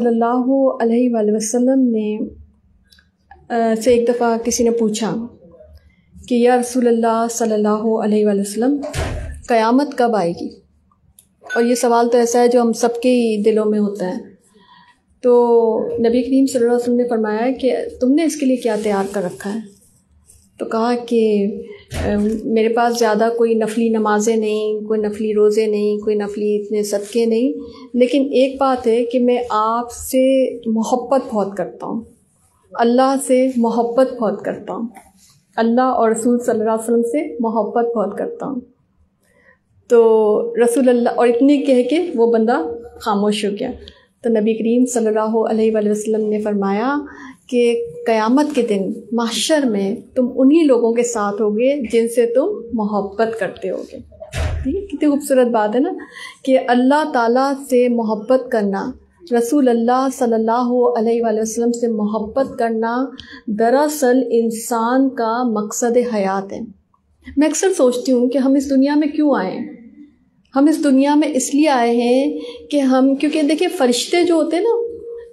صلی اللہ علیہ وآلہ وسلم نے سے ایک دفعہ کسی نے پوچھا کہ یا رسول اللہ صلی اللہ علیہ وآلہ وسلم قیامت کب آئے گی؟ اور یہ سوال تو ایسا ہے جو ہم سب کے ہی دلوں میں ہوتا ہے. تو نبی کریم صلی اللہ علیہ وسلم نے فرمایا کہ تم نے اس کے لیے کیا تیار کر رکھا ہے؟ تو کہا کہ میرے پاس زیادہ کوئی نفلی نمازیں نہیں، کوئی نفلی روزے نہیں، کوئی نفلی اتنے صدقے نہیں، لیکن ایک بات ہے کہ میں آپ سے محبت بہت کرتا ہوں، اللہ سے محبت بہت کرتا ہوں، اللہ اور رسول صلی اللہ علیہ وسلم سے محبت بہت کرتا ہوں. تو رسول اللہ اور اتنی کہہ کے وہ بندہ خاموش ہو گیا. تو نبی کریم صلی اللہ علیہ وآلہ وسلم نے فرمایا کہ قیامت کے دن محشر میں تم انہی لوگوں کے ساتھ ہوگے جن سے تم محبت کرتے ہوگے. کتنی خوبصورت بات ہے نا کہ اللہ تعالیٰ سے محبت کرنا، رسول اللہ صلی اللہ علیہ وآلہ وسلم سے محبت کرنا دراصل انسان کا مقصد حیات ہے. میں اکثر سوچتی ہوں کہ ہم اس دنیا میں کیوں آئے ہیں. ہم اس دنیا میں اس لیے آئے ہیں کہ کیونکہ دیکھیں فرشتے جو ہوتے ہیں نا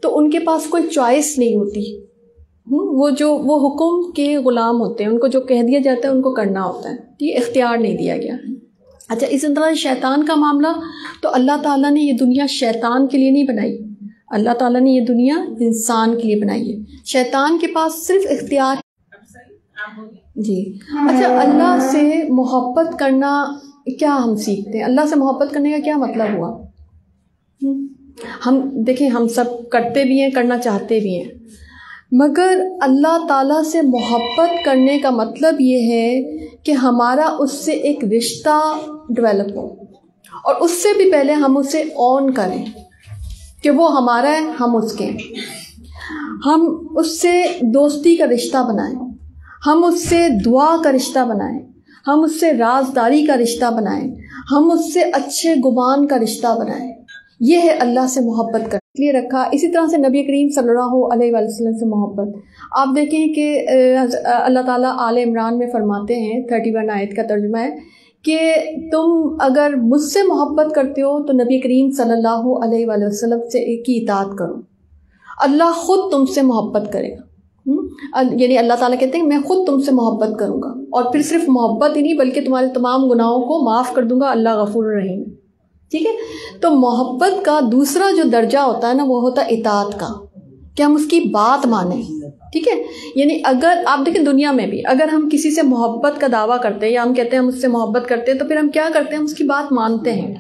تو ان کے پاس کوئی چوائس نہیں ہوتی. وہ حکم کے غلام ہوتے ہیں، ان کو جو کہہ دیا جاتا ہے ان کو کرنا ہوتا ہے، یہ اختیار نہیں دیا گیا. اچھا، اس طرح شیطان کا معاملہ تو اللہ تعالیٰ نے یہ دنیا شیطان کے لیے نہیں بنائی، اللہ تعالیٰ نے یہ دنیا انسان کے لیے بنائی ہے. شیطان کے پاس صرف اختیار. جی اچھا، اللہ سے محبت کرنا کیا ہم سیکھتے ہیں؟ اللہ سے محبت کرنے کا کیا مطلب ہوا؟ ہم دیکھیں، ہم سب کرتے بھی ہیں، کرنا چاہتے بھی ہیں، مگر اللہ تعالیٰ سے محبت کرنے کا مطلب یہ ہے کہ ہمارا اس سے ایک رشتہ ڈیولپ ہو، اور اس سے بھی پہلے ہم اسے اون کریں کہ وہ ہمارا ہے، ہم اس کے ہیں. ہم اس سے دوستی کا رشتہ بنائیں، ہم اس سے دعا کا رشتہ بنائیں، ہم اس سے رازداری کا رشتہ بنائیں، ہم اس سے اچھے گمان کا رشتہ بنائیں. یہ ہے اللہ سے محبت کر لیے رکھا. اسی طرح سے نبی کریم صلی اللہ علیہ وآلہ وسلم سے محبت. آپ دیکھیں کہ اللہ تعالیٰ آل عمران میں فرماتے ہیں، 31 آیت کا ترجمہ ہے کہ تم اگر مجھ سے محبت کرتے ہو تو نبی کریم صلی اللہ علیہ وآلہ وسلم سے کی اطاعت کرو، اللہ خود تم سے محبت کرے گا. یعنی اللہ تعالیٰ کہتے ہیں میں خود تم سے محبت کروں گا، اور پھر صرف محبت ہی نہیں بلکہ تمہارے تمام گناہوں کو معاف کر دوں گا، اللہ غفور الرحیم. ٹھیک ہے، تو محبت کا دوسرا جو درجہ ہوتا ہے نا وہ ہوتا ہے اطاعت کا، کہ ہم اس کی بات مانیں. ٹھیک ہے، یعنی اگر آپ دیکھیں دنیا میں بھی اگر ہم کسی سے محبت کا دعویٰ کرتے ہیں یا ہم کہتے ہیں ہم اس سے محبت کرتے ہیں تو پھر ہم کیا کرتے ہیں؟ ہم اس کی بات مانتے ہیں،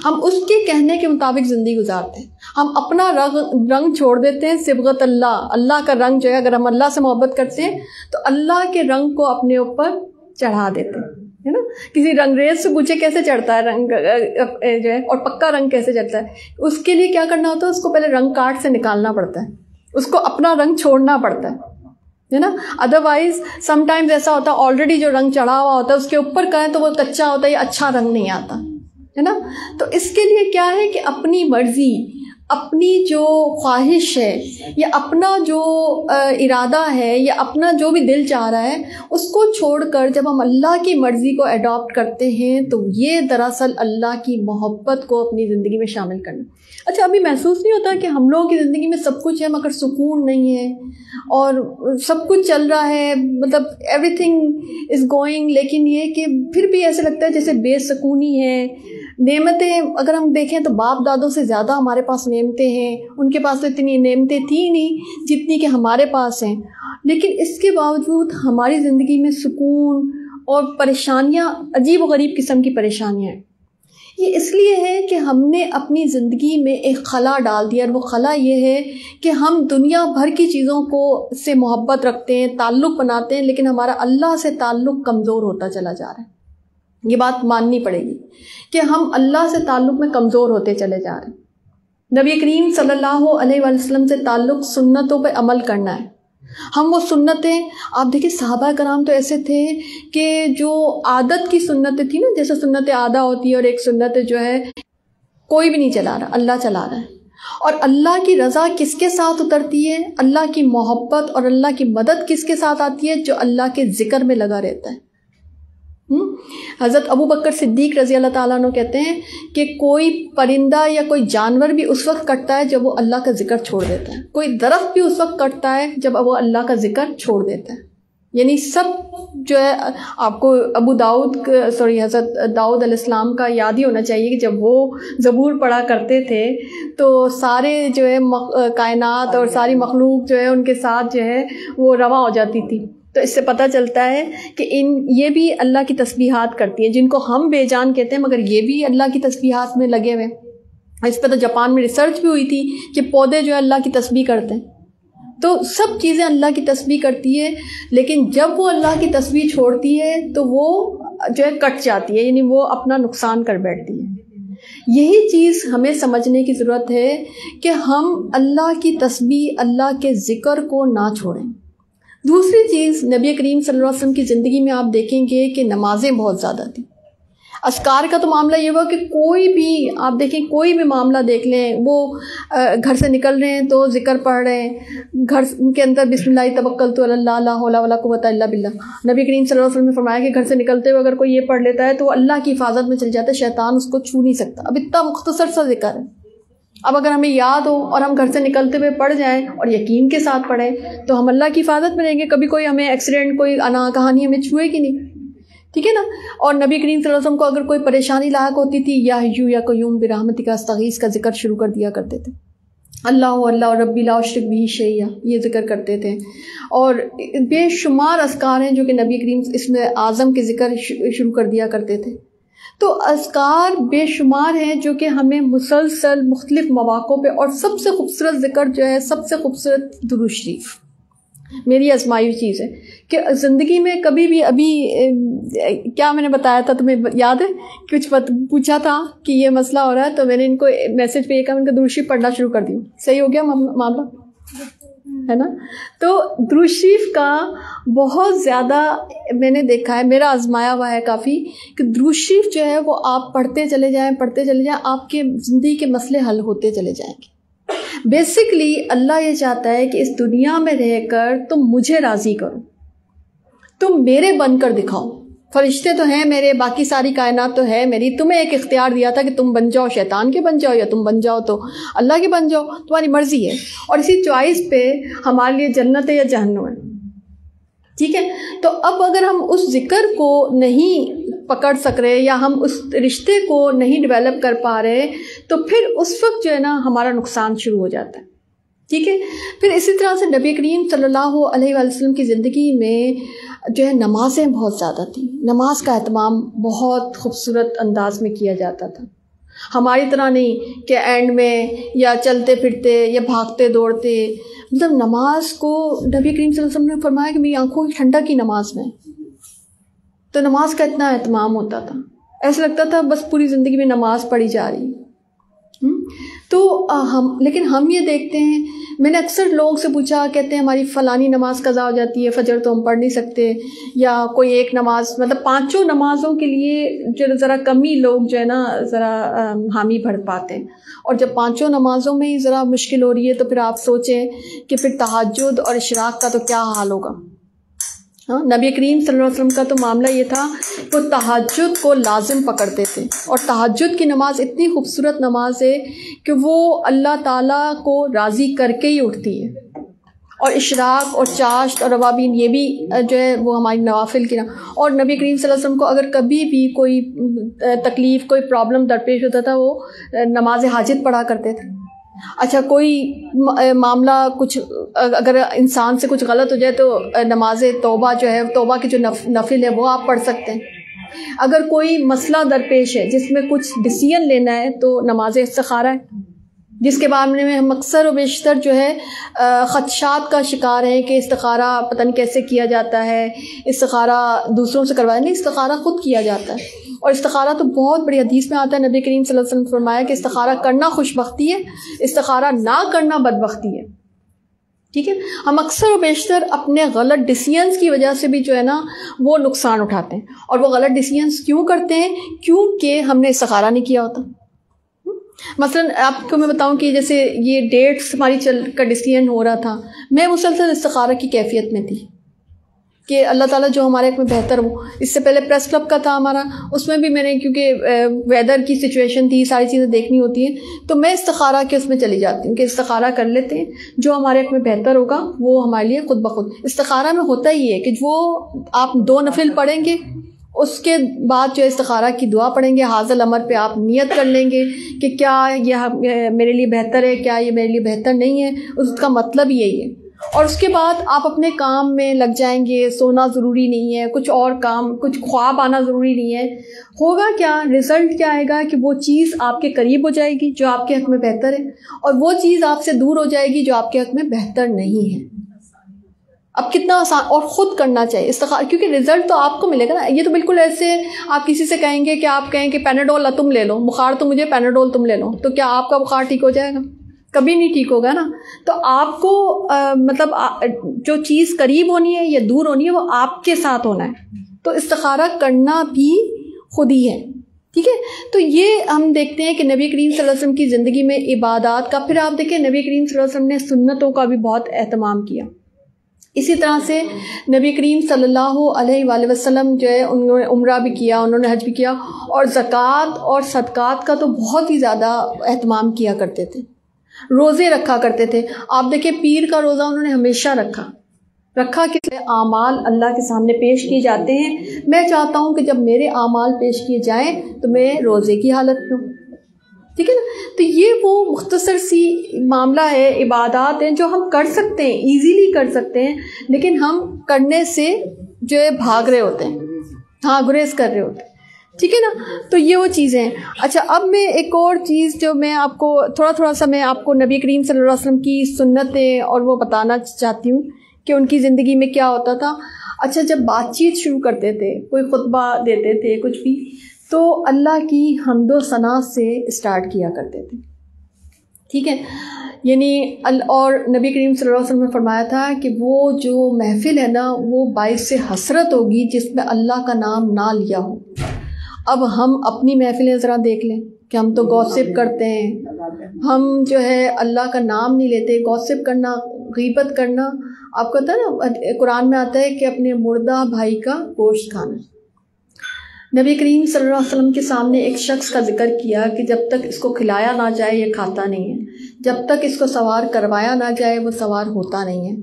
ہم اس کے کہنے کے مطابق زندگی گزارتے ہیں. ہم اپنا رنگ چھوڑ دیتے ہیں، صبغت اللہ کا رنگ جو ہے، اگر ہم اللہ سے محبت کرتے ہیں تو اللہ کے رنگ کو اپنے اوپر چڑھا دیتے ہیں، ہے نا. کسی رنگریز سے پوچھے کیسے چڑھتا ہے رنگ جو ہے، اور پکا رنگ کیسے چڑھتا ہے، اس کے لیے کیا کرنا ہوتا ہے؟ اس کو پہلے رنگ کارڈ سے نکالنا پڑتا ہے، اس کو اپنا رنگ چھوڑنا پڑتا ہے نا. ادروائز سم ٹائمز ایسا ہوتا ہے آلریڈی جو رنگ چڑھا ہوا ہوتا ہے اس کے اوپر کہیں تو وہ کچا ہوتا ہے یا اچھا رنگ نہیں آتا ہے نا. تو اس کے لیے کیا ہے کہ اپنی مرضی، اپنی جو خواہش ہے یا اپنا جو ارادہ ہے یا اپنا جو بھی دل چاہ رہا ہے اس کو چھوڑ کر جب ہم اللہ کی مرضی کو اڈاپٹ کرتے ہیں تو یہ دراصل اللہ کی محبت کو اپنی زندگی میں شامل کرنا. اچھا، ابھی محسوس نہیں ہوتا کہ ہم لوگوں کی زندگی میں سب کچھ ہے مگر سکون نہیں ہے، اور سب کچھ چل رہا ہے، مطلب ایوری تھنگ از گوئنگ، لیکن یہ کہ پھر بھی ایسے لگتا ہے جیسے بے سکونی ہے. نعمتیں اگر ہم دیکھیں تو باپ دادوں سے زیادہ ہمارے پاس نعمتیں ہیں، ان کے پاس تو اتنی نعمتیں تھیں نہیں جتنی کہ ہمارے پاس ہیں، لیکن اس کے باوجود ہماری زندگی میں سکون اور پریشانیاں، عجیب و غریب قسم کی پریشانیاں ہیں. یہ اس لیے ہے کہ ہم نے اپنی زندگی میں ایک خلا ڈال دیا، اور وہ خلا یہ ہے کہ ہم دنیا بھر کی چیزوں کو سے محبت رکھتے ہیں، تعلق بناتے ہیں، لیکن ہمارا اللہ سے تعلق کمزور ہوتا چلا جا رہا ہے. یہ بات ماننی پڑے گی کہ ہم اللہ سے تعلق میں کمزور ہوتے چلے جا رہے ہیں. نبی کریم صلی اللہ علیہ وآلہ وسلم سے تعلق سنتوں پہ عمل کرنا ہے. ہم وہ سنتیں، آپ دیکھیں صحابہ کرام تو ایسے تھے کہ جو عادت کی سنتیں تھیں نا، جیسے سنت عادہ ہوتی ہے اور ایک سنت جو ہے کوئی بھی نہیں چلا رہا، اللہ چلا رہا ہے. اور اللہ کی رضا کس کے ساتھ اترتی ہے؟ اللہ کی محبت اور اللہ کی مدد کس کے ساتھ آتی ہے؟ جو اللہ کے ذکر میں لگا رہتا ہے. حضرت ابو بکر صدیق رضی اللہ تعالیٰ عنہ کہتے ہیں کہ کوئی پرندہ یا کوئی جانور بھی اس وقت کٹتا ہے جب وہ اللہ کا ذکر چھوڑ دیتا ہے، کوئی درخت بھی اس وقت کٹتا ہے جب وہ اللہ کا ذکر چھوڑ دیتا ہے. یعنی سب جو ہے آپ کو حضرت داؤد علیہ السلام کا یاد ہی ہونا چاہیے کہ جب وہ زبور پڑھا کرتے تھے تو سارے جو ہے کائنات اور ساری مخلوق جو ہے ان کے ساتھ جو ہے وہ رواں ہو جاتی تھی. تو اس سے پتہ چلتا ہے کہ یہ بھی اللہ کی تسبیحات کرتی ہیں، جن کو ہم بے جان کہتے ہیں مگر یہ بھی اللہ کی تسبیحات میں لگے ہوئے. اس پہ تو جاپان میں ریسرچ بھی ہوئی تھی کہ پودے جو ہے اللہ کی تسبیح کرتے ہیں. تو سب چیزیں اللہ کی تسبیح کرتی ہے، لیکن جب وہ اللہ کی تسبیح چھوڑتی ہے تو وہ جو ہے کٹ جاتی ہے، یعنی وہ اپنا نقصان کر بیٹھتی ہے. یہی چیز ہمیں سمجھنے کی ضرورت ہے کہ ہم اللہ کی تسبیح، اللہ کے ذکر کو نہ چھوڑیں. دوسری چیز، نبی کریم صلی اللہ علیہ وسلم کی زندگی میں آپ دیکھیں گے کہ نمازیں بہت زیادہ تھیں. اذکار کا تو معاملہ یہ ہوا کہ کوئی بھی آپ دیکھیں، کوئی بھی معاملہ دیکھ لیں، وہ گھر سے نکل رہے ہیں تو ذکر پڑھ رہے ہیں، گھر کے اندر بسم اللہ توکلت علی اللہ لا حول ولا قوۃ الا باللہ. نبی کریم صلی اللہ علیہ وسلم نے فرمایا کہ گھر سے نکلتے ہوئے اگر کوئی یہ پڑھ لیتا ہے تو وہ اللہ کی حفاظت میں چل جاتا ہے، شیطان اس کو چھو نہیں سکتا. اب اتنا مختصر سا ذکر ہے. اب اگر ہمیں یاد ہو اور ہم گھر سے نکلتے ہوئے پڑھ جائیں اور یقین کے ساتھ پڑھیں تو ہم اللہ کی حفاظت میں رہیں گے. کبھی کوئی ہمیں ایکسیڈنٹ، کوئی کہانی ہمیں چھوئے گی نہیں. ٹھیک ہے نا. اور نبی کریم صلی اللہ علیہ وسلم کو اگر کوئی پریشانی لاحق ہوتی تھی، یا حیّ یا قیوم برحمتک استغیث کا ذکر شروع کر دیا کرتے تھے. اللہ ربی لا اشرک بہ شیئا یہ ذکر کرتے تھے. اور بے شمار اذکار ہیں جو کہ نبی کریم اس میں اعظم کے ذکر شروع کر دیا کرتے تھے. تو اذکار بے شمار ہیں جو کہ ہمیں مسلسل مختلف مواقع پہ، اور سب سے خوبصورت ذکر جو ہے، سب سے خوبصورت درود شریف. میری آزمائی ہوئی چیز ہے کہ زندگی میں کبھی بھی، ابھی کیا میں نے بتایا تھا تمہیں یاد ہے؟ کچھ پوچھا تھا کہ یہ مسئلہ ہو رہا ہے تو میں نے ان کو میسج پہ یہ کہا، ان کا درود شریف پڑھنا شروع کر دیا. صحیح ہو گیا معاملہ ہے نا. تو درود شریف کا بہت زیادہ میں نے دیکھا ہے، میرا آزمایا ہوا ہے کافی، کہ درود شریف جو ہے وہ آپ پڑھتے چلے جائیں، آپ کے زندگی کے مسئلے حل ہوتے چلے جائیں گے. بیسکلی اللہ یہ چاہتا ہے کہ اس دنیا میں رہ کر تم مجھے راضی کرو، تم میرے بن کر دکھاؤ. فرشتے تو ہیں میرے، باقی ساری کائنات تو ہے میری. تمہیں ایک اختیار دیا تھا کہ تم بن جاؤ شیطان کے بن جاؤ، یا تم بن جاؤ تو اللہ کے بن جاؤ، تمہاری مرضی ہے. اور اسی چوائس پہ ہمارے لیے جنت ہے یا جہنم ہے. ٹھیک ہے. تو اب اگر ہم اس ذکر کو نہیں پکڑ سک رہے، یا ہم اس رشتے کو نہیں ڈیولپ کر پا رہے، تو پھر اس وقت جو ہے نا ہمارا نقصان شروع ہو جاتا ہے. ٹھیک ہے. پھر اسی طرح سے نبی کریم صلی اللہ علیہ وآلہ وسلم کی زندگی میں جو ہے نمازیں بہت زیادہ تھیں. نماز کا اہتمام بہت خوبصورت انداز میں کیا جاتا تھا. ہماری طرح نہیں کہ اینڈ میں یا چلتے پھرتے یا بھاگتے دوڑتے. مطلب نماز کو نبی کریم صلی اللہ علیہ وسلم نے فرمایا کہ میری آنکھوں کی ٹھنڈک کی نماز میں. تو نماز کا اتنا اہتمام ہوتا تھا، ایسا لگتا تھا بس پوری زندگی میں نماز پڑھی جا رہی. تو لیکن ہم یہ دیکھتے ہیں، میں نے اکثر لوگوں سے پوچھا، کہتے ہیں ہماری فلانی نماز قضا ہو جاتی ہے، فجر تو ہم پڑھ نہیں سکتے، یا کوئی ایک نماز، مطلب پانچوں نمازوں کے لیے جو ذرا کم ہی لوگ جو ہے نا ذرا حامی بھر پاتے ہیں. اور جب پانچوں نمازوں میں ہی ذرا مشکل ہو رہی ہے تو پھر آپ سوچیں کہ پھر تہجد اور اشراق کا تو کیا حال ہوگا. نبی کریم صلی اللہ علیہ وسلم کا تو معاملہ یہ تھا کہ وہ تہجد کو لازم پکڑتے تھے. اور تہجد کی نماز اتنی خوبصورت نماز ہے کہ وہ اللہ تعالیٰ کو راضی کر کے ہی اٹھتی ہے. اور اشراق اور چاشت اور روابین یہ بھی جو ہے وہ ہماری نوافل کی اور نبی کریم صلی اللہ علیہ وسلم کو اگر کبھی بھی کوئی تکلیف، کوئی پرابلم درپیش ہوتا تھا، وہ نماز حاجت پڑھا کرتے تھے. اچھا کوئی معاملہ کچھ اگر انسان سے کچھ غلط ہو جائے تو نماز توبہ جو ہے، توبہ کی جو نفل ہے وہ آپ پڑھ سکتے ہیں. اگر کوئی مسئلہ درپیش ہے جس میں کچھ ڈیسیژن لینا ہے تو نماز استخارہ ہے، جس کے بارے میں ہم اکثر و بیشتر جو ہے خدشات کا شکار ہیں کہ استخارہ پتہ نہیں کیسے کیا جاتا ہے، استخارہ دوسروں سے کروایا نہیں، استخارہ خود کیا جاتا ہے. اور استخارہ تو بہت بڑی حدیث میں آتا ہے، نبی کریم صلی اللہ علیہ وسلم نے فرمایا کہ استخارہ کرنا خوش بختی ہے، استخارہ نہ کرنا بدبختی ہے. ٹھیک ہے. ہم اکثر و بیشتر اپنے غلط ڈیسیژنس کی وجہ سے بھی جو ہے نا وہ نقصان اٹھاتے ہیں. اور وہ غلط ڈیسیژنس کیوں کرتے ہیں؟ کیونکہ ہم نے استخارہ نہیں کیا ہوتا. مثلا آپ کو میں بتاؤں کہ جیسے یہ ڈیٹس ہماری کا ڈیسیژن ہو رہا تھا، میں مسلسل استخارہ کی کیفیت میں تھی کہ اللہ تعالیٰ جو ہمارے حق میں بہتر ہو. اس سے پہلے پریس کلب کا تھا ہمارا، اس میں بھی میں نے کیونکہ ویدر کی سچویشن تھی، ساری چیزیں دیکھنی ہوتی ہیں، تو میں استخارہ کے اس میں چلی جاتی ہوں کہ استخارہ کر لیتے ہیں، جو ہمارے حق میں بہتر ہوگا وہ ہمارے لیے خود بخود. استخارہ میں ہوتا ہی ہے کہ وہ آپ 2 نفل پڑھیں گے، اس کے بعد جو استخارہ کی دعا پڑھیں گے، حاصل امر پہ آپ نیت کر لیں گے کہ کیا یہ میرے لیے بہتر ہے، کیا یہ میرے لیے بہتر نہیں ہے، اس کا مطلب یہی ہے. اور اس کے بعد آپ اپنے کام میں لگ جائیں گے. سونا ضروری نہیں ہے، کچھ اور کام، کچھ خواب آنا ضروری نہیں ہے. ہوگا کیا، رزلٹ کیا آئے گا کہ وہ چیز آپ کے قریب ہو جائے گی جو آپ کے حق میں بہتر ہے، اور وہ چیز آپ سے دور ہو جائے گی جو آپ کے حق میں بہتر نہیں ہے. اب کتنا آسان، اور خود کرنا چاہیے استخارہ، کیونکہ رزلٹ تو آپ کو ملے گا نا. یہ تو بالکل ایسے آپ کسی سے کہیں گے کہ آپ کہیں کہ پیناڈول تم لے لو، بخار تو مجھے پیناڈول تم لے لو، تو کیا آپ کا بخار ٹھیک ہو جائے گا؟ کبھی نہیں ٹھیک ہوگا نا. تو آپ کو مطلب جو چیز قریب ہونی ہے یا دور ہونی ہے وہ آپ کے ساتھ ہونا ہے. تو استخارہ کرنا بھی خود ہی ہے. ٹھیک ہے، تو یہ ہم دیکھتے ہیں کہ نبی کریم صلی اللہ علیہ وسلم کی زندگی میں عبادات کا، پھر آپ دیکھیں نبی کریم صلی اللہ علیہ وسلم نے سنتوں کا بھی بہت اہتمام کیا. اسی طرح سے نبی کریم صلی اللہ علیہ وآلہ وسلم جو ہے انہوں نے عمرہ بھی کیا، انہوں نے حج بھی کیا، اور زکوٰۃ اور صدقات کا تو بہت ہی زیادہ اہتمام کیا کرتے تھے. روزے رکھا کرتے تھے. آپ دیکھیں پیر کا روزہ انہوں نے ہمیشہ رکھا کہ اعمال اللہ کے سامنے پیش کیے جاتے ہیں. میں چاہتا ہوں کہ جب میرے اعمال پیش کیے جائیں تو میں روزے کی حالت میں ہوں. ٹھیک ہے نا. تو یہ وہ مختصر سی معاملہ ہے، عبادات ہیں جو ہم کر سکتے ہیں، ایزیلی کر سکتے ہیں، لیکن ہم کرنے سے جو ہے بھاگ رہے ہوتے ہیں، گریز کر رہے ہوتے ہیں. ٹھیک ہے نا. تو یہ وہ چیزیں ہیں. اچھا، اب میں ایک اور چیز جو میں آپ کو تھوڑا سا میں آپ کو نبی کریم صلی اللہ علیہ وسلم کی سنتیں اور وہ بتانا چاہتی ہوں کہ ان کی زندگی میں کیا ہوتا تھا. اچھا، جب بات چیت شروع کرتے تھے، کوئی خطبہ دیتے تھے، کچھ بھی، تو اللہ کی حمد و ثنا سے اسٹارٹ کیا کرتے تھے. ٹھیک ہے، یعنی اور نبی کریم صلی اللہ علیہ وسلم نے فرمایا تھا کہ وہ جو محفل ہے نا وہ باعث حسرت ہوگی جس میں اللہ کا نام نہ لیا ہو. اب ہم اپنی محفلیں ذرا دیکھ لیں کہ ہم تو گوسپ کرتے ہیں، ہم جو ہے اللہ کا نام نہیں لیتے. گوسپ کرنا، غیبت کرنا، آپ کو پتہ ہے نا قرآن میں آتا ہے کہ اپنے مردہ بھائی کا گوشت کھانا. نبی کریم صلی اللہ علیہ وسلم کے سامنے ایک شخص کا ذکر کیا کہ جب تک اس کو کھلایا نہ جائے یہ کھاتا نہیں ہے، جب تک اس کو سوار کروایا نہ جائے وہ سوار ہوتا نہیں ہے.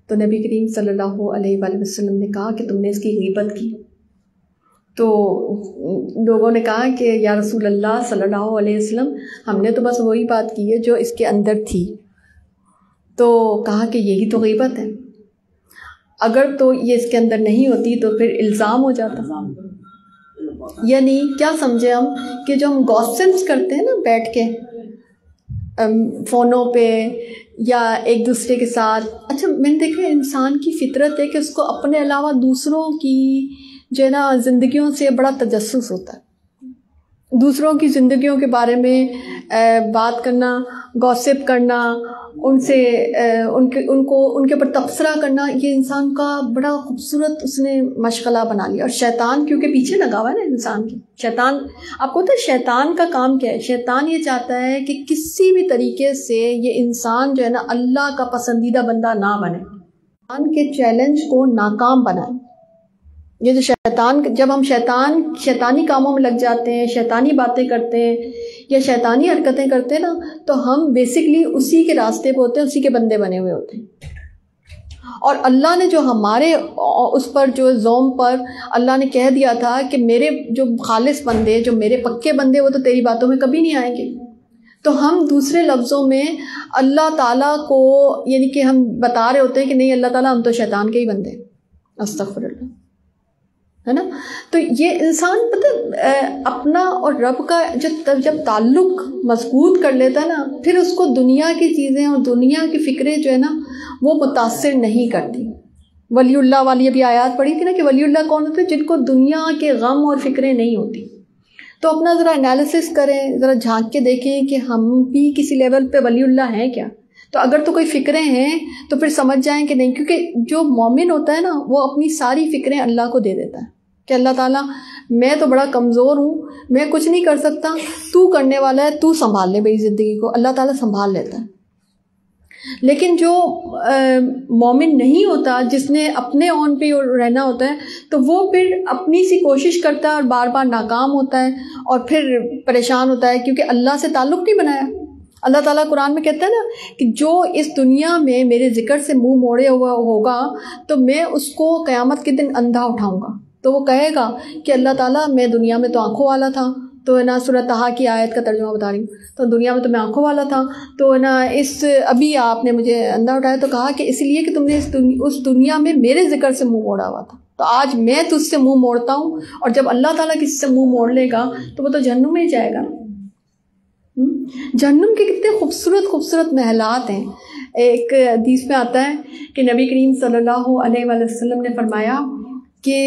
تو نبی کریم صلی اللہ علیہ وآلہ وسلم نے کہا کہ تم نے اس کی غیبت کی. تو لوگوں نے کہا کہ یا رسول اللہ صلی اللہ علیہ وسلم، ہم نے تو بس وہی بات کی ہے جو اس کے اندر تھی. تو کہا کہ یہی تو غیبت ہے، اگر تو یہ اس کے اندر نہیں ہوتی تو پھر الزام ہو جاتا. یعنی کیا سمجھے ہم کہ جو ہم گوسپس کرتے ہیں نا بیٹھ کے فونوں پہ یا ایک دوسرے کے ساتھ. اچھا، میں نے دیکھا انسان کی فطرت ہے کہ اس کو اپنے علاوہ دوسروں کی جو ہے نا زندگیوں سے بڑا تجسس ہوتا ہے. دوسروں کی زندگیوں کے بارے میں بات کرنا، گوسپ کرنا، ان سے ان کے اوپر تبصرہ کرنا، یہ انسان کا بڑا خوبصورت اس نے مشغلہ بنا لیا. اور شیطان کیونکہ پیچھے لگا ہوا ہے نا انسان کے. شیطان، آپ کو پتہ ہے شیطان کا کام کیا ہے؟ شیطان یہ چاہتا ہے کہ کسی بھی طریقے سے یہ انسان جو ہے نا اللہ کا پسندیدہ بندہ نہ بنے، انسان کے چیلنج کو ناکام بنائے. یہ جو شیطان، جب ہم شیطانی کاموں میں لگ جاتے ہیں، شیطانی باتیں کرتے ہیں یا شیطانی حرکتیں کرتے ہیں نا، تو ہم بیسکلی اسی کے راستے پہ ہوتے ہیں، اسی کے بندے بنے ہوئے ہوتے ہیں. اور اللہ نے جو ہمارے اس پر جو زوم پر اللہ نے کہہ دیا تھا کہ میرے جو خالص بندے، جو میرے پکے بندے، وہ تو تیری باتوں میں کبھی نہیں آئیں گے. تو ہم دوسرے لفظوں میں اللہ تعالیٰ کو یعنی کہ ہم بتا رہے ہوتے ہیں کہ نہیں اللہ تعالیٰ ہم تو شیطان کے ہی بندے ہیں. استغفر اللہ، ہے نا. تو یہ انسان پتہ اپنا اور رب کا جب تعلق مضبوط کر لیتا ہے نا، پھر اس کو دنیا کی چیزیں اور دنیا کی فکریں جو ہے نا وہ متاثر نہیں کرتی. ولی اللہ والی ابھی آیات پڑھی تھی نا کہ ولی اللہ کون ہوتے ہیں؟ جن کو دنیا کے غم اور فکریں نہیں ہوتی. تو اپنا ذرا انالیسس کریں، ذرا جھانک کے دیکھیں کہ ہم بھی کسی لیول پہ ولی اللہ ہیں کیا. تو اگر تو کوئی فکریں ہیں تو پھر سمجھ جائیں کہ نہیں، کیونکہ جو مومن ہوتا ہے نا وہ اپنی ساری فکریں اللہ کو دے دیتا ہے کہ اللہ تعالیٰ میں تو بڑا کمزور ہوں، میں کچھ نہیں کر سکتا، تو کرنے والا ہے، تو سنبھال لے بھائی زندگی کو. اللہ تعالیٰ سنبھال لیتا ہے. لیکن جو مومن نہیں ہوتا، جس نے اپنے اون پہ رہنا ہوتا ہے، تو وہ پھر اپنی سی کوشش کرتا ہے اور بار بار ناکام ہوتا ہے اور پھر پریشان ہوتا ہے، کیونکہ اللہ سے تعلق نہیں بنایا۔ اللہ تعالیٰ قرآن میں کہتا ہے نا کہ جو اس دنیا میں میرے ذکر سے منہ موڑے ہوا ہوگا تو میں اس کو قیامت کے دن اندھا اٹھاؤں گا۔ تو وہ کہے گا کہ اللہ تعالیٰ میں دنیا میں تو آنکھوں والا تھا، تو ہے نا سورۃ طٰہٰ کی آیت کا ترجمہ بتا رہی ہوں، تو دنیا میں تو میں آنکھوں والا تھا، تو ہے نا ابھی آپ نے مجھے اندھا اٹھایا، تو کہا کہ اس لیے کہ تم نے اس دنیا میں میرے ذکر سے منہ موڑا ہوا تھا، تو آج میں تجھ سے منہ موڑتا ہوں، اور جب اللہ تعالیٰ کسی سے منہ موڑ لے گا تو وہ تو جہنم میں ہی جائے گا۔ جہنم کے کتنے خوبصورت خوبصورت محلات ہیں۔ ایک حدیث میں آتا ہے کہ نبی کریم صلی اللہ علیہ وآلہ وسلم نے فرمایا کہ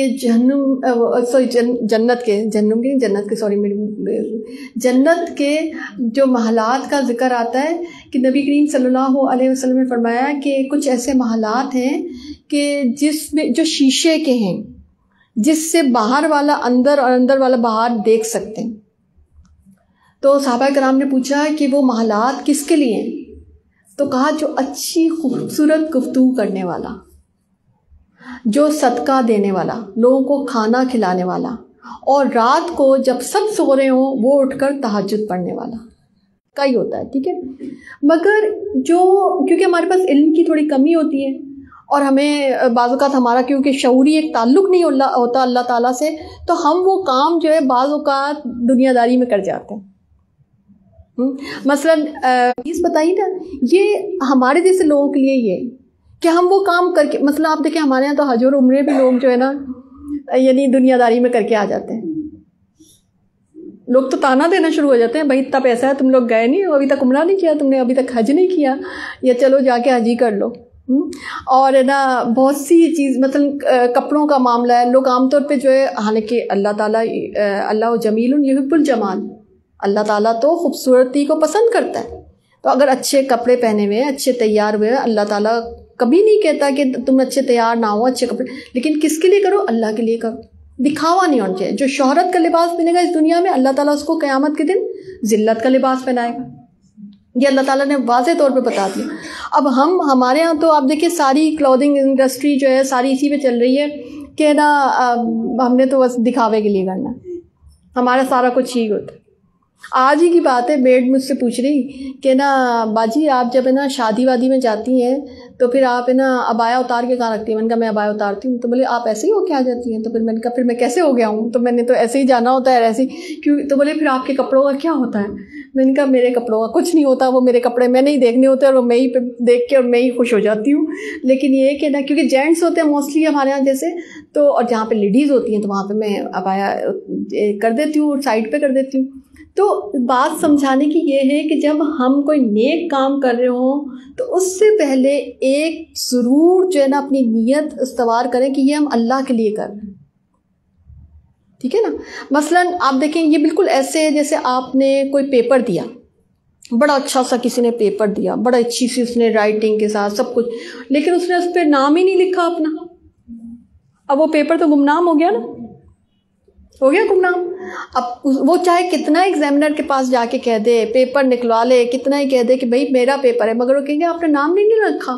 جنت کے جو محلات کا ذکر آتا ہے کہ نبی کریم صلی اللہ علیہ وسلم نے فرمایا کہ کچھ ایسے محلات ہیں کہ جس میں جو شیشے کے ہیں، جس سے باہر والا اندر اور اندر والا باہر دیکھ سکتے ہیں۔ تو صحابہ کرام نے پوچھا کہ وہ محلات کس کے لیے ہیں؟ تو کہا جو اچھی خوبصورت گفتگو کرنے والا، جو صدقہ دینے والا، لوگوں کو کھانا کھلانے والا، اور رات کو جب سب سو رہے ہوں وہ اٹھ کر تہجد پڑھنے والا کا ہی ہوتا ہے، ٹھیک ہے۔ مگر کیونکہ ہمارے پاس علم کی تھوڑی کمی ہوتی ہے، اور ہمیں بعض اوقات ہمارا کیونکہ شعوری ایک تعلق نہیں ہوتا اللہ تعالیٰ سے، تو ہم وہ کام جو ہے بعض اوقات دنیا داری میں کر جاتے ہیں۔ مثلاً چیز بتائی نا، یہ ہمارے جیسے لوگوں کے لیے یہ کہ ہم وہ کام کر کے، مثلا آپ دیکھیں ہمارے یہاں تو حج اور عمرے بھی لوگ جو ہے نا یعنی دنیا داری میں کر کے آ جاتے ہیں۔ لوگ تو تانا دینا شروع ہو جاتے ہیں، بھائی اتنا پیسہ ہے، تم لوگ گئے نہیں ہو، ابھی تک عمرہ نہیں کیا، تم نے ابھی تک حج نہیں کیا، یا چلو جا کے حج ہی کر لو۔ اور ہے نا بہت سی چیز، مثلا کپڑوں کا معاملہ ہے، لوگ عام طور پہ جو ہے، حالانکہ اللہ تعالیٰ اللہ جمیل یحب الجمال، اللہ تعالیٰ تو خوبصورتی کو پسند کرتا ہے، تو اگر اچھے کپڑے پہنے ہوئے، اچھے تیار ہوئے، اللہ تعالیٰ کبھی نہیں کہتا کہ تم اچھے تیار نہ ہو، اچھے کپڑے، لیکن کس کے لیے کرو؟ اللہ کے لیے کرو، دکھاوا نہیں ہونا چاہیے۔ جو شہرت کا لباس ملے گا اس دنیا میں، اللہ تعالیٰ اس کو قیامت کے دن ذلت کا لباس پہنائے گا، یہ اللہ تعالیٰ نے واضح طور پہ بتا دیا۔ اب ہمارے یہاں تو آپ دیکھیں ساری کلودنگ انڈسٹری جو ہے ساری اسی پہ چل رہی ہے کہ نا ہم نے تو بس دکھاوے کے لیے کرنا ہے، ہمارا سارا کچھ ہی ہوتا ہے۔ آج ہی کی بات ہے، بیڈ مجھ سے پوچھ رہی کہ نا باجی آپ جب ہے نا شادی وادی میں جاتی ہیں تو پھر آپ ہے نا ابایا اتار کے کہاں رکھتی ہیں؟ میں نے کہا میں ابایا اتارتی ہوں۔ تو بولے آپ ایسے ہی ہو کے آ جاتی ہیں؟ تو پھر میں نے کہا پھر میں کیسے ہو گیا ہوں؟ تو میں نے تو ایسے ہی جانا ہوتا ہے، ایسے ہی کیوں؟ تو بولے پھر آپ کے کپڑوں کا کیا ہوتا ہے؟ میں نے کہا میرے کپڑوں کا کچھ نہیں ہوتا، وہ میرے کپڑے میں نہیں دیکھنے ہوتے، اور وہ میں ہی دیکھ کے اور میں ہی خوش ہو جاتی ہوں۔ لیکن یہ کہ نا کیونکہ جینٹس ہوتے ہیں موسٹلی ہمارے یہاں جیسے، تو اور جہاں پہ لیڈیز ہوتی ہیں تو وہاں پہ میں ابایا کر دیتی ہوں اور سائڈ پہ کر دیتی ہوں۔ تو بات سمجھانے کی یہ ہے کہ جب ہم کوئی نیک کام کر رہے ہوں تو اس سے پہلے ایک ضرور جو ہے نا اپنی نیت استوار کریں کہ یہ ہم اللہ کے لیے کر رہے ہیں، ٹھیک ہے نا۔ مثلاً آپ دیکھیں یہ بالکل ایسے ہے جیسے آپ نے کوئی پیپر دیا، بڑا اچھا سا کسی نے پیپر دیا، بڑا اچھی سی اس نے رائٹنگ کے ساتھ سب کچھ، لیکن اس نے اس پہ نام ہی نہیں لکھا اپنا، اب وہ پیپر تو گمنام ہو گیا نا، ہو گیا گمنام۔ اب وہ چاہے کتنا ایگزامنر کے پاس جا کے کہہ دے، پیپر نکلوا لے، کتنا ہی کہہ دے کہ بھائی میرا پیپر ہے، مگر وہ کہیں گے آپ نے نام نہیں رکھا،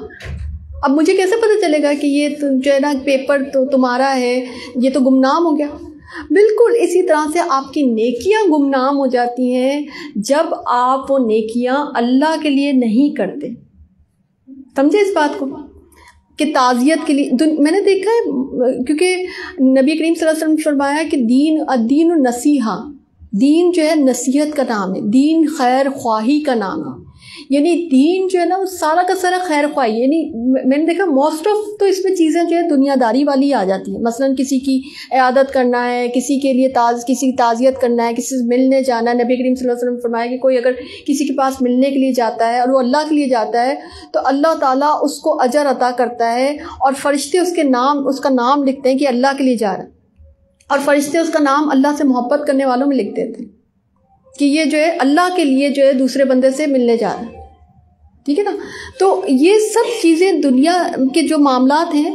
اب مجھے کیسے پتہ چلے گا کہ یہ جو ہے نا پیپر تو تمہارا ہے، یہ تو گمنام ہو گیا۔ بالکل اسی طرح سے آپ کی نیکیاں گمنام ہو جاتی ہیں جب آپ وہ نیکیاں اللہ کے لیے نہیں کرتے۔ سمجھے اس بات کو کہ تعزیت کے لیے میں نے دیکھا ہے، کیونکہ نبی کریم صلی اللہ علیہ وسلم نے فرمایا کہ الدین النصیحہ، دین جو ہے نصیحت کا نام ہے، دین خیر خواہی کا نام ہے، یعنی دین جو ہے نا وہ سارا کا سارا خیر خواہی، یعنی میں نے دیکھا موسٹ آف تو اس میں چیزیں جو ہے دنیا داری والی آ جاتی ہیں۔ مثلاً کسی کی عیادت کرنا ہے، کسی کے لیے کسی کی تعزیت کرنا ہے، کسی سے ملنے جانا ہے۔ نبی کریم صلی اللہ علیہ وسلم نے فرمایا کہ کوئی اگر کسی کے پاس ملنے کے لیے جاتا ہے اور وہ اللہ کے لیے جاتا ہے تو اللہ تعالیٰ اس کو اجر عطا کرتا ہے، اور فرشتے اس کا نام لکھتے ہیں کہ اللہ کے لیے جا رہا ہے، اور فرشتے اس کا نام اللہ سے محبت کرنے والوں میں لکھ دیتے ہیں کہ یہ جو ہے اللہ کے لیے جو ہے دوسرے بندے سے ملنے جا رہا ہے، ٹھیک ہے نا۔ تو یہ سب چیزیں دنیا کے جو معاملات ہیں،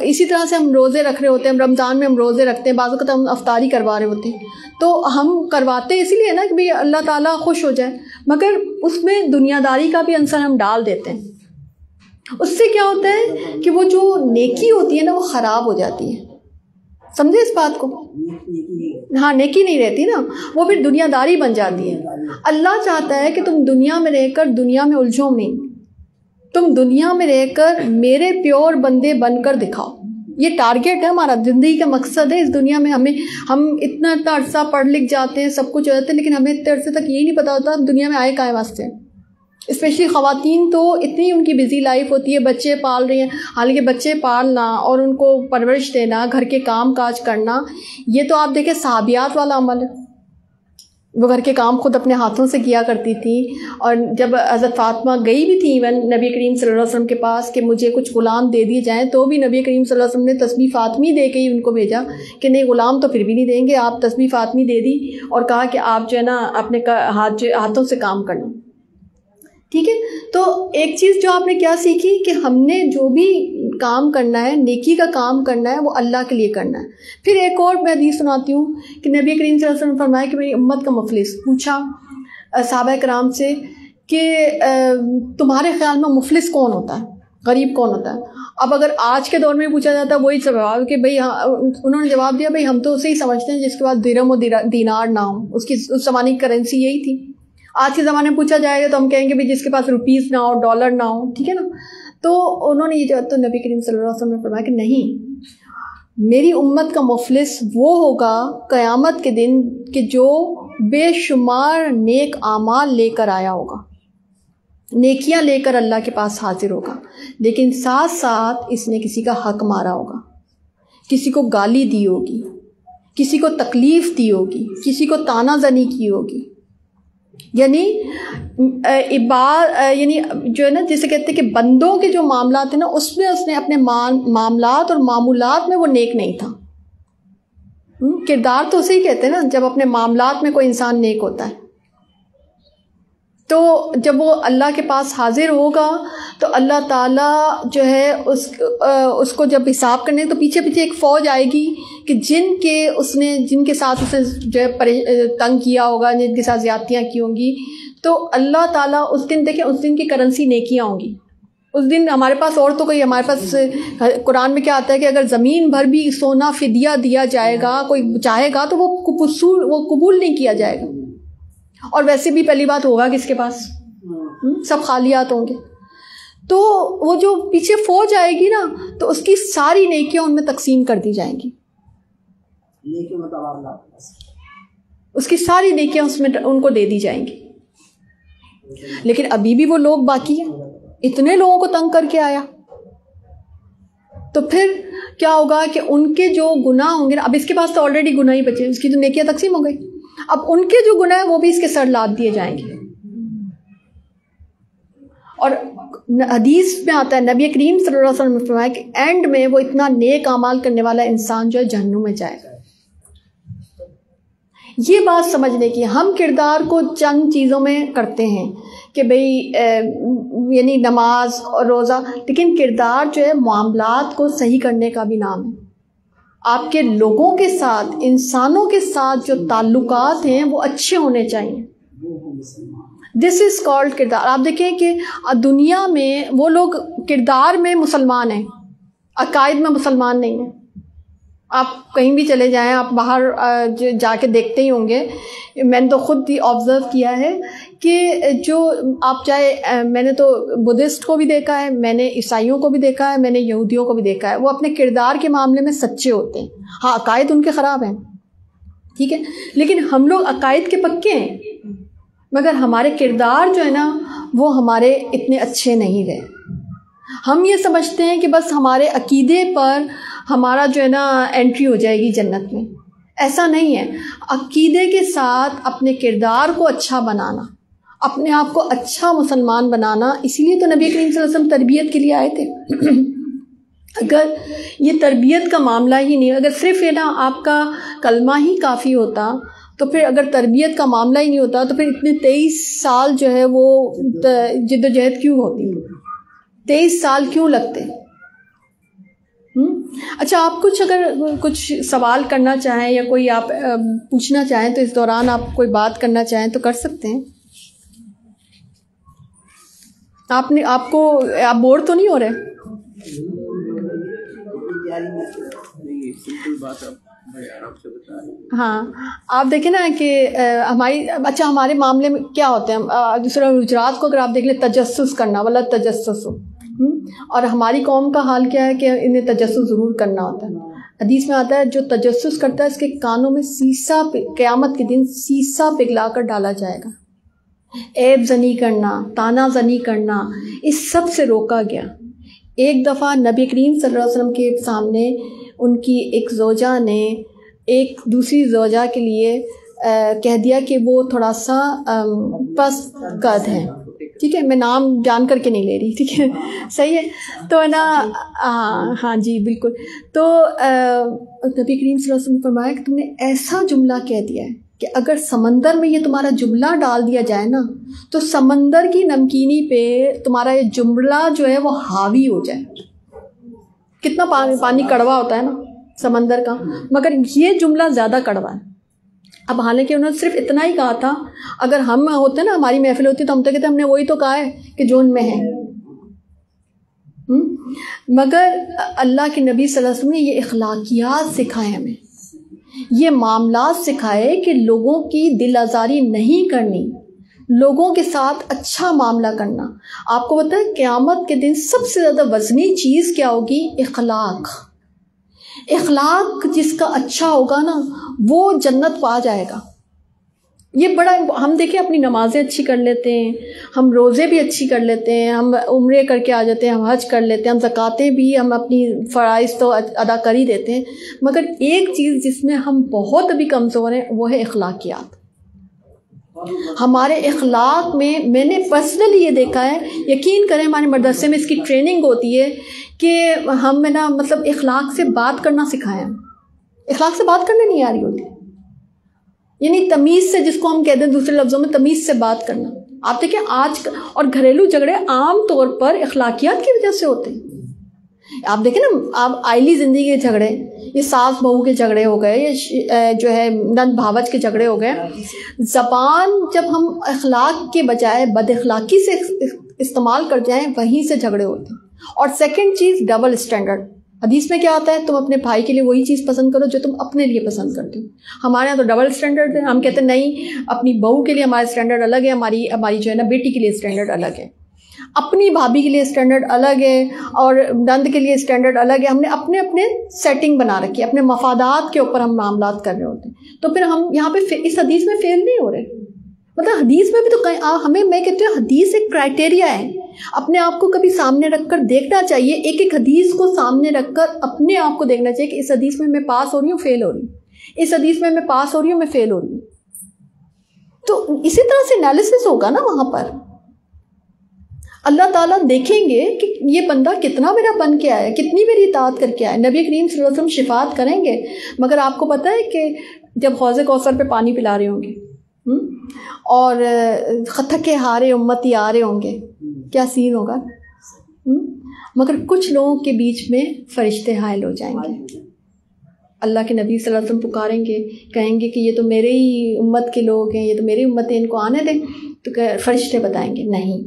اسی طرح سے ہم روزے رکھ رہے ہوتے ہیں، رمضان میں ہم روزے رکھتے ہیں، بعض اوقات ہم افطاری کروا رہے ہوتے ہیں، تو ہم کرواتے ہیں اسی لیے نا کہ بھئی اللہ تعالیٰ خوش ہو جائے، مگر اس میں دنیا داری کا بھی عنصر ہم ڈال دیتے ہیں اس سے کیا ہوتا ہے کہ وہ جو نیکی ہوتی ہے نا وہ خراب ہو جاتی ہے. سمجھے اس بات کو؟ ہاں نیکی نہیں رہتی نا، وہ پھر دنیا داری بن جاتی ہے. اللہ چاہتا ہے کہ تم دنیا میں رہ کر دنیا میں الجھو نہیں، تم دنیا میں رہ کر میرے پیور بندے بن کر دکھاؤ. یہ ٹارگیٹ ہے ہمارا، زندگی کا مقصد ہے اس دنیا میں. ہم اتنا عرصہ پڑھ لکھ جاتے ہیں، سب کچھ ہو جاتا ہے، لیکن ہمیں اتنے عرصے تک یہی نہیں پتا ہوتا ہم دنیا میں آئے کائیں واسطے. اسپیشلی خواتین تو اتنی ان کی بزی لائف ہوتی ہے، بچے پال رہی ہیں. حالانکہ بچے پالنا اور ان کو پرورش دینا، گھر کے کام کاج کرنا، یہ تو آپ دیکھیں صحابیات والا عمل ہے. وہ گھر کے کام خود اپنے ہاتھوں سے کیا کرتی تھی. اور جب حضرت فاطمہ گئی بھی تھی ایون نبی کریم صلی اللہ علیہ وسلم کے پاس کہ مجھے کچھ غلام دے دیے جائیں، تو بھی نبی کریم صلی اللہ علیہ وسلم نے تسبیح فاطمی دے کے ہی ان کو بھیجا کہ نہیں غلام تو پھر بھی نہیں دیں گے، آپ تسبیح فاطمی دے دی اور کہا کہ آپ جو ہے نا اپنے ہاتھوں سے کام کرنا. ٹھیک ہے. تو ایک چیز جو آپ نے کیا سیکھی کہ ہم نے جو بھی کام کرنا ہے، نیکی کا کام کرنا ہے، وہ اللہ کے لیے کرنا ہے. پھر ایک اور میں حدیث سناتی ہوں کہ نبی کریم صلی اللہ علیہ وسلم نے فرمایا کہ میری امت کا مفلس. پوچھا صحابہ کرام سے کہ تمہارے خیال میں مفلس کون ہوتا ہے، غریب کون ہوتا ہے؟ اب اگر آج کے دور میں پوچھا جاتا ہے وہی جواب کہ بھئی انہوں نے جواب دیا بھئی ہم تو اسے ہی سمجھتے ہیں جس کے بعد درہم و دینار نہ ہو. اس زمانے کی کرنسی یہی تھی. آج کے زمانے میں پوچھا جائے گا تو ہم کہیں گے بھی جس کے پاس روپیز نہ ہو، ڈالر نہ ہو. ٹھیک ہے نا. تو انہوں نے یہ جواب، تو نبی کریم صلی اللہ علیہ وسلم نے فرمایا کہ نہیں، میری امت کا مفلس وہ ہوگا قیامت کے دن کہ جو بے شمار نیک اعمال لے کر آیا ہوگا، نیکیاں لے کر اللہ کے پاس حاضر ہوگا، لیکن ساتھ ساتھ اس نے کسی کا حق مارا ہوگا، کسی کو گالی دی ہوگی، کسی کو تکلیف دی ہوگی، کسی کو طعنہ زنی کی ہوگی. یعنی جو ہے نا جسے کہتے ہیں کہ بندوں کے جو معاملات ہیں نا اس میں اس نے اپنے معاملات اور معمولات میں وہ نیک نہیں تھا. کردار تو اسے ہی کہتے ہیں نا جب اپنے معاملات میں کوئی انسان نیک ہوتا ہے. تو جب وہ اللہ کے پاس حاضر ہوگا تو اللہ تعالیٰ جو ہے اس کو جب حساب کرنے تو پیچھے پیچھے ایک فوج آئے گی کہ جن کے ساتھ اس نے جو ہے تنگ کیا ہوگا، جن کے ساتھ زیادتیاں کی ہوں گی، تو اللہ تعالیٰ اس دن دیکھیں اس دن کی کرنسی نیکیاں ہوں گی. اس دن ہمارے پاس اور تو کوئی، ہمارے پاس قرآن میں کیا آتا ہے کہ اگر زمین بھر بھی سونا فدیہ دیا جائے گا، کوئی چاہے گا تو وہ قبول نہیں کیا جائے گا. اور ویسے بھی پہلی بات ہوگا کس کے پاس، سب خالیات ہوں گے. تو وہ جو پیچھے فوج آئے گی نا تو اس کی ساری نیکیاں ان میں تقسیم کر دی جائیں گی، اس کی ساری نیکیاں اس میں ان کو دے دی جائیں گی. لیکن ابھی بھی وہ لوگ باقی ہیں، اتنے لوگوں کو تنگ کر کے آیا. تو پھر کیا ہوگا کہ ان کے جو گناہ ہوں گے نا، اب اس کے پاس تو آلریڈی گناہ ہی بچے، اس کی تو نیکیاں تقسیم ہو گئی، اب ان کے جو گناہ ہیں وہ بھی اس کے سر لاد دیے جائیں گے. اور حدیث میں آتا ہے نبی کریم صلی اللہ علیہ وسلم نے فرمایا کہ اینڈ میں وہ اتنا نیک اعمال کرنے والا انسان جو ہے جہنم میں جائے گا. یہ بات سمجھنے کی، ہم کردار کو چند چیزوں میں کرتے ہیں کہ بھئی یعنی نماز اور روزہ، لیکن کردار جو ہے معاملات کو صحیح کرنے کا بھی نام ہے. آپ کے لوگوں کے ساتھ، انسانوں کے ساتھ جو تعلقات ہیں وہ اچھے ہونے چاہیے. دس از کالڈ کردار. آپ دیکھیں کہ دنیا میں وہ لوگ کردار میں مسلمان ہیں، عقائد میں مسلمان نہیں ہیں. آپ کہیں بھی چلے جائیں، آپ باہر جا کے دیکھتے ہی ہوں گے، میں نے تو خود ہی آبزرو کیا ہے کہ جو آپ چاہے، میں نے تو بدھسٹ کو بھی دیکھا ہے، میں نے عیسائیوں کو بھی دیکھا ہے، میں نے یہودیوں کو بھی دیکھا ہے، وہ اپنے کردار کے معاملے میں سچے ہوتے ہیں. ہاں عقائد ان کے خراب ہیں، ٹھیک ہے، لیکن ہم لوگ عقائد کے پکے ہیں، مگر ہمارے کردار جو ہے نا وہ ہمارے اتنے اچھے نہیں رہے. ہم یہ سمجھتے ہیں کہ بس ہمارے عقیدے پر ہمارا جو ہے نا انٹری ہو جائے گی جنت میں. ایسا نہیں ہے. عقیدے کے ساتھ اپنے کردار کو اچھا بنانا، اپنے آپ کو اچھا مسلمان بنانا، اسی لیے تو نبی کریم صلی اللہ علیہ وسلم تربیت کے لیے آئے تھے. اگر یہ تربیت کا معاملہ ہی نہیں، اگر صرف یہ نا آپ کا کلمہ ہی کافی ہوتا، تو پھر اگر تربیت کا معاملہ ہی نہیں ہوتا تو پھر اتنے 23 سال جو ہے وہ جد و جہد کیوں ہوتی، 23 سال کیوں لگتے. اچھا، آپ کچھ سوال کرنا چاہیں یا کوئی آپ پوچھنا چاہیں تو اس دوران آپ کوئی بات کرنا چاہیں تو کر سکتے ہیں. آپ بور تو نہیں ہو رہے؟ ہاں آپ دیکھیں نا کہ ہمارے معاملے میں کیا ہوتے ہیں، دوسرا گجرات کو اگر آپ دیکھ لیں، تجسس کرنا ولا تجسس، اور ہماری قوم کا حال کیا ہے کہ انہیں تجسس ضرور کرنا ہوتا ہے۔ حدیث میں آتا ہے جو تجسس کرتا ہے اس کے کانوں میں سیسا قیامت کے دن سیسا پگھلا کر ڈالا جائے گا۔ عیب زنی کرنا، تانا زنی کرنا، اس سب سے روکا گیا۔ ایک دفعہ نبی کریم صلی اللہ علیہ وسلم کے سامنے ان کی ایک زوجہ نے ایک دوسری زوجہ کے لیے کہہ دیا کہ وہ تھوڑا سا پست قد ہیں، ٹھیک ہے، میں نام جان کر کے نہیں لے رہی، ٹھیک ہے، صحیح ہے، تو ہے نا، ہاں جی بالکل، تو نبی کریم صلی اللہ علیہ وسلم نے فرمایا کہ تم نے ایسا جملہ کہہ دیا ہے کہ اگر سمندر میں یہ تمہارا جملہ ڈال دیا جائے نا تو سمندر کی نمکینی پہ تمہارا یہ جملہ جو ہے وہ حاوی ہو جائے۔ کتنا پانی کڑوا ہوتا ہے نا سمندر کا، مگر یہ جملہ زیادہ کڑوا ہے۔ اب حالانکہ انہوں نے صرف اتنا ہی کہا تھا، اگر ہم ہوتے نا، ہماری محفل ہوتی تو ہم تو کہتے ہم نے وہی تو کہا ہے کہ جو ان میں ہے، مگر اللہ کے نبی صلی اللہ علیہ وسلم نے یہ اخلاقیات سکھائے، ہمیں یہ معاملات سکھائے کہ لوگوں کی دل آزاری نہیں کرنی، لوگوں کے ساتھ اچھا معاملہ کرنا۔ آپ کو پتہ ہے قیامت کے دن سب سے زیادہ وزنی چیز کیا ہوگی؟ اخلاق جس کا اچھا ہوگا نا وہ جنت پا جائے گا۔ یہ بڑا، ہم دیکھیں اپنی نمازیں اچھی کر لیتے ہیں، ہم روزے بھی اچھی کر لیتے ہیں، ہم عمرے کر کے آ جاتے ہیں، ہم حج کر لیتے ہیں، ہم زکاتیں بھی، ہم اپنی فرائض تو ادا کر ہی دیتے ہیں، مگر ایک چیز جس میں ہم بہت ابھی کمزور ہیں وہ ہے اخلاقیات۔ ہمارے اخلاق میں نے پرسنلی یہ دیکھا ہے، یقین کریں ہمارے مدرسے میں اس کی ٹریننگ ہوتی ہے کہ ہم نا مطلب اخلاق سے بات کرنا سکھائیں۔ اخلاق سے بات کرنے نہیں آ رہی ہوتی، یعنی تمیز سے، جس کو ہم کہتے ہیں دوسرے لفظوں میں تمیز سے بات کرنا۔ آپ دیکھیں آج، اور گھریلو جھگڑے عام طور پر اخلاقیات کی وجہ سے ہوتے ہیں۔ آپ دیکھیں نا، آپ آئلی زندگی کے جھگڑے، یہ ساس بہو کے جھگڑے ہو گئے، یہ جو ہے نند بھاوج کے جھگڑے ہو گئے۔ زبان جب ہم اخلاق کے بجائے بد اخلاقی سے استعمال کر جائیں وہیں سے جھگڑے ہوتے ہیں۔ اور سیکنڈ چیز، ڈبل اسٹینڈرڈ۔ حدیث میں کیا آتا ہے؟ تم اپنے بھائی کے لیے وہی چیز پسند کرو جو تم اپنے لیے پسند کرتے ہو۔ ہمارے یہاں تو ڈبل اسٹینڈرڈ ہے، ہم کہتے ہیں نہیں، اپنی بہو کے لیے ہمارا اسٹینڈرڈ الگ ہے، ہماری جو ہے نا بیٹی کے لیے اسٹینڈرڈ الگ ہے، اپنی بھابھی کے لیے اسٹینڈرڈ الگ ہے، اور نند کے لیے اسٹینڈرڈ الگ ہے۔ ہم نے اپنے اپنے سیٹنگ بنا رکھی ہے، اپنے مفادات کے اوپر ہم معاملات کر رہے ہوتے ہیں۔ تو پھر ہم یہاں پہ اس حدیث میں فیل نہیں ہو رہے، مطلب حدیث میں بھی تو ہمیں، میں کہتی ہوں حدیث ایک کرائٹیریا ہے، اپنے آپ کو کبھی سامنے رکھ کر دیکھنا چاہیے، ایک ایک حدیث کو سامنے رکھ کر اپنے آپ کو دیکھنا چاہیے کہ اس حدیث میں پاس ہو رہی ہوں، فیل ہو رہی ہوں، اس حدیث میں پاس ہو رہی ہوں، میں فیل ہو رہی ہوں۔ تو اسی طرح سے انالیسس ہوگا نا وہاں پر، اللہ تعالیٰ دیکھیں گے کہ یہ بندہ کتنا میرا بن کے آیا ہے، کتنی میری اطاعت کر کے آیا ہے۔ نبی کریم صلی اللہ علیہ وسلم شفاعت کریں گے، مگر آپ کو پتہ ہے کہ جب حوض کوثر پہ پانی پلا رہے ہوں گے اور تھکے ہارے امتی آ رہے ہوں گے، کیا سین ہوگا؟ مگر کچھ لوگوں کے بیچ میں فرشتے حائل ہو جائیں گے، اللہ کے نبی صلی اللہ علیہ وسلم پکاریں گے، کہیں گے کہ یہ تو میرے ہی امت کے لوگ ہیں، یہ تو میری امت ہیں، ان کو آنے دیں۔ تو فرشتے بتائیں گے نہیں،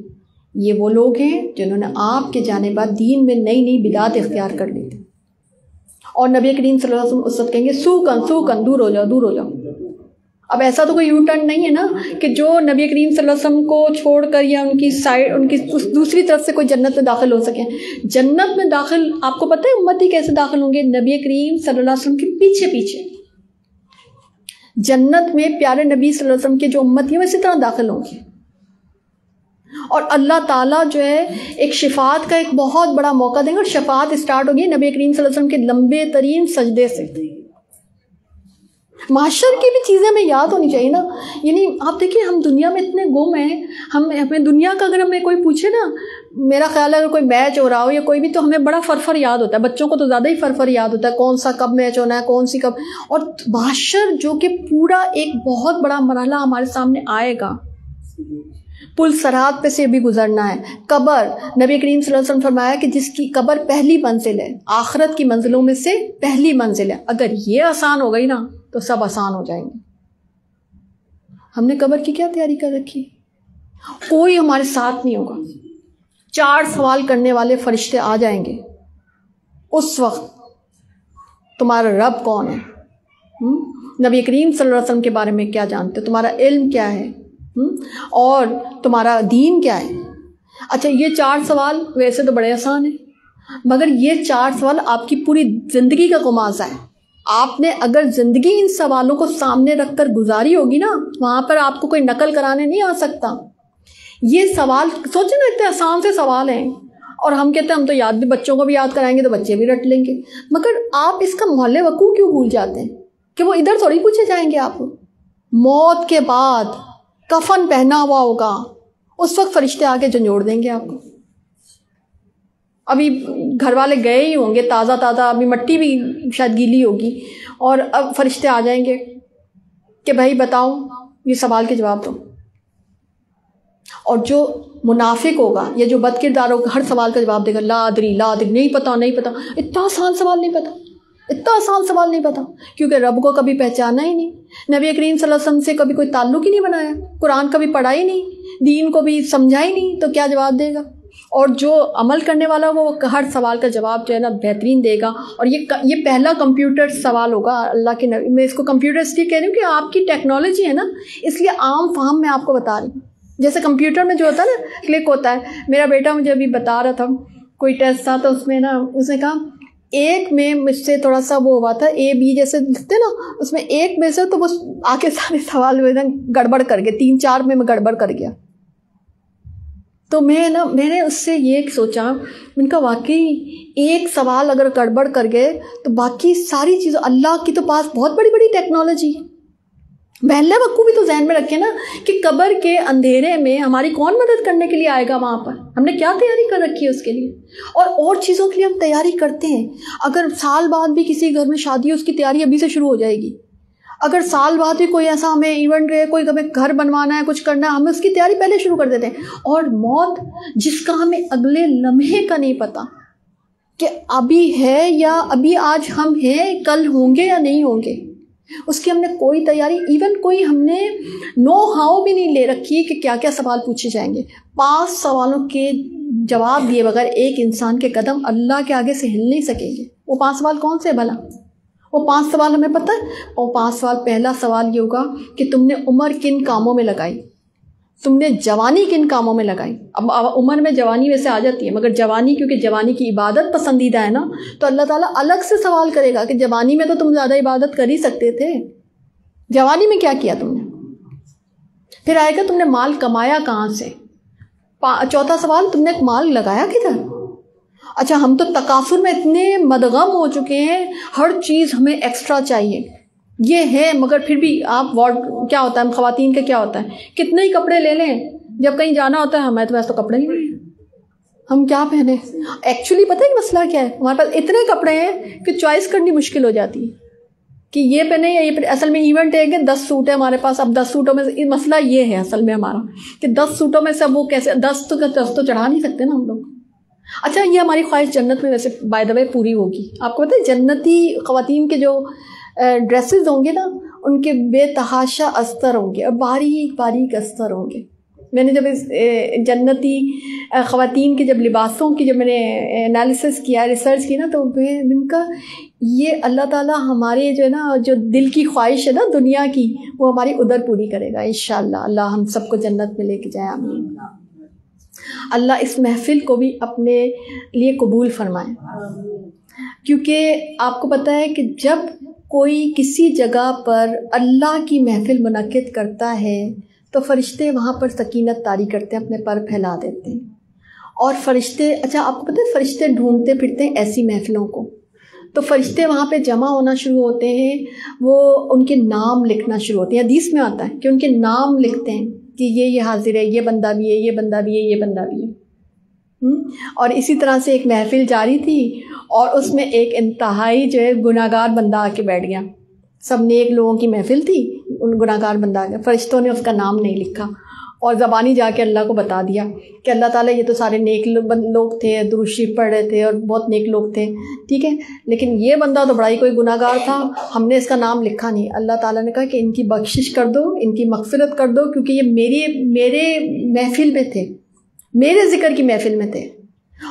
یہ وہ لوگ ہیں جنہوں نے آپ کے جانے بعد دین میں نئی نئی بدعات اختیار کر لی تھی۔ اور نبی کریم صلی اللہ علیہ وسلم اس وقت کہیں گے سوکن دور ہو جاؤ، دور ہو جاؤ۔ اب ایسا تو کوئی یو ٹرن نہیں ہے نا کہ جو نبی کریم صلی اللہ علیہ وسلم کو چھوڑ کر یا ان کی سائڈ، ان کی دوسری طرف سے کوئی جنت میں داخل ہو سکے۔ جنت میں داخل، آپ کو پتہ ہے امتی کیسے داخل ہوں گے؟ نبی کریم صلی اللہ علیہ وسلم کے پیچھے پیچھے جنت میں پیارے نبی صلی اللہ علیہ وسلم کے جو امتی ہیں وہ اسی طرح داخل ہوں گے۔ اور اللہ تعالیٰ جو ہے ایک شفاعت کا ایک بہت بڑا موقع دیں گے، اور شفاعت اسٹارٹ ہوگی نبی کریم صلی اللہ علیہ وسلم کے لمبے ترین سجدے سے۔ معاشر کی بھی چیزیں ہمیں یاد ہونی چاہیے نا، یعنی آپ دیکھیں ہم دنیا میں اتنے گم ہیں، ہمیں دنیا کا اگر ہمیں کوئی پوچھے نا، میرا خیال ہے اگر کوئی میچ ہو رہا ہو یا کوئی بھی، تو ہمیں بڑا فرفر یاد ہوتا ہے، بچوں کو تو زیادہ ہی فرفر یاد ہوتا ہے، کون سا کب میچ ہونا ہے، کون سی کب۔ اور معاشر جو کہ پورا ایک بہت بڑا مرحلہ ہمارے سامنے آئے گا، پل صراط پہ سے بھی گزرنا ہے۔ قبر، نبی کریم صلی اللہ علیہ وسلم فرمایا کہ جس کی قبر پہلی منزل ہے، آخرت کی منزلوں میں سے پہلی منزل ہے، اگر یہ آسان ہو گئی نا تو سب آسان ہو جائیں گے۔ ہم نے قبر کی کیا تیاری کر رکھی؟ کوئی ہمارے ساتھ نہیں ہوگا، 4 سوال کرنے والے فرشتے آ جائیں گے، اس وقت تمہارا رب کون ہے، نبی کریم صلی اللہ علیہ وسلم کے بارے میں کیا جانتے ہو، تمہارا علم کیا ہے، اور تمہارا دین کیا ہے۔ اچھا یہ 4 سوال ویسے تو بڑے آسان ہیں، مگر یہ 4 سوال آپ کی پوری زندگی کا خلاصہ ہے۔ آپ نے اگر زندگی ان سوالوں کو سامنے رکھ کر گزاری ہوگی نا، وہاں پر آپ کو کوئی نقل کرانے نہیں آ سکتا۔ یہ سوال سوچیں نا، اتنے آسان سے سوال ہیں، اور ہم کہتے ہیں ہم تو یاد بھی، بچوں کو بھی یاد کرائیں گے تو بچے بھی رٹ لیں گے، مگر آپ اس کا محل وقوع کیوں بھول جاتے ہیں کہ وہ ادھر تھوڑی پوچھے جائیں گے۔ آپ موت کے بعد کفن پہنا ہوا ہوگا، اس وقت فرشتے آ کے جھنجھوڑ دیں گے آپ کو۔ ابھی گھر والے گئے ہی ہوں گے تازہ تازہ، ابھی مٹی بھی شاید گیلی ہوگی، اور اب فرشتے آ جائیں گے کہ بھائی بتاؤ یہ سوال کے جواب دو۔ اور جو منافق ہوگا یا جو بد کردار ہوگا ہر سوال کا جواب دے گا، لا ادری لا ادری، نہیں پتا نہیں پتا۔ اتنا آسان سوال نہیں پتا، اتنا آسان سوال نہیں پتا، کیونکہ رب کو کبھی پہچانا ہی نہیں، نبی کریم صلی اللہ علیہ وسلم سے کبھی کوئی تعلق ہی نہیں بنایا، قرآن کبھی پڑھا ہی نہیں، دین کو بھی سمجھا ہی نہیں، تو کیا جواب دے گا؟ اور جو عمل کرنے والا ہوگا وہ ہر سوال کا جواب جو ہے نا بہترین دے گا۔ اور یہ پہلا کمپیوٹر سوال ہوگا اللہ کے نبی، میں اس کو کمپیوٹر اس لیے کہہ رہی ہوں کہ آپ کی ٹیکنالوجی ہے نا، اس لیے عام فہم میں آپ کو بتا رہی ہوں۔ جیسے کمپیوٹر میں جو ہوتا ہے نا کلک ہوتا ہے، میرا بیٹا مجھے ابھی بتا رہا تھا، کوئی ٹیسٹ تھا تو اس میں نا اس نے کہا ایک میں مجھ سے تھوڑا سا وہ ہوا تھا، اے بی جیسے لکھتے نا، اس میں ایک میں سے تو وہ آ کے سارے سوال میں گڑبڑ کر گئے، 3-4 میں گڑبڑ کر گیا۔ تو میں نے اس سے یہ سوچا، ان کا واقعی ایک سوال اگر گڑبڑ کر گئے تو باقی ساری چیزیں، اللہ کی تو پاس بہت بڑی بڑی ٹیکنالوجی ہے۔ محلہ وقوع بھی تو ذہن میں رکھے نا کہ قبر کے اندھیرے میں ہماری کون مدد کرنے کے لیے آئے گا، وہاں پر ہم نے کیا تیاری کر رکھی ہے اس کے لیے، اور چیزوں کے لیے ہم تیاری کرتے ہیں۔ اگر سال بعد بھی کسی گھر میں شادی ہے، اس کی تیاری ابھی سے شروع ہو جائے گی۔ اگر سال بعد بھی کوئی ایسا ہمیں ایونٹ ہے، کوئی ہمیں گھر بنوانا ہے، کچھ کرنا ہے، ہمیں اس کی تیاری پہلے شروع کر دیتے ہیں۔ اور موت جس کا ہمیں اگلے لمحے کا نہیں پتہ کہ ابھی ہے یا ابھی آج ہم ہیں، کل ہوں گے یا نہیں ہوں گے، اس کی ہم نے کوئی تیاری، ایون کوئی ہم نے نو ہاؤ بھی نہیں لے رکھی کہ کیا کیا سوال پوچھے جائیں گے۔ 5 سوالوں کے جواب دیے بغیر ایک انسان کے قدم اللہ کے آگے سے ہل نہیں سکیں گے۔ وہ 5 سوال کون سے بھلا؟ وہ 5 سوال ہمیں پتہ ہے، اور 5 سوال، پہلا سوال یہ ہوگا کہ تم نے عمر کن کاموں میں لگائی، تم نے جوانی کن کاموں میں لگائی۔ اب عمر میں جوانی ویسے آ جاتی ہے، مگر جوانی کیونکہ جوانی کی عبادت پسندیدہ ہے نا، تو اللہ تعالیٰ الگ سے سوال کرے گا کہ جوانی میں تو تم زیادہ عبادت کر ہی سکتے تھے، جوانی میں کیا کیا تم نے؟ پھر آئے گا تم نے مال کمایا کہاں سے، چوتھا سوال تم نے مال لگایا کدھر۔ اچھا ہم تو تکاثر میں اتنے مدغم ہو چکے ہیں، ہر چیز ہمیں ایکسٹرا چاہیے، یہ ہے، مگر پھر بھی آپ کیا ہوتا ہے خواتین کا کیا ہوتا ہے، کتنے ہی کپڑے لے لیں، جب کہیں جانا ہوتا ہے ہمیں تو ویسے تو کپڑے ہی نہیں، ہم کیا پہنے۔ ایکچولی پتہ ہے کہ مسئلہ کیا ہے، ہمارے پاس اتنے کپڑے ہیں کہ چوائس کرنی مشکل ہو جاتی ہے کہ یہ پہنے یا یہ پہنے۔ اصل میں ایونٹ ہے کہ 10 سوٹ ہے ہمارے پاس، اب 10 سوٹوں میں سے مسئلہ یہ ہے اصل میں ہمارا کہ 10 سوٹوں میں سے اب وہ کیسے 10 تو چڑھا نہیں سکتے نا ہم لوگ۔ اچھا یہ ہماری خواہش جنت میں ویسے بائی دا وے پوری ہوگی۔ آپ کو پتہ ہے جنتی خواتین کے جو ڈریسز ہوں گے نا، ان کے بے تحاشا استر ہوں گے اور باریک باریک استر ہوں گے۔ میں نے جب اس جنتی خواتین کے جب لباسوں کی جب میں نے انالیسس کیا، ریسرچ کی نا، تو ان کا یہ اللہ تعالیٰ ہمارے جو ہے نا جو دل کی خواہش ہے نا دنیا کی، وہ ہماری ادھر پوری کرے گا انشاءاللہ۔ اللہ ہم سب کو جنت میں لے کے جائے، آمین۔ اللہ اس محفل کو بھی اپنے لیے قبول فرمائے، کیونکہ آپ کو پتہ ہے کہ جب کوئی کسی جگہ پر اللہ کی محفل منعقد کرتا ہے تو فرشتے وہاں پر سکینت طاری کرتے ہیں، اپنے پر پھیلا دیتے ہیں، اور فرشتے، اچھا آپ کو پتہ ہے فرشتے ڈھونڈتے پھرتے ہیں ایسی محفلوں کو، تو فرشتے وہاں پہ جمع ہونا شروع ہوتے ہیں، وہ ان کے نام لکھنا شروع ہوتے ہیں۔ حدیث میں آتا ہے کہ ان کے نام لکھتے ہیں کہ یہ حاضر ہے، یہ بندہ بھی ہے، یہ بندہ بھی ہے، یہ بندہ بھی ہے۔ اور اسی طرح سے ایک محفل جاری تھی، اور اس میں ایک انتہائی جو ہے گناہ گار بندہ آ کے بیٹھ گیا۔ سب نیک لوگوں کی محفل تھی، ان گناہ گار بندہ آ گیا، فرشتوں نے اس کا نام نہیں لکھا اور زبانی جا کے اللہ کو بتا دیا کہ اللہ تعالیٰ یہ تو سارے نیک لوگ تھے، درود شریف پڑھ رہے تھے اور بہت نیک لوگ تھے، ٹھیک ہے، لیکن یہ بندہ تو بڑا ہی کوئی گناہ گار تھا، ہم نے اس کا نام لکھا نہیں۔ اللہ تعالیٰ نے کہا کہ ان کی بخشش کر دو، ان کی مغفرت کر دو، کیونکہ یہ میرے محفل میں تھے، میرے ذکر کی محفل میں تھے،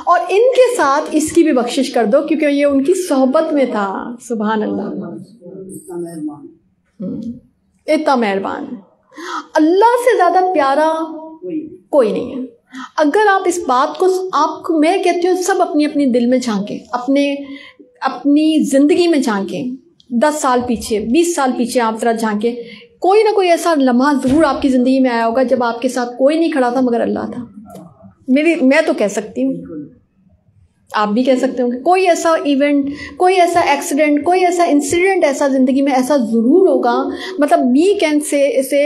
اور ان کے ساتھ اس کی بھی بخشش کر دو کیونکہ یہ ان کی صحبت میں تھا. سبحان اللہ، اتنا مہربان ہے. اللہ سے زیادہ پیارا کوئی نہیں ہے. اگر آپ اس بات کو میں کہتی ہوں سب اپنی اپنی دل میں جھانکیں، اپنی زندگی میں جھانکیں. 10 سال پیچھے، 20 سال پیچھے آپ ذرا جھانکیں. کوئی نہ کوئی ایسا لمحہ ضرور آپ کی زندگی میں آیا ہوگا جب آپ کے ساتھ کوئی نہیں کھڑا تھا مگر اللہ تھا. میں تو کہہ سکتی ہوں، آپ بھی کہہ سکتے ہوں کہ کوئی ایسا ایونٹ، کوئی ایسا ایکسیڈنٹ، کوئی ایسا انسیڈنٹ ایسا زندگی میں ایسا ضرور ہوگا. مطلب وی کین سے اسے،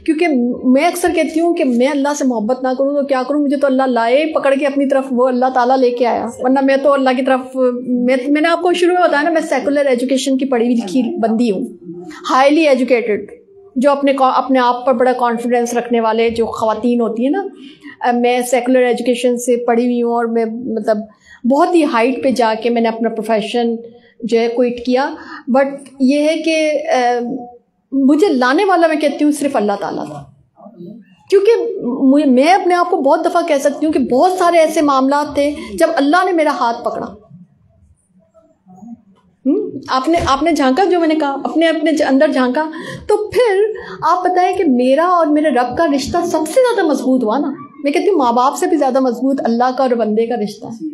کیونکہ میں اکثر کہتی ہوں کہ میں اللہ سے محبت نہ کروں تو کیا کروں، مجھے تو اللہ لائے پکڑ کے اپنی طرف، وہ اللہ تعالیٰ لے کے آیا، ورنہ میں تو اللہ کی طرف. میں نے آپ کو شروع میں بتایا نا، میں سیکولر ایجوکیشن کی پڑھی لکھی بندی ہوں، ہائیلی ایجوکیٹڈ، جو اپنے آپ پر بڑا کانفیڈنس رکھنے والے جو خواتین ہوتی ہیں نا. میں سیکولر ایجوکیشن سے پڑھی ہوئی ہوں، اور میں مطلب بہت ہی ہائٹ پہ جا کے میں نے اپنا پروفیشن جو ہے کوئٹ کیا. بٹ یہ ہے کہ مجھے لانے والا میں کہتی ہوں صرف اللہ تعالیٰ تھا. کیونکہ میں اپنے آپ کو بہت دفعہ کہہ سکتی ہوں کہ بہت سارے ایسے معاملات تھے جب اللہ نے میرا ہاتھ پکڑا. آپ نے جھانکا، جو میں نے کہا اپنے اندر جھانکا، تو پھر آپ بتائیں کہ میرا اور میرے رب کا رشتہ سب سے زیادہ مضبوط ہوا نا. میں کہتی ہوں ماں باپ سے بھی زیادہ مضبوط اللہ کا اور بندے کا رشتہ ہے.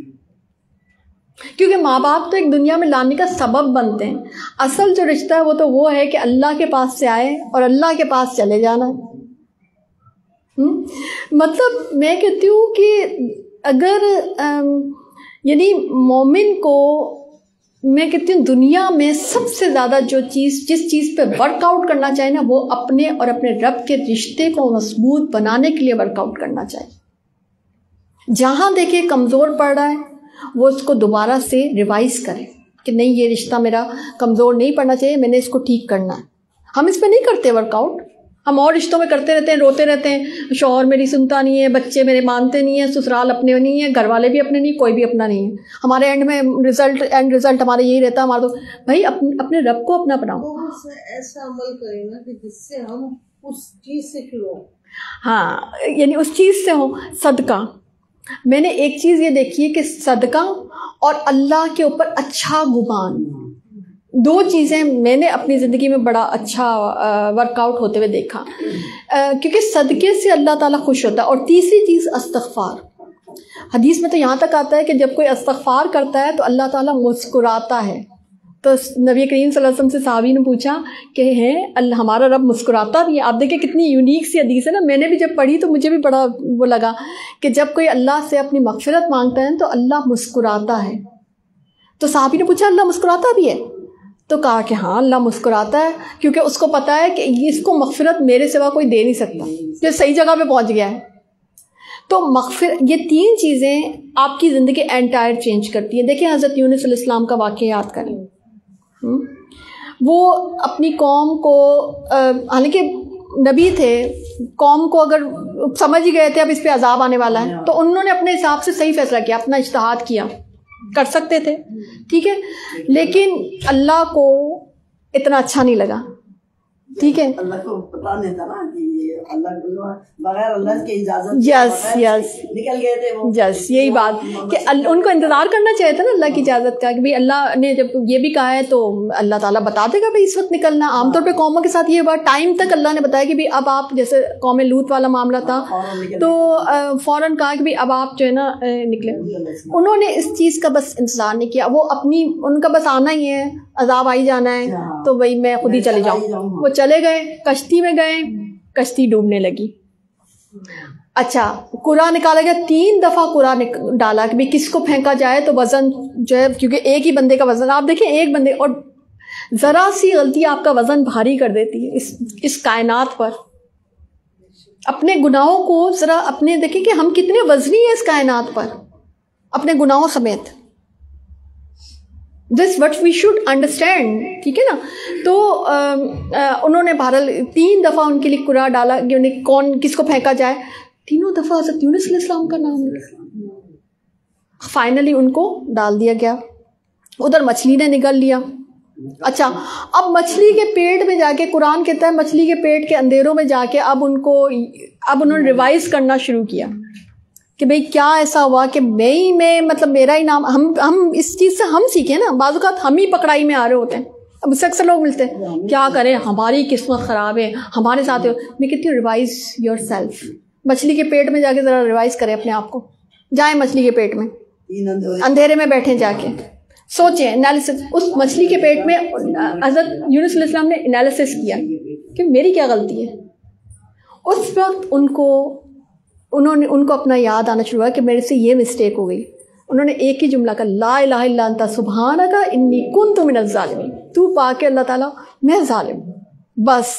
کیونکہ ماں باپ تو ایک دنیا میں لانے کا سبب بنتے ہیں، اصل جو رشتہ ہے وہ ہے کہ اللہ کے پاس سے آئے اور اللہ کے پاس چلے جانا. مطلب میں کہتی ہوں کہ اگر یعنی مومن کو، میں کہتی ہوں دنیا میں سب سے زیادہ جس چیز پہ ورک آؤٹ کرنا چاہیے نا، وہ اپنے اور اپنے رب کے رشتے کو مضبوط بنانے کے لیے ورک آؤٹ کرنا چاہیے. جہاں دیکھے کمزور پڑ رہا ہے وہ اس کو دوبارہ سے ریوائز کرے کہ نہیں، یہ رشتہ میرا کمزور نہیں پڑنا چاہیے، میں نے اس کو ٹھیک کرنا ہے. ہم اس پہ نہیں کرتے ورک آؤٹ، ہم اور رشتوں میں کرتے رہتے ہیں، روتے رہتے ہیں، شوہر میری سنتا نہیں ہے، بچے میرے مانتے نہیں ہیں، سسرال اپنے نہیں ہیں، گھر والے بھی اپنے نہیں، کوئی بھی اپنا نہیں ہے. ہمارے اینڈ رزلٹ ہمارا یہی رہتا ہے ہمارا. تو بھائی اپنے رب کو اپنا بناؤ، ایسا عمل کریں نا کہ جس سے ہم اس چیز سے شروع ہوں. ہاں، یعنی اس چیز سے ہو. صدقہ، میں نے ایک چیز یہ دیکھی ہے کہ صدقہ اور اللہ کے اوپر اچھا گمان، 2 چیزیں میں نے اپنی زندگی میں بڑا اچھا ورک آؤٹ ہوتے ہوئے دیکھا، کیونکہ صدقے سے اللہ تعالیٰ خوش ہوتا ہے. اور تیسری چیز استغفار. حدیث میں تو یہاں تک آتا ہے کہ جب کوئی استغفار کرتا ہے تو اللہ تعالیٰ مسکراتا ہے. تو نبی کریم صلی اللہ علیہ وسلم سے صحابی نے پوچھا کہ ہمارا رب مسکراتا بھی ہے. آپ دیکھیں کتنی یونیک سی حدیث ہے نا. میں نے بھی جب پڑھی تو مجھے بھی بڑا وہ لگا کہ جب کوئی اللہ سے اپنی مغفرت مانگتا ہے تو اللہ مسکراتا ہے. تو صحابی نے پوچھا اللہ مسکراتا بھی ہے؟ تو کہا کہ ہاں اللہ مسکراتا ہے، کیونکہ اس کو پتہ ہے کہ اس کو مغفرت میرے سوا کوئی دے نہیں سکتا، یہ صحیح جگہ پہ پہنچ گیا ہے. تو یہ 3 چیزیں آپ کی زندگی انٹائر چینج کرتی ہیں. دیکھیں حضرت یونس علیہ السلام کا واقعہ یاد کریں. وہ اپنی قوم کو، حالانکہ نبی تھے، قوم کو اگر سمجھ ہی گئے تھے اب اس پہ عذاب آنے والا ہے، تو انہوں نے اپنے حساب سے صحیح فیصلہ کیا، اپنا اجتہاد کیا، کر سکتے تھے، ٹھیک ہے، لیکن اللہ کو اتنا اچھا نہیں لگا. ٹھیک ہے، اللہ کو پتا نہیں تھا نا کہ اللہ بغیر اللہ کی اجازت یس نکل گئے تھے وہ. یس یہی بات کہ ان کو انتظار کرنا چاہیے تھا نا اللہ کی اجازت کا، کہ بھائی اللہ نے جب یہ بھی کہا ہے تو اللہ تعالیٰ بتا دے گا بھائی اس وقت نکلنا. عام طور پہ قوموں کے ساتھ یہ بات ٹائم تک اللہ نے بتایا کہ بھائی اب آپ، جیسے قوم لوط والا معاملہ تھا تو فوراً کہا کہ بھائی اب آپ جو ہے نا نکلے. انہوں نے اس چیز کا بس انتظار نہیں کیا، وہ ان کا بس آنا ہی ہے، عذاب آئی جانا ہے تو بھائی میں خود ہی چلے جاؤں. وہ چلے گئے، کشتی میں گئے، کشتی ڈوبنے لگی. اچھا، قرآن نکالا گیا، 3 دفعہ قرآن ڈالا کہ بھائی کس کو پھینکا جائے تو وزن جو ہے، کیونکہ ایک ہی بندے کا وزن، آپ دیکھیں ایک بندے، اور ذرا سی غلطی آپ کا وزن بھاری کر دیتی ہے اس کائنات پر. اپنے گناہوں کو ذرا اپنے دیکھیں کہ ہم کتنے وزنی ہیں اس کائنات پر، اپنے گناہوں سمیت. This what we should understand, ٹھیک ہے نا. تو انہوں نے بہرحال 3 دفعہ ان کے لیے قرآن ڈالا کہ انہیں کون کس کو پھینکا جائے. 3 دفعہ حضرت یونس علیہ السلام کا نام لیا. فائنلی ان کو ڈال دیا گیا. ادھر مچھلی نے نگل لیا. اچھا، اب مچھلی کے پیٹ میں جا کے، قرآن کہتا ہے مچھلی کے پیٹ کے اندھیروں میں جا کے اب انہوں نے ریوائز کرنا شروع کیا کہ بھئی کیا ایسا ہوا کہ میں مطلب میرا ہی نام، ہم اس چیز سے ہم سیکھیں نا، بعض اوقات ہم ہی پکڑائی میں آ رہے ہوتے ہیں. اب اس سے اکثر لوگ ملتے ہیں کیا کریں ہماری قسمت خراب ہے ہمارے ساتھ. میں کہتی ہوں ریوائز یور سیلف. مچھلی کے پیٹ میں جا کے ذرا ریوائز کریں اپنے آپ کو. جائیں مچھلی کے پیٹ میں، اندھیرے میں بیٹھیں، جا کے سوچیں، انالیسس. اس مچھلی کے پیٹ میں حضرت یونس علیہ السلام نے انالیسس کیا کہ میری کیا غلطی ہے. اس وقت ان کو اپنا یاد آنا شروع ہوا کہ میرے سے یہ مسٹیک ہو گئی. انہوں نے ایک ہی جملہ کہا، لا الہ الا انت سبحانک انی کنت من الظالمین. تو پاک ہے اللہ تعالیٰ، میں ظالم ہوں. بس.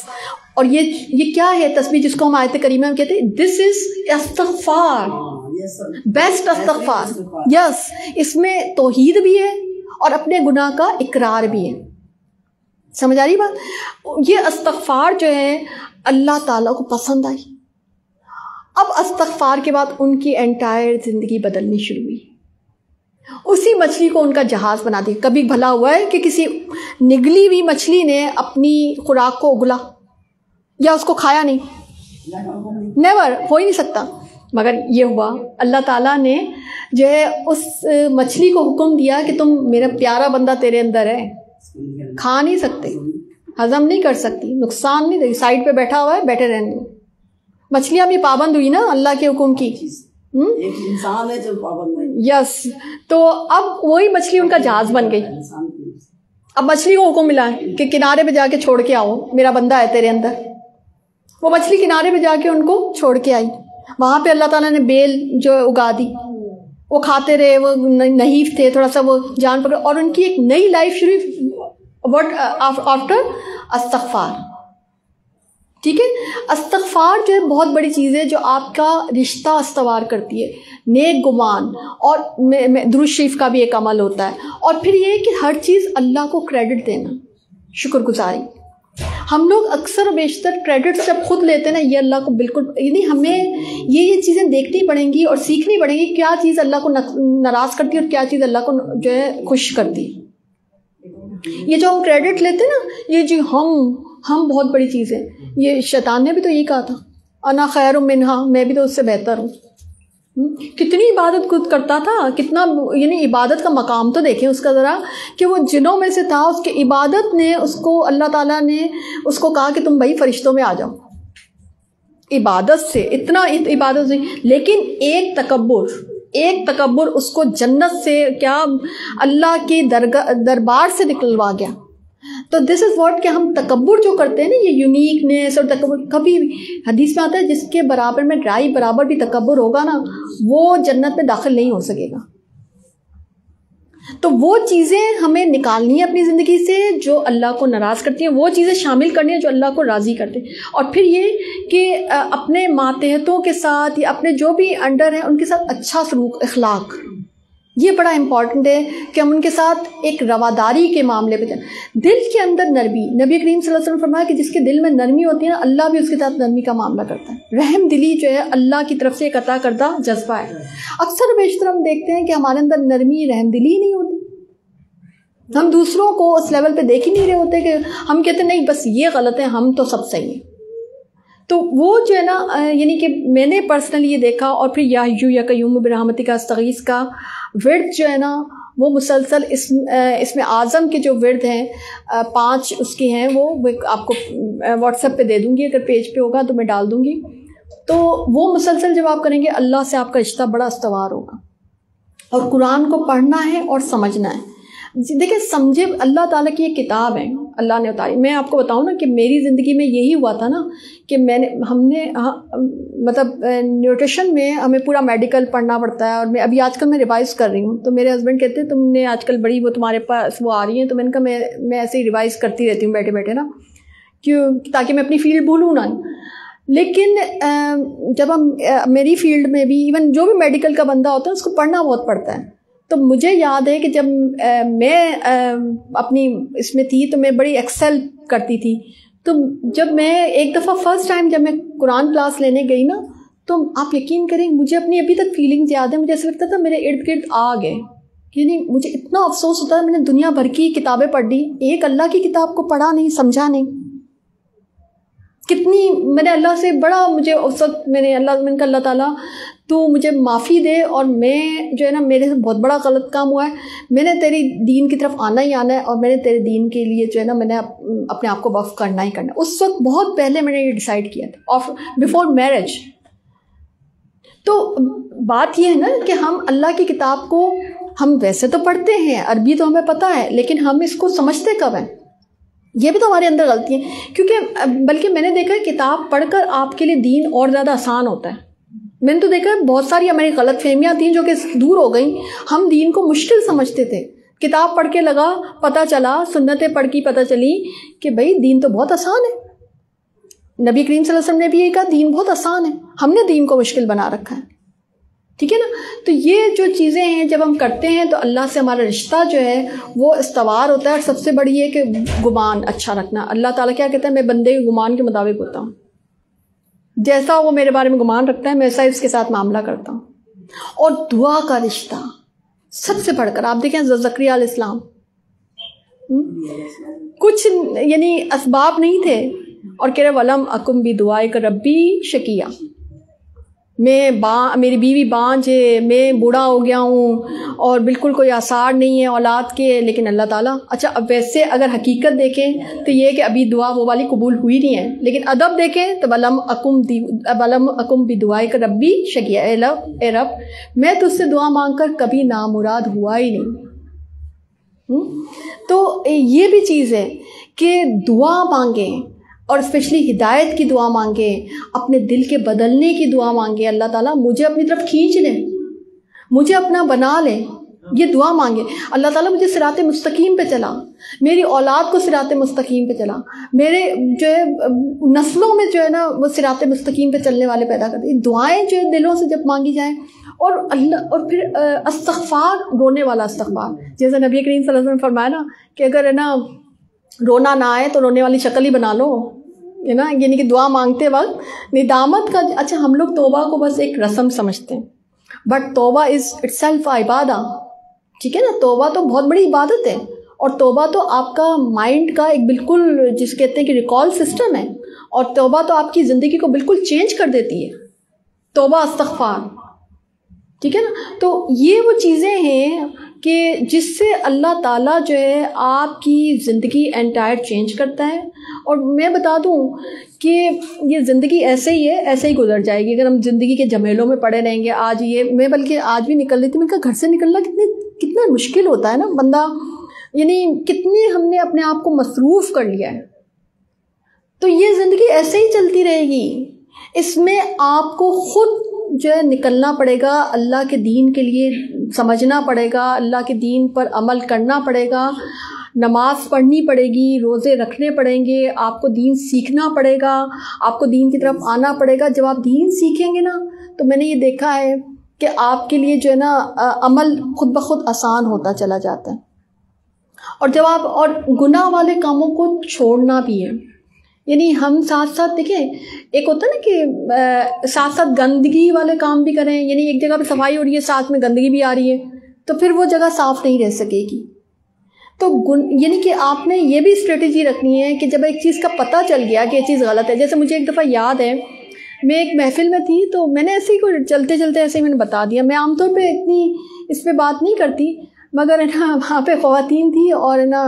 اور یہ کیا ہے تسبیح جس کو ہم آیت کریمہ میں کہتے ہیں، دس از استغفار، بیسٹ استغفار. یس، اس میں توحید بھی ہے اور اپنے گناہ کا اقرار بھی ہے. سمجھ آ رہی بات؟ یہ استغفار جو ہے اللہ تعالیٰ کو پسند آئی. اب استغفار کے بعد ان کی انٹائر زندگی بدلنی شروع ہوئی. اسی مچھلی کو ان کا جہاز بنا دیا. کبھی بھلا ہوا ہے کہ کسی نگلی ہوئی مچھلی نے اپنی خوراک کو اگلا یا اس کو کھایا نہیں؟ نیور، ہو ہی نہیں سکتا. مگر یہ ہوا، اللہ تعالیٰ نے جو ہے اس مچھلی کو حکم دیا کہ تم، میرا پیارا بندہ تیرے اندر ہے، کھا نہیں سکتے، ہضم نہیں کر سکتی، نقصان نہیں دے، سائڈ پہ بیٹھا ہوا ہے، بیٹھے رہنے. مچھلیاں بھی پابند ہوئی نا اللہ کے حکم کی. ایک انسان ہے جو پابند ہے. یس. تو اب وہی مچھلی ان کا جہاز بن گئی. اب مچھلی کو حکم ملا کہ کنارے پہ جا کے چھوڑ کے آؤ، میرا بندہ ہے تیرے اندر. وہ مچھلی کنارے پہ جا کے ان کو چھوڑ کے آئی. وہاں پہ اللہ تعالیٰ نے بیل جو اگا دی. وہ کھاتے رہے، وہ نحیف تھے، تھوڑا سا وہ جان پکڑ، اور ان کی ایک نئی لائف شروع آفٹر استغفار. ٹھیک ہے. استغفار جو ہے بہت بڑی چیز ہے جو آپ کا رشتہ استوار کرتی ہے. نیک گمان اور درود شریف کا بھی ایک عمل ہوتا ہے. اور پھر یہ کہ ہر چیز اللہ کو کریڈٹ دینا، شکر گزاری. ہم لوگ اکثر و بیشتر کریڈٹ جب خود لیتے ہیں نا، یہ اللہ کو بالکل، یعنی ہمیں یہ چیزیں دیکھنی پڑیں گی اور سیکھنی پڑیں گی کیا چیز اللہ کو ناراض کرتی ہے اور کیا چیز اللہ کو جو ہے خوش کرتی ہے. یہ جو ہم کریڈٹ لیتے ہیں نا، یہ جی ہم بہت بڑی چیز ہے. یہ شیطان نے بھی تو یہی کہا تھا، انا خیر منہا، میں بھی تو اس سے بہتر ہوں. کتنی عبادت خود کرتا تھا، کتنا، یعنی عبادت کا مقام تو دیکھیں اس کا ذرا، کہ وہ جنوں میں سے تھا. اس کی عبادت نے اس کو، اللہ تعالیٰ نے اس کو کہا کہ تم بھائی فرشتوں میں آ جاؤ. عبادت سے اتنا عبادت سے، لیکن ایک تکبر اس کو جنت سے، کیا اللہ کے دربار سے نکلوا گیا. تو دس از واٹ کہ ہم تکبر جو کرتے ہیں نا، یہ یونیکنیس اور تکبر، کبھی حدیث میں آتا ہے جس کے برابر میں رائی برابر بھی تکبر ہوگا نا، وہ جنت میں داخل نہیں ہو سکے گا. تو وہ چیزیں ہمیں نکالنی ہیں اپنی زندگی سے جو اللہ کو ناراض کرتی ہیں، وہ چیزیں شامل کرنی ہیں جو اللہ کو راضی کرتے ہیں. اور پھر یہ کہ اپنے ماتحتوں کے ساتھ یا اپنے جو بھی انڈر ہیں ان کے ساتھ اچھا سلوک، اخلاق، یہ بڑا امپورٹنٹ ہے کہ ہم ان کے ساتھ ایک رواداری کے معاملے پہ جائیں. دل کے اندر نرمی، نبی کریم صلی اللہ علیہ وسلم فرمایا کہ جس کے دل میں نرمی ہوتی ہے نا، اللہ بھی اس کے ساتھ نرمی کا معاملہ کرتا ہے. رحم دلی جو ہے اللہ کی طرف سے ایک عطا کردہ جذبہ ہے. اکثر بیشتر ہم دیکھتے ہیں کہ ہمارے اندر نرمی، رحم دلی ہی نہیں ہوتی. ہم دوسروں کو اس لیول پہ دیکھ ہی نہیں رہے ہوتے کہ ہم کہتے ہیں نہیں بس یہ غلط ہے، ہم تو سب صحیح ہیں. تو وہ جو ہے نا، یعنی کہ میں نے پرسنلی یہ دیکھا. اور پھر یا حیّ یا قیوم برحمتک استغیث کا ورد جو ہے نا، وہ مسلسل اس میں اعظم کے جو ورد ہیں 5 اس کے ہیں، وہ آپ کو واٹس ایپ پہ دے دوں گی، اگر پیج پہ ہوگا تو میں ڈال دوں گی. تو وہ مسلسل جب آپ کریں گے، اللہ سے آپ کا رشتہ بڑا استوار ہوگا. اور قرآن کو پڑھنا ہے اور سمجھنا ہے. دیکھیں، سمجھے، اللہ تعالیٰ کی ایک کتاب ہے، اللہ نے اتاری. میں آپ کو بتاؤں نا کہ میری زندگی میں یہی ہوا تھا نا کہ ہم نے مطلب نیوٹریشن میں ہمیں پورا میڈیکل پڑھنا پڑتا ہے. اور میں ابھی آج کل میں ریوائز کر رہی ہوں. تو میرے ہسبینڈ کہتے ہیں تم نے آج کل بڑی وہ تمہارے پاس وہ آ رہی ہیں. تو میں نے کہا میں ایسے ہی ریوائز کرتی رہتی ہوں بیٹھے بیٹھے نا، کیوں، تاکہ میں اپنی فیلڈ بھولوں نہ. لیکن جب ہم میری فیلڈ میں بھی، ایون جو بھی میڈیکل کا بندہ ہوتا ہے اس کو پڑھنا بہت پڑتا ہے. تو مجھے یاد ہے کہ جب میں اپنی اس میں تھی تو میں بڑی ایکسل کرتی تھی. تو جب میں ایک دفعہ فرسٹ ٹائم جب میں قرآن کلاس لینے گئی نا، تو آپ یقین کریں مجھے اپنی ابھی تک فیلنگز یاد ہیں. مجھے ایسا لگتا تھا میرے ارد گرد آگ ہے. یعنی مجھے اتنا افسوس ہوتا ہے میں نے دنیا بھر کی کتابیں پڑھ لی، ایک اللہ کی کتاب کو پڑھا نہیں، سمجھا نہیں. کتنی میں نے اللہ سے بڑا، مجھے اس وقت میں نے کہا اللہ تعالیٰ تو مجھے معافی دے، اور میں جو ہے نا میرے سے بہت بڑا غلط کام ہوا ہے، میں نے تیری دین کی طرف آنا ہی آنا ہے، اور میں نے تیرے دین کے لیے جو ہے نا میں نے اپنے آپ کو وقف کرنا ہی کرنا ہے۔ اس وقت بہت پہلے میں نے یہ ڈیسائیڈ کیا تھا، اور بیفور میرج۔ تو بات یہ ہے نا کہ ہم اللہ کی کتاب کو ہم ویسے تو پڑھتے ہیں، عربی تو ہمیں پتہ ہے، لیکن ہم اس کو سمجھتے کب ہیں؟ یہ بھی تو ہمارے اندر غلطی ہے، کیونکہ بلکہ میں نے دیکھا ہے کتاب پڑھ کر آپ کے لیے دین اور زیادہ آسان ہوتا ہے۔ میں نے تو دیکھا ہے بہت ساری ہماری غلط فہمیاں تھیں جو کہ دور ہو گئیں۔ ہم دین کو مشکل سمجھتے تھے، کتاب پڑھ کے لگا پتہ چلا، سنتیں پڑھ کے پتہ چلی کہ بھئی دین تو بہت آسان ہے۔ نبی کریم صلی اللہ علیہ وسلم نے بھی یہ کہا دین بہت آسان ہے، ہم نے دین کو مشکل بنا رکھا ہے، ٹھیک ہے نا۔ تو یہ جو چیزیں ہیں جب ہم کرتے ہیں تو اللہ سے ہمارا رشتہ جو ہے وہ استوار ہوتا ہے، اور سب سے بڑی ہے کہ گمان اچھا رکھنا۔ اللہ تعالیٰ کیا کہتا ہے، میں بندے کے گمان کے مطابق ہوتا ہوں، جیسا وہ میرے بارے میں گمان رکھتا ہے میں ایسا اس کے ساتھ معاملہ کرتا ہوں۔ اور دعا کا رشتہ سب سے بڑھ کر، آپ دیکھیں زکریا علیہ السلام، کچھ یعنی اسباب نہیں تھے، اور کہہ رہے ولم اکم بدعائک ربی شقیا، میں میری بیوی بانجھ ہے، میں بوڑھا ہو گیا ہوں، اور بالکل کوئی آثار نہیں ہے اولاد کے، لیکن اللہ تعالیٰ اچھا اب ویسے اگر حقیقت دیکھیں تو یہ کہ ابھی دعا وہ والی قبول ہوئی نہیں ہے، لیکن ادب دیکھیں تو ولم اکم بدعائک ربی شقیا، اے رب میں تجھ سے دعا مانگ کر کبھی نامراد ہوا ہی نہیں۔ تو یہ بھی چیز ہے کہ دعا مانگیں، اور اسپیشلی ہدایت کی دعا مانگیں، اپنے دل کے بدلنے کی دعا مانگیں، اللہ تعالیٰ مجھے اپنی طرف کھینچ لے، مجھے اپنا بنا لے، یہ دعا مانگیں۔ اللہ تعالیٰ مجھے صراط مستقیم پہ چلا، میری اولاد کو صراط مستقیم پہ چلا، میرے جو ہے نسلوں میں جو ہے نا وہ صراط مستقیم پہ چلنے والے پیدا کر دے۔ دعائیں جو ہے دلوں سے جب مانگی جائیں، اور پھر استغفار، رونے والا استغفار، جیسے نبی کریم صلی اللہ علیہ وسلم نے فرمایا نا کہ اگر ہے نا رونا نہ آئے تو رونے والی شکل ہی بنا لو، ہے نا، یعنی کہ دعا مانگتے وقت ندامت کا۔ اچھا ہم لوگ توبہ کو بس ایک رسم سمجھتے ہیں، بٹ توبہ از اٹ سیلف عبادہ، ٹھیک ہے نا، توبہ تو بہت بڑی عبادت ہے، اور توبہ تو آپ کا مائنڈ کا ایک بالکل جس کہتے ہیں کہ ریکال سسٹم ہے، اور توبہ تو آپ کی زندگی کو بالکل چینج کر دیتی ہے، توبہ استغفار، ٹھیک ہے نا۔ تو یہ وہ چیزیں ہیں کہ جس سے اللہ تعالیٰ جو ہے آپ کی زندگی انٹائر چینج کرتا ہے۔ اور میں بتا دوں کہ یہ زندگی ایسے ہی ہے، ایسے ہی گزر جائے گی اگر ہم زندگی کے جھمیلوں میں پڑے رہیں گے۔ آج یہ میں بلکہ آج بھی نکل رہی تھی، میں کہا گھر سے نکلنا کتنا مشکل ہوتا ہے نا، بندہ یعنی کتنے ہم نے اپنے آپ کو مصروف کر لیا ہے۔ تو یہ زندگی ایسے ہی چلتی رہے گی، اس میں آپ کو خود جو ہے نکلنا پڑے گا، اللہ کے دین کے لیے سمجھنا پڑے گا، اللہ کے دین پر عمل کرنا پڑے گا، نماز پڑھنی پڑے گی، روزے رکھنے پڑیں گے، آپ کو دین سیکھنا پڑے گا، آپ کو دین کی طرف آنا پڑے گا۔ جب آپ دین سیکھیں گے نا تو میں نے یہ دیکھا ہے کہ آپ کے لیے جو ہے نا عمل خود بخود آسان ہوتا چلا جاتا ہے۔ اور جب آپ اور گناہ والے کاموں کو چھوڑنا بھی ہے، یعنی ہم ساتھ ساتھ دیکھیں ایک ہوتا ہے نا کہ ساتھ ساتھ گندگی والے کام بھی کریں، یعنی ایک جگہ پہ صفائی ہو رہی ہے ساتھ میں گندگی بھی آ رہی ہے تو پھر وہ جگہ صاف نہیں رہ سکے گی۔ تو یعنی کہ آپ نے یہ بھی اسٹریٹجی رکھنی ہے کہ جب ایک چیز کا پتہ چل گیا کہ یہ چیز غلط ہے، جیسے مجھے ایک دفعہ یاد ہے میں ایک محفل میں تھی تو میں نے ایسے ہی کوئی چلتے چلتے ایسے ہی میں نے بتا دیا۔ میں عام طور پہ اتنی اس پہ بات نہیں کرتی، مگر ہے نا وہاں پہ خواتین تھی اور ہے نا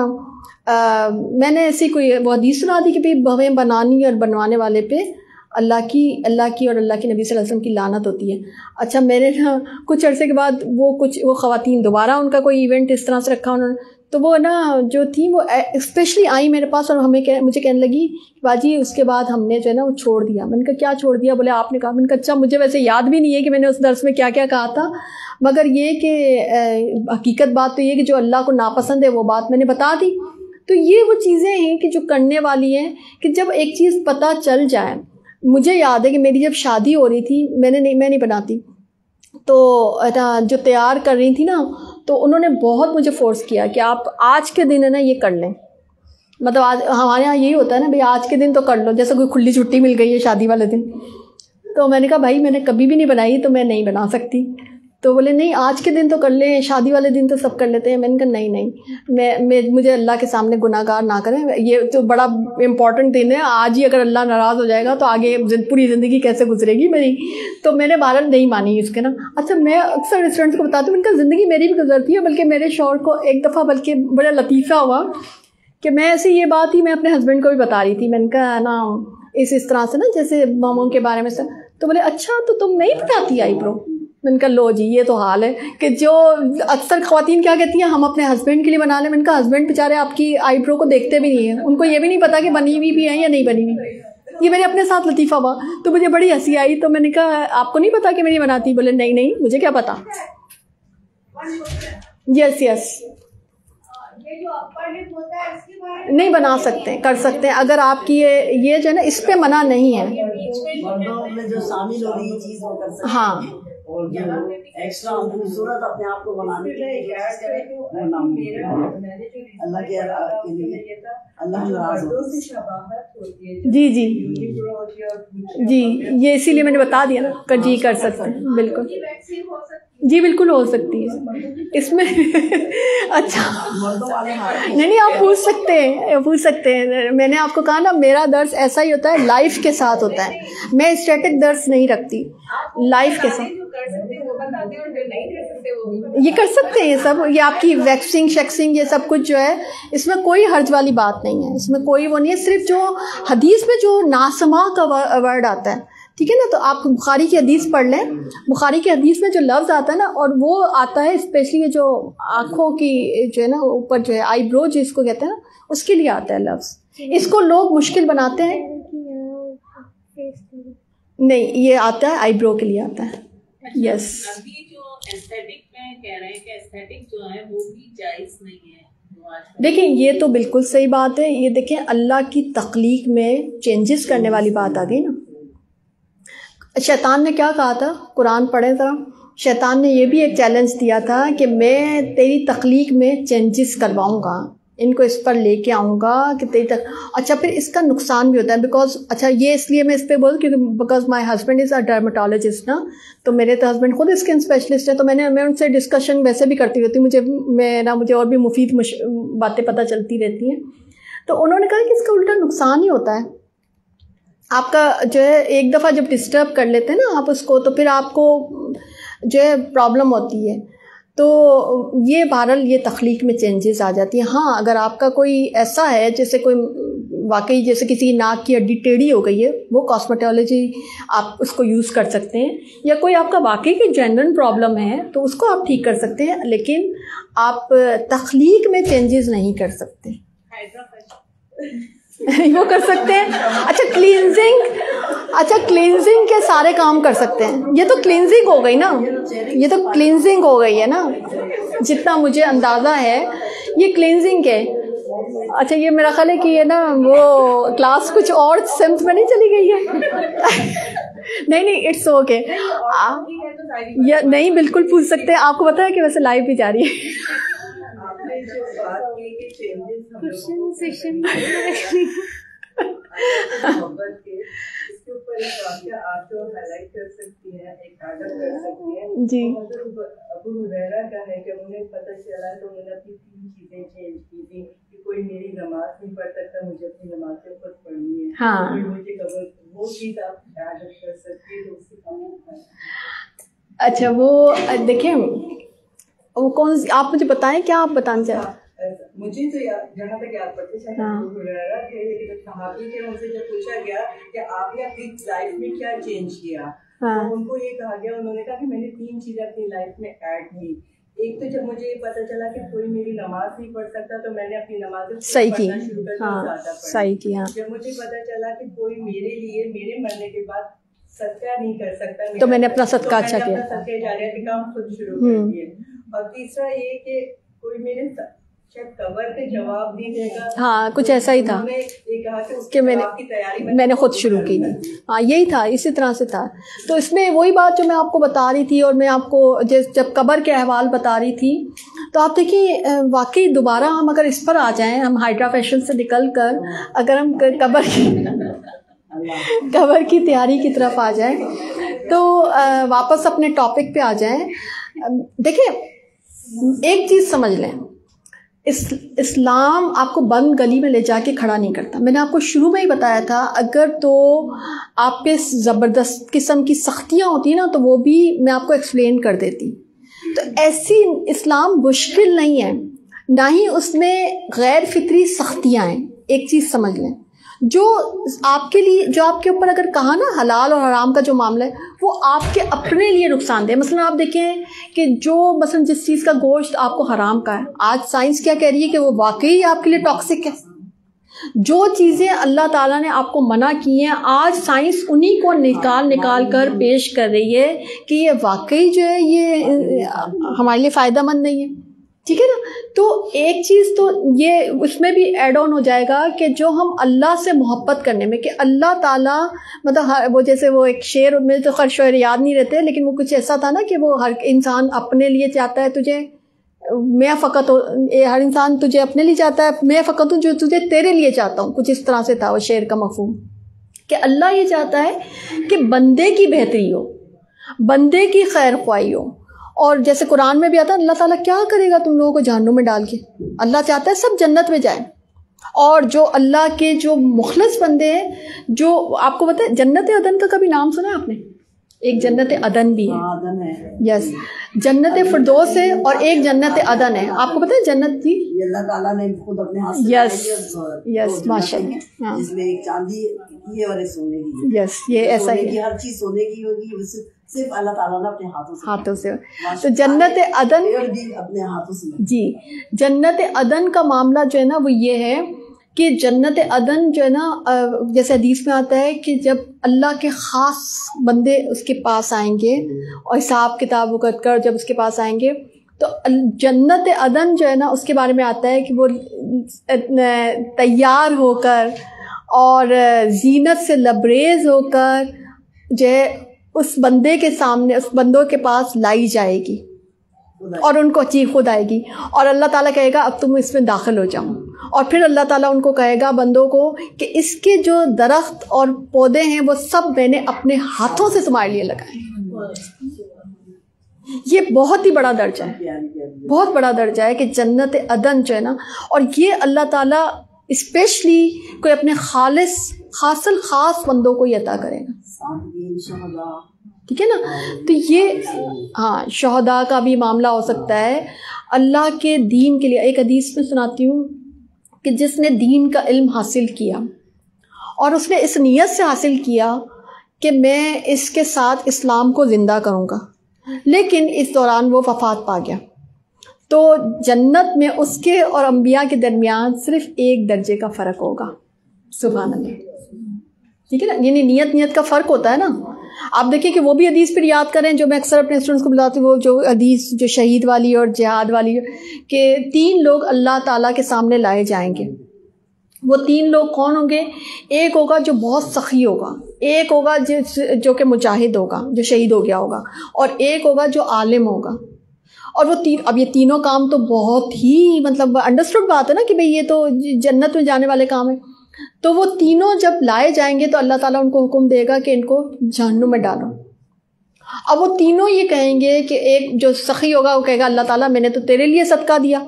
میں نے ایسی کوئی وہ حدیث سنا دی کہ بھئی بھویں بنانی اور بنوانے والے پہ اللہ کی اور اللہ کے نبی صلی اللہ علیہ وسلم کی لعنت ہوتی ہے۔ اچھا میں نے نا کچھ عرصے کے بعد وہ خواتین دوبارہ ان کا کوئی ایونٹ اس طرح سے رکھا انہوں نے، تو وہ نا جو تھی وہ اسپیشلی آئی میرے پاس اور مجھے کہنے لگی باجی اس کے بعد ہم نے جو ہے نا وہ چھوڑ دیا۔ میں نے کہا کیا چھوڑ دیا؟ بولے آپ نے کہا۔ میں نے کہا اچھا مجھے ویسے یاد بھی نہیں ہے کہ میں نے اس درس میں کیا کیا کہا تھا، مگر یہ کہ حقیقت بات تو یہ کہ جو اللہ کو ناپسند ہے وہ بات میں نے بتا دی۔ تو یہ وہ چیزیں ہیں کہ جو کرنے والی ہیں کہ جب ایک چیز پتہ چل جائے۔ مجھے یاد ہے کہ میری جب شادی ہو رہی تھی میں نہیں بناتی، تو جو تیار کر رہی تھی نا تو انہوں نے بہت مجھے فورس کیا کہ آپ آج کے دن ہے نا یہ کر لیں، مطلب آج ہمارے یہاں یہی ہوتا ہے نا بھئی آج کے دن تو کر لو، جیسے کوئی کھلی چھٹی مل گئی ہے شادی والے دن۔ تو میں نے کہا بھائی میں نے کبھی بھی نہیں بنائی تو میں نہیں بنا سکتی، تو بولے نہیں آج کے دن تو کر لیں, شادی والے دن تو سب کر لیتے ہیں. میں نے کہا نہیں, مجھے اللہ کے سامنے گناہ گار نہ کریں, یہ تو بڑا امپورٹنٹ دن ہے. آج ہی اگر اللہ ناراض ہو جائے گا تو آگے پوری زندگی کیسے گزرے گی میری. تو میں نے بہرحال نہیں مانی اس کے نا. اچھا میں اکثر ریسٹورینٹس کو بتاتی ہوں, ان کا زندگی میری بھی گزرتی ہے, بلکہ میرے شوہر کو ایک دفعہ بلکہ بڑا لطیفہ ہوا کہ میں ایسے یہ بات ہی میں اپنے ہسبینڈ کو بھی بتا رہی تھی. میں نے کہا نا اس طرح سے نا جیسے ماموں کے بارے میں سے, تو بولے اچھا تو تم نہیں بتاتی آئی برو. میں نے کہا لو جی یہ تو حال ہے کہ جو اکثر خواتین کیا کہتی ہیں ہم اپنے ہسبینڈ کے لیے بنا لیں. میں نے کہا ہسبینڈ بیچارے آپ کی آئی برو کو دیکھتے بھی نہیں ہیں, ان کو یہ بھی نہیں پتا کہ بنی ہوئی بھی ہیں یا نہیں بنی ہوئی. یہ میرے اپنے ساتھ لطیفہ ہوا تو مجھے بڑی ہنسی آئی. تو میں نے کہا آپ کو نہیں پتا کہ میری بناتی؟ بولے نہیں مجھے کیا پتا. یس نہیں بنا سکتے, کر سکتے ہیں اگر آپ کی یہ جو ہے نا اس پہ منع نہیں ہے. جو شامل ہو رہی چیز وہ کر سکتے ہیں. ہاں اور جو ایکسٹرا خوبصورت اپنے آپ کو بنانے کے لیے اللہ کے لیے اللہ ناراض ہوتا. جی یہ اسی لیے میں نے بتا دیا نا. جی کر سکتے ہیں بالکل. جی بالکل ہو سکتی ہے اس میں. اچھا نہیں آپ پوچھ سکتے ہیں. میں نے آپ کو کہا نا میرا درس ایسا ہی ہوتا ہے, لائف کے ساتھ ہوتا ہے. میں اسٹیٹک درس نہیں رکھتی, لائف کے ساتھ. یہ کر سکتے ہیں یہ سب, یہ آپ کی ویکسنگ شیکسنگ یہ سب کچھ جو ہے اس میں کوئی حرج والی بات نہیں ہے, اس میں کوئی وہ نہیں ہے. صرف جو حدیث میں جو ناسما کا ورڈ آتا ہے ٹھیک ہے نا, تو آپ بخاری کی حدیث پڑھ لیں. بخاری کی حدیث میں جو لفظ آتا ہے نا, اور وہ آتا ہے اسپیشلی جو آنکھوں کی جو ہے نا اوپر جو ہے آئی برو جس کو کہتے ہیں نا, اس کے لیے آتا ہے لفظ. اس کو لوگ مشکل بناتے ہیں. نہیں یہ آتا ہے آئی برو کے لیے آتا ہے. یس دیکھیں یہ تو بالکل صحیح بات ہے. یہ دیکھیں اللہ کی تخلیق میں چینجز کرنے والی بات آ گئی نا. شیطان نے کیا کہا تھا, قرآن پڑھیں ذرا. شیطان نے یہ بھی ایک چیلنج دیا تھا کہ میں تیری تخلیق میں چینجز کرواؤں گا, ان کو اس پر لے کے آؤں گا کہ اچھا پھر اس کا نقصان بھی ہوتا ہے بیکاز اچھا یہ اس لیے میں اس پہ بول کیونکہ because my husband is a dermatologist نا, تو میرے تو ہسبینڈ خود اسکن اسپیشلسٹ ہے. تو میں ان سے ڈسکشن ویسے بھی کرتی رہتی ہوں, مجھے اور بھی مفید باتیں پتہ چلتی رہتی ہیں. تو انہوں نے کہا کہ اس کا الٹا نقصان ہی ہوتا ہے. آپ کا جو ہے ایک دفعہ جب ڈسٹرب کر لیتے ہیں نا آپ اس کو, تو پھر آپ کو جو ہے پرابلم ہوتی ہے. تو یہ بہرحال یہ تخلیق میں چینجز آ جاتی ہیں. ہاں اگر آپ کا کوئی ایسا ہے جیسے کوئی واقعی جیسے کسی ناک کی ہڈی ٹیڑھی ہو گئی ہے, وہ کاسمیٹولوجی آپ اس کو یوز کر سکتے ہیں. یا کوئی آپ کا واقعی کوئی جنرل پرابلم ہے تو اس کو آپ ٹھیک کر سکتے ہیں, لیکن آپ تخلیق میں چینجز نہیں کر سکتے. وہ کر سکتے ہیں. اچھا کلینزنگ کے سارے کام کر سکتے ہیں. یہ تو کلینزنگ ہو گئی نا, یہ تو کلینزنگ ہو گئی ہے نا, جتنا مجھے اندازہ ہے یہ کلینزنگ ہے. اچھا یہ میرا خیال ہے کہ یہ نا وہ کلاس کچھ اور سمت میں نہیں چلی گئی ہے. نہیں اٹس اوکے. نہیں بالکل پوچھ سکتے ہیں. آپ کو پتہ ہے کہ ویسے لائیو بھی جاری ہے. جی ابو ہریرہ کا ہے کہ انہیں پتہ چلا تو انہوں نے اپنی 3 چیزیں چینج کی تھی کہ کوئی میری نماز نہیں پڑھ سکتا, مجھے اپنی نمازیں خود پڑھنی ہے. ہاں مجھے وہ چیز آپ عادت کر سکتی ہے تو اس سے کم. اچھا وہ دیکھیں وہ کون سی آپ مجھے بتائیں, کیا آپ بتانا چاہیں؟ مجھے تو جہاں تک یاد پڑتے صحابی تھے, ان سے جب پوچھا گیا کہ آپ نے اپنی لائف میں کیا چینج کیا, تو ان کو یہ کہا گیا, انہوں نے کہا کہ میں نے 3 چیزیں اپنی لائف میں ایڈ کی. ایک تو جب مجھے یہ پتا چلا کہ کوئی میری نماز نہیں پڑھ سکتا تو میں نے اپنی نماز صحیح کی. صحیح کیا. جب مجھے پتا چلا کہ کوئی میرے لیے میرے مرنے کے بعد صدقہ نہیں کر سکتا تو میں نے اپنا صدقہ اچھا کیا, صدقہ جاریہ کے کام خود شروع کر دیے. اور تیسرا یہ کہ کوئی میرے شاید قبر پہ جواب نہیں دے گا. ہاں کچھ ایسا ہی تھا کہ میں نے خود شروع کی تھی. ہاں یہی تھا, اسی طرح سے تھا. تو اس میں وہی بات جو میں آپ کو بتا رہی تھی, اور میں آپ کو جب قبر کے احوال بتا رہی تھی, تو آپ دیکھیں واقعی دوبارہ ہم اگر اس پر آ جائیں, ہم ہائیڈرا فیشن سے نکل کر اگر ہم قبر کی تیاری کی طرف آ جائیں, تو واپس اپنے ٹاپک پہ آ جائیں, دیکھیں ایک چیز سمجھ لیں، اسلام آپ کو بند گلی میں لے جا کے کھڑا نہیں کرتا. میں نے آپ کو شروع میں ہی بتایا تھا، اگر تو آپ پہ زبردست قسم کی سختیاں ہوتی ہیں نا تو وہ بھی میں آپ کو ایکسپلین کر دیتی. تو ایسی اسلام مشکل نہیں ہے، نہ ہی اس میں غیر فطری سختیاں ہیں. ایک چیز سمجھ لیں، جو آپ کے لیے، جو آپ کے اوپر اگر کہا نا حلال اور حرام کا جو معاملہ ہے وہ آپ کے اپنے لیے نقصان دہ. مثلا آپ دیکھیں کہ جو مثلا جس چیز کا گوشت آپ کو حرام کا ہے، آج سائنس کیا کہہ رہی ہے کہ وہ واقعی آپ کے لیے ٹاکسک ہے. جو چیزیں اللہ تعالیٰ نے آپ کو منع کی ہیں، آج سائنس انہی کو نکال کر پیش کر رہی ہے کہ یہ واقعی جو ہے یہ ہمارے لیے فائدہ مند نہیں ہے. ٹھیک ہے نا. تو ایک چیز تو یہ اس میں بھی ایڈ آن ہو جائے گا کہ جو ہم اللہ سے محبت کرنے میں، کہ اللہ تعالیٰ مطلب وہ جیسے وہ ایک شعر، مجھے تو خیر شعر یاد نہیں رہتے، لیکن وہ کچھ ایسا تھا نا کہ وہ ہر انسان اپنے لیے چاہتا ہے تجھے، میں فقط ہر انسان تجھے اپنے لیے چاہتا ہے، میں فقط ہوں جو تجھے تیرے لیے چاہتا ہوں. کچھ اس طرح سے تھا وہ شعر کا مفہوم، کہ اللہ یہ چاہتا ہے کہ بندے کی بہتری ہو، بندے کی خیر خواہی ہو. اور جیسے قرآن میں بھی آتا ہے اللہ تعالیٰ کیا کرے گا تم لوگوں کو جہنم میں ڈال کے، اللہ چاہتا ہے سب جنت میں جائیں. اور جو اللہ کے جو مخلص بندے ہیں، جو آپ کو پتہ ہے جنت عدن کا کبھی نام سنا ہے آپ نے؟ ایک جنت عدن بھی ہے، یس، جنت فردوس ہے اور ایک جنت عدن ہے. آپ کو پتہ ہے جنت تھی اللہ تعالیٰ نے خود اپنے ہاتھ سے، یس ماشاء اللہ، جس میں ایک چاندی کی اور ایک سونے کی. یس یہ ایسا ہی ہے، ہر چیز سونے کی ہوگی، صرف اللہ تعالیٰ نے اپنے ہاتھوں سے. تو جنت عدن اپنے ہاتھوں سے، جی جنت عدن کا معاملہ جو ہے نا وہ یہ ہے کہ جنت عدن جو ہے نا، جیسے حدیث میں آتا ہے کہ جب اللہ کے خاص بندے اس کے پاس آئیں گے اور حساب کتاب وقت کر جب اس کے پاس آئیں گے تو جنت عدن جو ہے نا اس کے بارے میں آتا ہے کہ وہ تیار ہو کر اور زینت سے لبریز ہو کر جو ہے اس بندے کے سامنے، اس بندوں کے پاس لائی جائے گی اور ان کو خود آئے گی اور اللہ تعالیٰ کہے گا اب تم اس میں داخل ہو جاؤ. اور پھر اللہ تعالیٰ ان کو کہے گا بندوں کو کہ اس کے جو درخت اور پودے ہیں وہ سب میں نے اپنے ہاتھوں سے تمہارے لیے لگائے. یہ بہت ہی بڑا درجہ ہے، بہت بڑا درجہ ہے کہ جنت عدن جو ہے نا، اور یہ اللہ تعالیٰ اسپیشلی کوئی اپنے خاص بندوں کو یہ عطا کرے گا. ٹھیک ہے نا. تو یہ شہداء کا بھی معاملہ ہو سکتا ہے اللہ کے دین کے لیے. ایک حدیث میں سناتی ہوں کہ جس نے دین کا علم حاصل کیا اور اس نے اس نیت سے حاصل کیا کہ میں اس کے ساتھ اسلام کو زندہ کروں گا، لیکن اس دوران وہ وفات پا گیا، تو جنت میں اس کے اور انبیاء کے درمیان صرف ایک درجے کا فرق ہوگا. سبحان اللہ. ٹھیک ہے نا. یعنی نیت کا فرق ہوتا ہے نا. آپ دیکھیں کہ وہ بھی حدیث پھر یاد کریں جو میں اکثر اپنے اسٹوڈنٹس کو بتاتی ہوں، وہ جو حدیث جو شہید والی اور جہاد والی، کہ 3 لوگ اللہ تعالیٰ کے سامنے لائے جائیں گے. وہ 3 لوگ کون ہوں گے؟ ایک ہوگا جو بہت سخی ہوگا، ایک ہوگا جو کہ مجاہد ہوگا جو شہید ہو گیا ہوگا، اور ایک ہوگا جو عالم ہوگا. اور وہ اب یہ تینوں کام تو بہت ہی مطلب انڈرسٹوڈ بات ہے نا کہ بھئی یہ تو جنت میں جانے والے کام ہیں. تو وہ تینوں جب لائے جائیں گے تو اللہ تعالیٰ ان کو حکم دے گا کہ ان کو جہنم میں ڈالو. اب وہ تینوں یہ کہیں گے کہ ایک جو سخی ہوگا وہ کہے گا اللہ تعالیٰ میں نے تو تیرے لیے صدقہ دیا.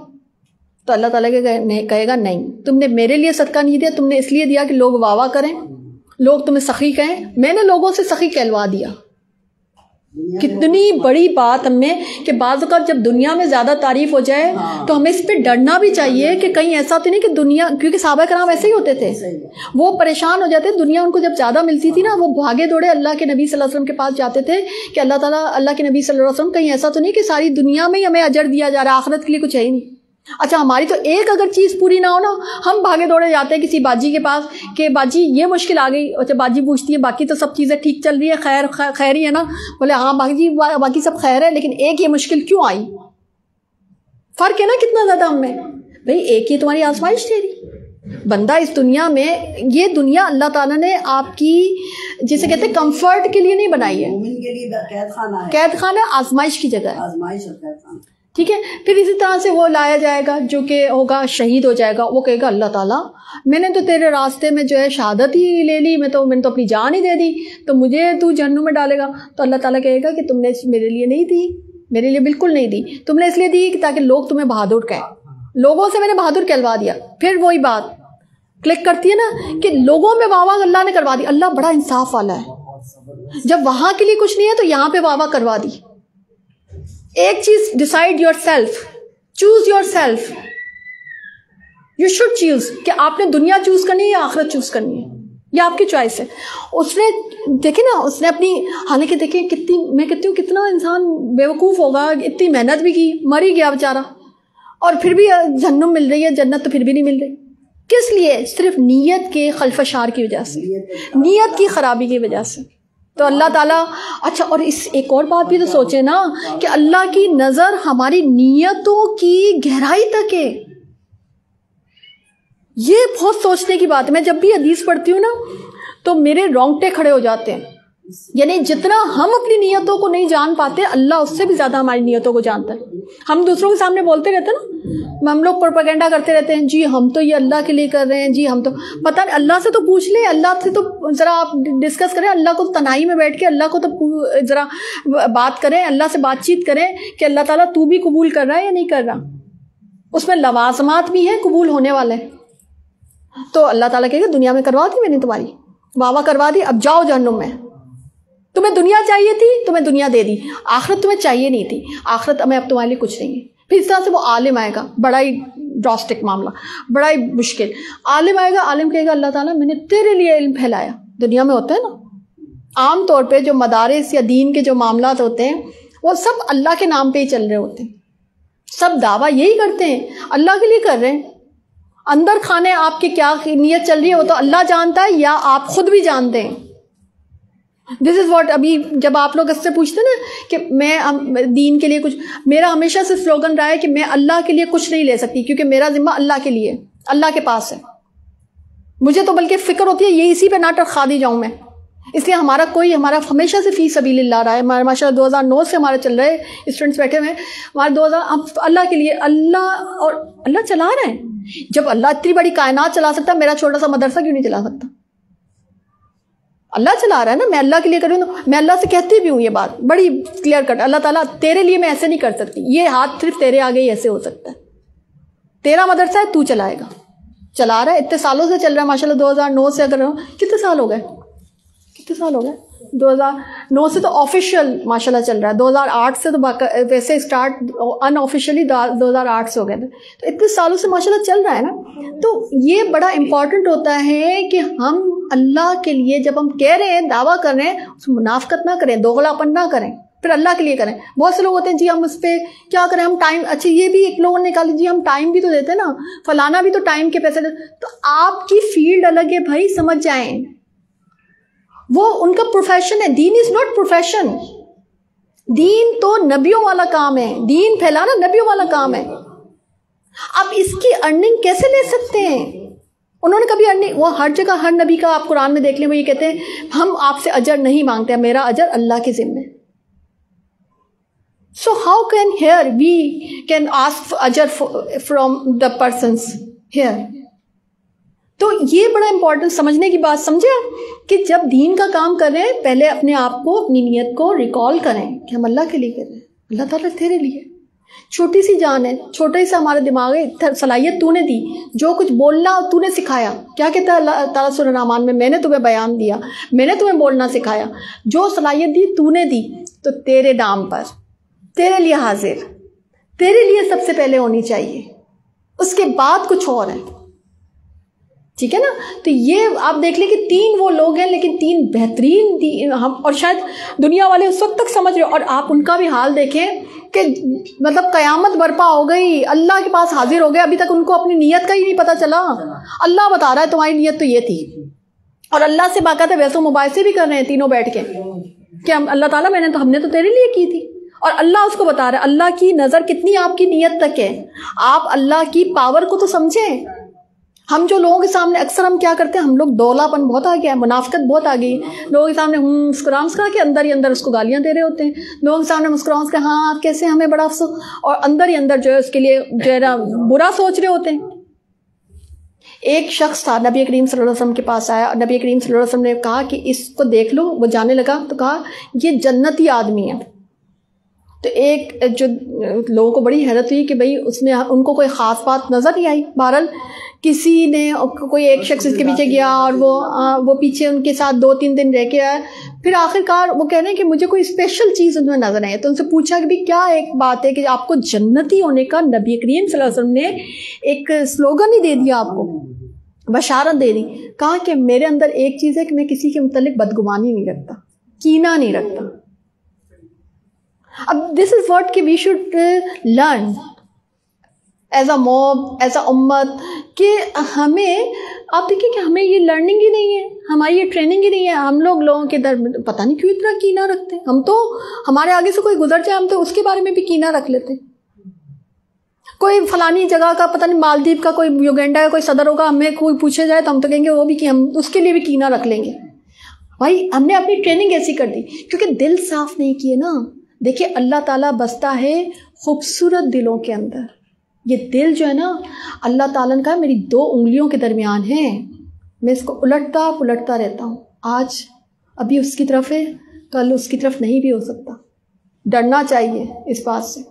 تو اللہ تعالیٰ کہے گا نہیں، تم نے میرے لیے صدقہ نہیں دیا، تم نے اس لیے دیا کہ لوگ واہ واہ کریں، لوگ تمہیں سخی کہیں. میں نے لوگوں سے سخی کہلوا دیا. کتنی بڑی بات ہم میں کہ بعض اوقات جب دنیا میں زیادہ تعریف ہو جائے تو ہمیں اس پہ ڈرنا بھی چاہیے کہ کہیں ایسا تو نہیں کہ دنیا، کیونکہ صحابہ کرام ایسے ہی ہوتے تھے، وہ پریشان ہو جاتے، دنیا ان کو جب زیادہ ملتی تھی نا وہ بھاگے دوڑے اللہ کے نبی صلی اللہ علیہ وسلم کے پاس جاتے تھے کہ اللہ تعالیٰ، اللہ کے نبی صلی اللہ علیہ وسلم کہیں ایسا تو نہیں کہ ساری دنیا میں ہی ہمیں اجر دیا جا رہا ہے، آخرت کے لیے کچھ ہے ہی نہیں. اچھا ہماری تو ایک اگر چیز پوری نہ ہو نا، ہم بھاگے دوڑے جاتے ہیں کسی باجی کے پاس کہ باجی یہ مشکل آ گئی. اچھا باجی پوچھتی ہے باقی تو سب چیزیں ٹھیک چل رہی ہے، خیر ہی ہے نا؟ بولے ہاں باجی باقی سب خیر ہے، لیکن ایک یہ مشکل کیوں آئی؟ فرق ہے نا کتنا زیادہ ہم میں. بھئی ایک ہی تمہاری آزمائش تیری بندہ اس دنیا میں. یہ دنیا اللہ تعالیٰ نے آپ کی جسے کہتے ہیں کمفرٹ کے لیے نہیں بنائی ہے، قید خانہ آزمائش کی جگہ ہے. ٹھیک ہے. پھر اسی طرح سے وہ لایا جائے گا جو کہ ہوگا شہید ہو جائے گا، وہ کہے گا اللہ تعالیٰ میں نے تو تیرے راستے میں جو ہے شہادت ہی لے لی، میں نے تو اپنی جان ہی دے دی، تو مجھے تو جہنم میں ڈالے گا. تو اللہ تعالیٰ کہے گا کہ تم نے میرے لیے نہیں دی، میرے لیے بالکل نہیں دی. تم نے اس لیے دی کہ تاکہ لوگ تمہیں بہادر کہیں. لوگوں سے میں نے بہادر کہلوا دیا. پھر وہی بات کلک کرتی ہے نا کہ لوگوں میں واہ واہ اللہ نے کروا دی. اللہ بڑا انصاف والا ہے. جب وہاں کے لیے کچھ نہیں ہے تو یہاں پہ واہ واہ کروا دی. ایک چیز decide your self, choose your self. You should choose کہ آپ نے دنیا چوز کرنی ہے یا آخرت چوز کرنی ہے, یہ آپ کی چوائس ہے. اس نے دیکھیں نا, اس نے اپنی, حالانکہ دیکھیں کتنی, میں کہتی ہوں کتنا انسان بیوقوف ہوگا, اتنی محنت بھی کی, مر ہی گیا بیچارہ, اور پھر بھی جہنم مل رہی ہے, جنت تو پھر بھی نہیں مل رہی. کس لیے؟ صرف نیت کے خلفشار کی وجہ سے, نیت کی خرابی کی وجہ سے. تو اللہ تعالیٰ, اچھا اور اس ایک اور بات بھی تو سوچیں نا کہ اللہ کی نظر ہماری نیتوں کی گہرائی تک ہے. یہ بہت سوچنے کی بات ہے. میں جب بھی حدیث پڑھتی ہوں نا تو میرے رونگٹے کھڑے ہو جاتے ہیں. یعنی جتنا ہم اپنی نیتوں کو نہیں جان پاتے, اللہ اس سے بھی زیادہ ہماری نیتوں کو جانتا ہے. ہم دوسروں کے سامنے بولتے رہتے ہیں نا, ہم لوگ پروپیگنڈا کرتے رہتے ہیں, جی ہم تو یہ اللہ کے لیے کر رہے ہیں, جی ہم تو پتہ نہیں. اللہ سے تو پوچھ لیں, اللہ سے تو ذرا آپ ڈسکس کریں, اللہ کو تنہائی میں بیٹھ کے اللہ کو تو ذرا بات کریں, اللہ سے بات چیت کریں کہ اللہ تعالیٰ تو بھی قبول کر رہا ہے یا نہیں کر رہا. اس میں لوازمات بھی ہیں قبول ہونے والے. تو اللہ تعالیٰ کہے گا دنیا میں کروا دی میں نے تمہاری, واہ واہ کروا دی, اب جاؤ جہنم میں. تمہیں دنیا چاہیے تھی, تمہیں دنیا دے دی. آخرت تمہیں چاہیے نہیں تھی, آخرت میں اب تمہارے لیے کچھ نہیں ہے. پھر اس طرح سے وہ عالم آئے گا, بڑا ہی ڈراسٹک معاملہ, بڑا ہی مشکل. عالم آئے گا, عالم کہے گا اللہ تعالیٰ میں نے تیرے لیے علم پھیلایا. دنیا میں ہوتا ہے نا عام طور پہ جو مدارس یا دین کے جو معاملات ہوتے ہیں وہ سب اللہ کے نام پہ ہی چل رہے ہوتے ہیں. سب دعویٰ یہی کرتے ہیں, اللہ کے لیے کر رہے ہیں. اندر کھانے آپ کی کیا نیت چل رہی ہے وہ تو اللہ جانتا ہے, یا آپ خود بھی جانتے ہیں. دس از واٹ, ابھی جب آپ لوگ اس سے پوچھتے نا کہ میں دین کے لیے کچھ, میرا ہمیشہ سے سلوگن رہا ہے کہ میں اللہ کے لیے کچھ نہیں لے سکتی, کیونکہ میرا ذمہ اللہ کے لیے, اللہ کے پاس ہے. مجھے تو بلکہ فکر ہوتی ہے یہ اسی پہ نہ ٹرخا دی جاؤں میں. اس لیے ہمارا ہمیشہ سے فی سبیل اللہ رہا ہے. ہمارا ماشاء اللہ 2009 سے ہمارے چل رہے اسٹوڈنٹس بیٹھے ہوئے ہیں, ہمارے 2000 اللہ کے لیے, اللہ اور اللہ چلا رہے ہیں. جب اللہ اتنی بڑی کائنات چلا سکتا, میرا چھوٹا سا مدرسہ کیوں نہیں چلا سکتا؟ اللہ چلا رہا ہے نا, میں اللہ کے لیے کروں. میں اللہ سے کہتی بھی ہوں یہ بات بڑی کلیئر کٹ, اللہ تعالیٰ تیرے لیے میں ایسے نہیں کر سکتی, یہ ہاتھ صرف تیرے آگے ہی ایسے ہو سکتا ہے. تیرا مدرسہ ہے, تو چلائے گا, چلا رہا ہے, اتنے سالوں سے چل رہا ہے ماشاء اللہ. 2009 سے اگر کتنے سال ہو گئے, 2009 سے تو آفیشیل ماشاء اللہ چل رہا ہے. 2008 سے تو ویسے اسٹارٹ ان آفیشیلی 2008 سے ہو گئے تھے. تو اتنے سالوں سے ماشاء اللہ چل رہا ہے نا. تو یہ بڑا امپورٹنٹ ہوتا ہے کہ ہم اللہ کے لیے جب ہم کہہ رہے ہیں, دعویٰ کر رہے ہیں, اس منافقت نہ کریں, دوغلاپن نہ کریں, پھر اللہ کے لیے کریں. بہت سے لوگ ہوتے ہیں جی ہم اس پہ کیا کریں, ہم ٹائم, اچھا یہ بھی ایک لوگوں نے نکالی, جی ہم ٹائم بھی تو دیتے ہیں نا, فلانا بھی تو ٹائم کے پیسے دیتے. تو آپ کی فیلڈ الگ ہے بھائی, سمجھ جائیں, وہ ان کا پروفیشن ہے. دین از ناٹ پروفیشن, دین تو نبیوں والا کام ہے, دین پھیلانا نبیوں والا کام ہے. آپ اس کی ارننگ کیسے لے سکتے ہیں؟ انہوں نے کبھی ارننگ, وہ ہر جگہ ہر نبی کا آپ قرآن میں دیکھ لیں, وہ یہ کہتے ہیں ہم آپ سے اجر نہیں مانگتے, میرا اجر اللہ کے ذمہ. So how can here we can ask اجر from the persons here? تو یہ بڑا امپورٹنٹ سمجھنے کی بات سمجھے کہ جب دین کا کام کر رہے ہیں پہلے اپنے آپ کو, اپنی نیت کو ریکال کریں کہ ہم اللہ کے لیے کر رہے ہیں. اللہ تعالیٰ تیرے لیے, چھوٹی سی جان ہے, چھوٹے سے ہمارے دماغ ہے, صلاحیت تو نے دی, جو کچھ بولنا تو نے سکھایا. کیا کہتا ہے اللہ تعالیٰ سورہ رحمان میں نے تمہیں بیان دیا, میں نے تمہیں بولنا سکھایا, جو صلاحیت دی تو نے دی, تو تیرے نام پر, تیرے لیے حاضر, تیرے لیے سب سے پہلے ہونی چاہیے, اس کے بعد کچھ اور ہے. ٹھیک ہے نا. تو یہ آپ دیکھ لیں کہ 3 وہ لوگ ہیں, لیکن 3 بہترین ہم, اور شاید دنیا والے اس وقت تک سمجھ رہے, اور آپ ان کا بھی حال دیکھیں کہ مطلب قیامت برپا ہو گئی, اللہ کے پاس حاضر ہو گئے, ابھی تک ان کو اپنی نیت کا ہی نہیں پتہ چلا. اللہ بتا رہا ہے تمہاری نیت تو یہ تھی, اور اللہ سے باقاعدہ ویسے مباحثے بھی کر رہے ہیں تینوں بیٹھ کے کہ اللہ تعالیٰ ہم نے تو تیرے لیے کی تھی. اور اللہ اس کو بتا رہا ہے, اللہ کی نظر کتنی آپ کی نیت تک ہے. آپ اللہ کی پاور کو تو سمجھیں. ہم جو لوگوں کے سامنے اکثر ہم کیا کرتے ہیں, ہم لوگ دولاپن بہت آ گیا ہے, منافقت بہت آ گئی. لوگوں کے سامنے مسکرا کے اندر ہی اندر اس کو گالیاں دے رہے ہوتے ہیں. لوگوں کے سامنے مسکرا کے ہاں کیسے ہمیں بڑا افسوس, اور اندر ہی اندر جو ہے اس کے لیے جو ہے نا برا سوچ رہے ہوتے ہیں. ایک شخص تھا, نبی کریم صلی اللہ علیہ وسلم کے پاس آیا, اور نبی کریم صلی اللہ علیہ وسلم نے کہا کہ اس کو دیکھ لو. وہ جانے لگا تو کہا یہ جنتی آدمی ہے, تو ایک جو لوگوں کو بڑی حیرت ہوئی کہ بھئی اس میں ان کو کوئی خاص بات نظر نہیں آئی. بہرحال کسی نے کوئی ایک شخص اس کے پیچھے گیا اور وہ پیچھے ان کے ساتھ 2-3 دن رہ کے آیا. پھر آخر کار وہ کہہ رہے ہیں کہ مجھے کوئی اسپیشل چیز ان میں نظر آئی. تو ان سے پوچھا کہ بھی کیا ایک بات ہے کہ آپ کو جنتی ہونے کا نبی کریم صلی اللہ علیہ وسلم نے ایک سلوگن ہی دے دیا، آپ کو بشارت دے دی. کہا کہ میرے اندر ایک چیز ہے کہ میں کسی کے متعلق بدگمانی نہیں رکھتا، کینہ نہیں رکھتا. اب دس از واٹ کہ we should learn as a mob, as a امت، کہ ہمیں آپ دیکھیں کہ ہمیں یہ لرننگ ہی نہیں ہے، ہماری یہ ٹریننگ ہی نہیں ہے. ہم لوگوں کے در پتہ نہیں کیوں اتنا کینہ رکھتے ہیں. ہم تو ہمارے آگے سے کوئی گزر جائے ہم تو اس کے بارے میں بھی کینہ رکھ لیتے. کوئی فلانی جگہ کا پتہ نہیں مالدیپ کا کوئی یوگینڈا کا کوئی صدر ہوگا، ہمیں کوئی پوچھے جائے تو ہم تو کہیں گے وہ بھی کہ ہم اس کے لیے بھی کینہ رکھ لیں گے. بھائی ہم نے اپنی ٹریننگ ایسی کر دی کیونکہ دل صاف نہیں کیے نا. دیکھیے اللہ تعالیٰ بستا ہے خوبصورت دلوں کے اندر. یہ دل جو ہے نا اللہ تعالیٰ نے کہا میری 2 انگلیوں کے درمیان ہے، میں اس کو الٹتا پلٹتا رہتا ہوں. آج ابھی اس کی طرف ہے، کل اس کی طرف نہیں بھی ہو سکتا. ڈرنا چاہیے اس بات سے.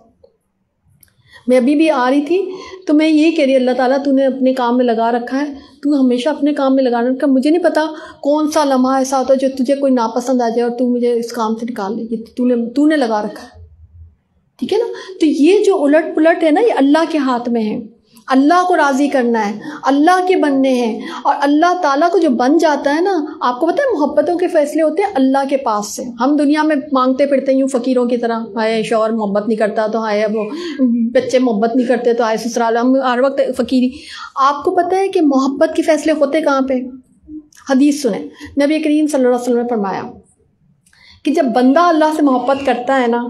میں ابھی بھی آ رہی تھی تو میں یہی کہہ رہی اللہ تعالیٰ تو نے اپنے کام میں لگا رکھا ہے، تو ہمیشہ اپنے کام میں لگا رکھا. مجھے نہیں پتا کون سا لمحہ ایسا ہوتا ہے جو تجھے کوئی ناپسند آ جائے اور تو مجھے اس کام سے نکال لے. یہ تو نے لگا رکھا ہے، ٹھیک ہے نا. تو یہ جو الٹ پلٹ ہے نا یہ اللہ کے ہاتھ میں ہے. اللہ کو راضی کرنا ہے، اللہ کے بننے ہیں. اور اللہ تعالیٰ کو جو بن جاتا ہے نا، آپ کو پتہ ہے محبتوں کے فیصلے ہوتے ہیں اللہ کے پاس سے. ہم دنیا میں مانگتے پھرتے یوں فقیروں کی طرح، ہائے شوہر محبت نہیں کرتا تو ہائے وہ بچے محبت نہیں کرتے تو ہائے سسرال، ہم ہر وقت فقیری. آپ کو پتہ ہے کہ محبت کے فیصلے ہوتے کہاں پہ؟ حدیث سنیں، نبی کریم صلی اللہ علیہ وسلم نے فرمایا کہ جب بندہ اللہ سے محبت کرتا ہے نا،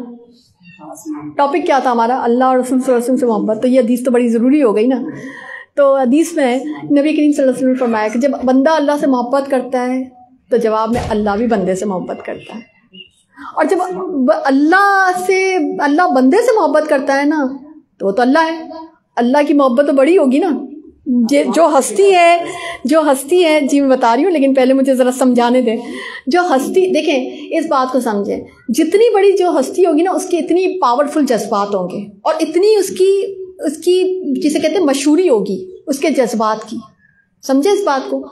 ٹاپک کیا تھا ہمارا؟ اللہ اور رسول صلی اللہ علیہ وسلم سے محبت. تو یہ حدیث تو بڑی ضروری ہو گئی نا. تو حدیث میں نبی کریم صلی اللہ علیہ وسلم نے فرمایا کہ جب بندہ اللہ سے محبت کرتا ہے تو جواب میں اللہ بھی بندے سے محبت کرتا ہے. اور جب اللہ بندے سے محبت کرتا ہے نا تو وہ تو اللہ ہے. اللہ کی محبت تو بڑی ہوگی نا. جو ہستی ہے جی میں بتا رہی ہوں، لیکن پہلے مجھے ذرا سمجھانے دیں. جو ہستی، دیکھیں اس بات کو سمجھیں، جتنی بڑی جو ہستی ہوگی نا اس کے اتنی پاورفل جذبات ہوں گے اور اتنی اس کی جسے کہتے ہیں مشہوری ہوگی اس کے جذبات کی. سمجھے اس بات کو؟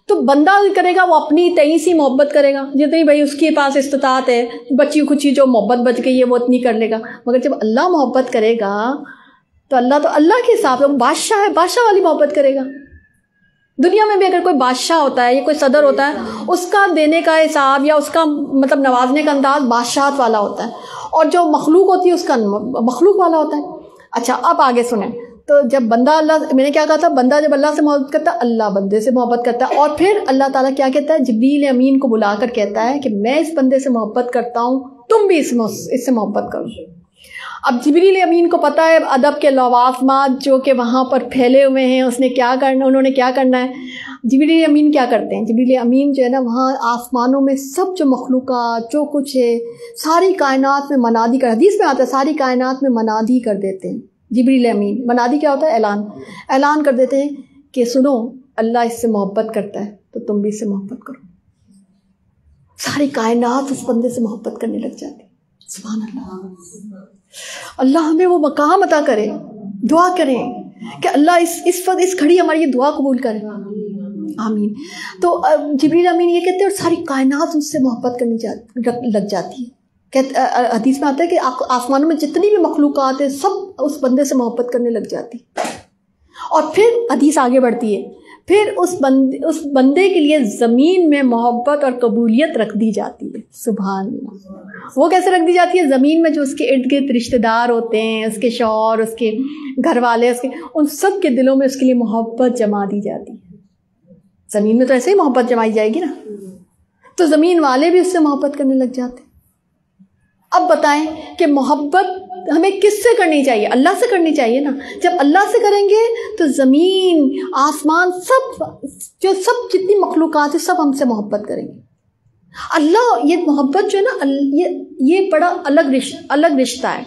تو بندہ کرے گا وہ اپنی تئیں سی محبت کرے گا، جتنی بھائی اس کے پاس استطاعت ہے، بچی کچی جو محبت بچ گئی ہے وہ اتنی کر لے گا. مگر جب اللہ محبت کرے گا تو اللہ کے حساب سے بادشاہ ہے، بادشاہ والی محبت کرے گا. دنیا میں بھی اگر کوئی بادشاہ ہوتا ہے یا کوئی صدر ہوتا ہے، اس کا دینے کا حساب یا اس کا مطلب نوازنے کا انداز بادشاہت والا ہوتا ہے، اور جو مخلوق ہوتی ہے اس کا مخلوق والا ہوتا ہے. اچھا اب آگے سنیں. تو جب بندہ میں نے کیا کہا تھا، بندہ جب اللہ سے محبت کرتا ہے اللہ بندے سے محبت کرتا ہے. اور پھر اللہ تعالیٰ کیا کہتا ہے؟ جبریل امین کو بلا کر کہتا ہے کہ میں اس بندے سے محبت کرتا ہوں، تم بھی اس سے محبت کرو. اب جبریل امین کو پتہ ہے ادب کے لوازمات جو کہ وہاں پر پھیلے ہوئے ہیں، انہوں نے کیا کرنا ہے. جبریل امین کیا کرتے ہیں؟ جبریل امین جو ہے نا وہاں آسمانوں میں سب جو مخلوقات جو کچھ ہے ساری کائنات میں منادی کر، حدیث میں آتا ہے ساری کائنات میں منادی کر دیتے ہیں. جبریل امین، منادی کیا ہوتا ہے؟ اعلان کر دیتے ہیں کہ سنو اللہ اس سے محبت کرتا ہے تو تم بھی اس سے محبت کرو. ساری کائنات اس بندے سے محبت کرنے لگ جاتی. سبحان اللہ. اللہ ہمیں وہ مقام عطا کرے. دعا کریں کہ اللہ اس وقت اس گھڑی ہماری یہ دعا قبول کرے. آمین. تو جبریل امین یہ کہتے ہیں اور ساری کائنات اس سے محبت کرنی لگ جاتی ہے. حدیث میں آتا ہے کہ آسمانوں میں جتنی بھی مخلوقات ہیں سب اس بندے سے محبت کرنے لگ جاتی. اور پھر حدیث آگے بڑھتی ہے، پھر اس بندے کے لیے زمین میں محبت اور قبولیت رکھ دی جاتی ہے. سبحان اللہ. وہ کیسے رکھ دی جاتی ہے؟ زمین میں جو اس کے ارد گرد رشتہ دار ہوتے ہیں، اس کے شوہر، اس کے گھر والے، ان سب کے دلوں میں اس کے لیے محبت جما دی جاتی ہے. زمین میں تو ایسے ہی محبت جمائی جائے گی نا، تو زمین والے بھی اس سے محبت کرنے لگ جاتے ہیں. اب بتائیں کہ محبت ہمیں کس سے کرنی چاہیے؟ اللہ سے کرنی چاہیے نا. جب اللہ سے کریں گے تو زمین، آسمان، سب جتنی مخلوقات ہیں سب ہم سے محبت کریں گے. اللہ یہ محبت جو ہے نا یہ بڑا الگ رشتہ ہے.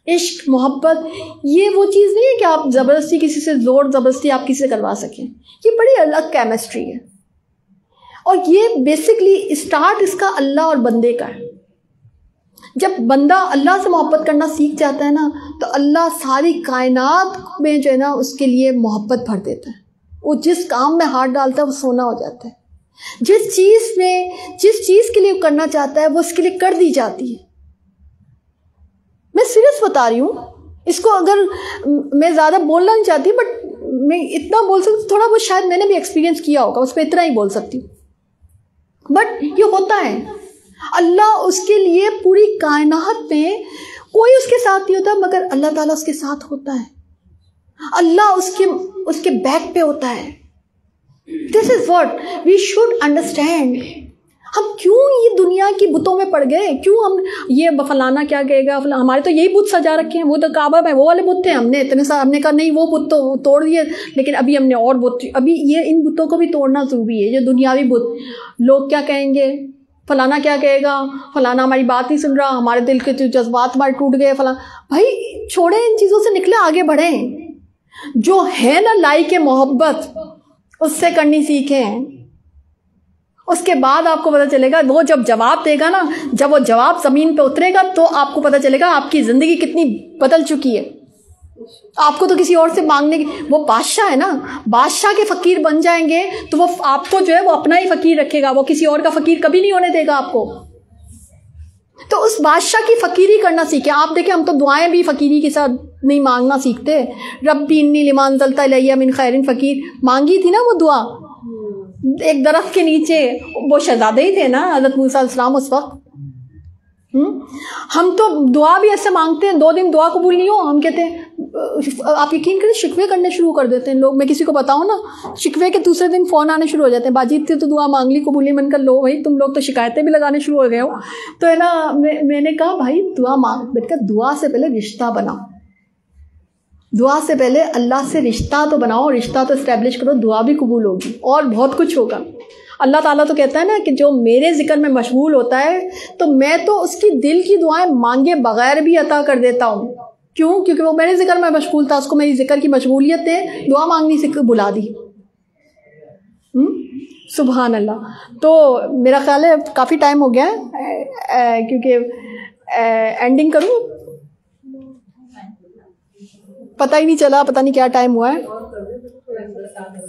عشق، محبت یہ وہ چیز نہیں ہے کہ آپ زبردستی کسی سے زور زبردستی آپ کسی سے کروا سکیں. یہ بڑی الگ کیمسٹری ہے اور یہ بیسکلی اسٹارٹ اس کا اللہ اور بندے کا ہے. جب بندہ اللہ سے محبت کرنا سیکھ جاتا ہے نا تو اللہ ساری کائنات میں جو ہے نا اس کے لیے محبت بھر دیتا ہے. وہ جس کام میں ہاتھ ڈالتا ہے وہ سونا ہو جاتا ہے. جس چیز کے لیے کرنا چاہتا ہے وہ اس کے لیے کر دی جاتی ہے. میں سیریس بتا رہی ہوں. اس کو اگر میں زیادہ بولنا نہیں چاہتی بٹ میں اتنا بول سکتی تھوڑا بہت شاید میں نے بھی ایکسپیرینس کیا ہوگا, اس پہ اتنا ہی بول سکتی ہوں. بٹ یہ ہوتا ہے, اللہ اس کے لیے پوری کائنات میں کوئی اس کے ساتھ نہیں ہوتا مگر اللہ تعالیٰ اس کے ساتھ ہوتا ہے. اللہ اس کے بیک پہ ہوتا ہے. This is what we should understand. ہم کیوں یہ دنیا کی بتوں میں پڑ گئے؟ کیوں ہم یہ فلانا کیا کہے گا, ہمارے تو یہی بت سجا رکھے ہیں, وہ تو کعبہ میں وہ والے بت تھے, ہم نے اتنے سارے, ہم نے کہا نہیں وہ بت تو توڑ دیے, لیکن ابھی ہم نے اور بت, ابھی یہ ان بتوں کو بھی توڑنا ضروری ہے. جو دنیاوی بت, لوگ کیا کہیں گے, فلانا کیا کہے گا, فلانا ہماری بات نہیں سن رہا, ہمارے دل کے جذبات ہمارے ٹوٹ گئے, فلانا. بھائی چھوڑیں ان چیزوں سے, نکلے آگے بڑھیں. جو ہے نا لائی کے محبت اس سے کرنی سیکھیں. اس کے بعد آپ کو پتہ چلے گا, وہ جب جواب دے گا نا, جب وہ جواب زمین پہ اترے گا تو آپ کو پتہ چلے گا آپ کی زندگی کتنی بدل چکی ہے. آپ کو تو کسی اور سے مانگنے کی, وہ بادشاہ ہے نا, بادشاہ کے فقیر بن جائیں گے تو وہ آپ کو جو ہے وہ اپنا ہی فقیر رکھے گا, وہ کسی اور کا فقیر کبھی نہیں ہونے دے گا آپ کو. تو اس بادشاہ کی فقیری کرنا سیکھیں. آپ دیکھیں ہم تو دعائیں بھی فقیری کے ساتھ نہیں مانگنا سیکھتے. ربی انی لما انزلت الی من خیر فقیر مانگی تھی نا وہ دعا ایک درخت کے نیچے. وہ شہزادے ہی تھے نا حضرت موسیٰ علیہ السلام اس وقت. ہم تو دعا بھی ایسے مانگتے ہیں, 2 دن دعا قبول نہیں ہو ہم کہتے ہیں, آپ یقین کریں شکوے کرنے شروع کر دیتے ہیں لوگ. میں کسی کو بتاؤں نا, شکوے کے دوسرے دن فون آنے شروع ہو جاتے ہیں, باجی تھی تو دعا مانگ لی قبول نہیں, من کر لو بھائی تم لوگ تو شکایتیں بھی لگانے شروع ہو گئے ہو. تو ہے نا میں نے کہا بھائی دعا مانگ, بیٹھ کر دعا سے پہلے رشتہ بناؤ. دعا سے پہلے اللہ سے رشتہ تو بناؤ, رشتہ تو اسٹیبلش کرو, دعا بھی قبول ہوگی اور بہت کچھ ہوگا. اللہ تعالیٰ تو کہتا ہے نا کہ جو میرے ذکر میں مشغول ہوتا ہے تو میں تو اس کی دل کی دعائیں مانگے بغیر بھی عطا کر دیتا ہوں. کیوں؟ کیونکہ وہ میرے ذکر میں مشغول تھا, اس کو میری ذکر کی مشغولیت نے دعا مانگنی سے بلا دی. سبحان اللہ. تو میرا خیال ہے کافی ٹائم ہو گیا ہے, کیونکہ اینڈنگ کروں, پتہ ہی نہیں چلا, پتہ نہیں کیا ٹائم ہوا ہے,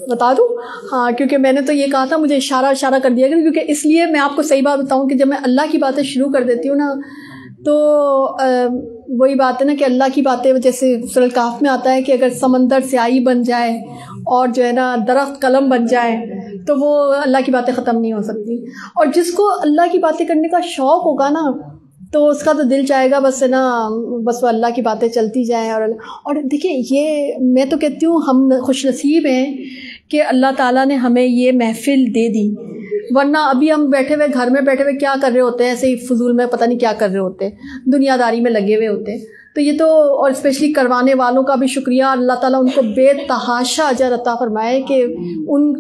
بتا دوں. ہاں کیونکہ میں نے تو یہ کہا تھا مجھے اشارہ کر دیا گیا, کیونکہ اس لیے میں آپ کو صحیح بات بتاؤں کہ جب میں اللہ کی باتیں شروع کر دیتی ہوں نا تو وہی بات ہے نا کہ اللہ کی باتیں, جیسے سورۃ الکہف میں آتا ہے کہ اگر سمندر سیاہی بن جائے اور جو ہے نا درخت قلم بن جائے تو وہ اللہ کی باتیں ختم نہیں ہو سکتی. اور جس کو اللہ کی باتیں کرنے کا شوق ہوگا نا تو اس کا تو دل چاہے گا بس ہے نا, بس وہ اللہ کی باتیں چلتی جائیں. اور دیکھیں یہ میں تو کہتی ہوں ہم خوش نصیب ہیں کہ اللہ تعالیٰ نے ہمیں یہ محفل دے دی, ورنہ ابھی ہم بیٹھے ہوئے گھر میں بیٹھے ہوئے کیا کر رہے ہوتے ہیں, ایسے ہی فضول میں پتہ نہیں کیا کر رہے ہوتے, دنیا داری میں لگے ہوئے ہوتے. تو یہ تو, اور اسپیشلی کروانے والوں کا بھی شکریہ, اللہ تعالیٰ ان کو بے تحاشا اجر عطا فرمائے کہ ان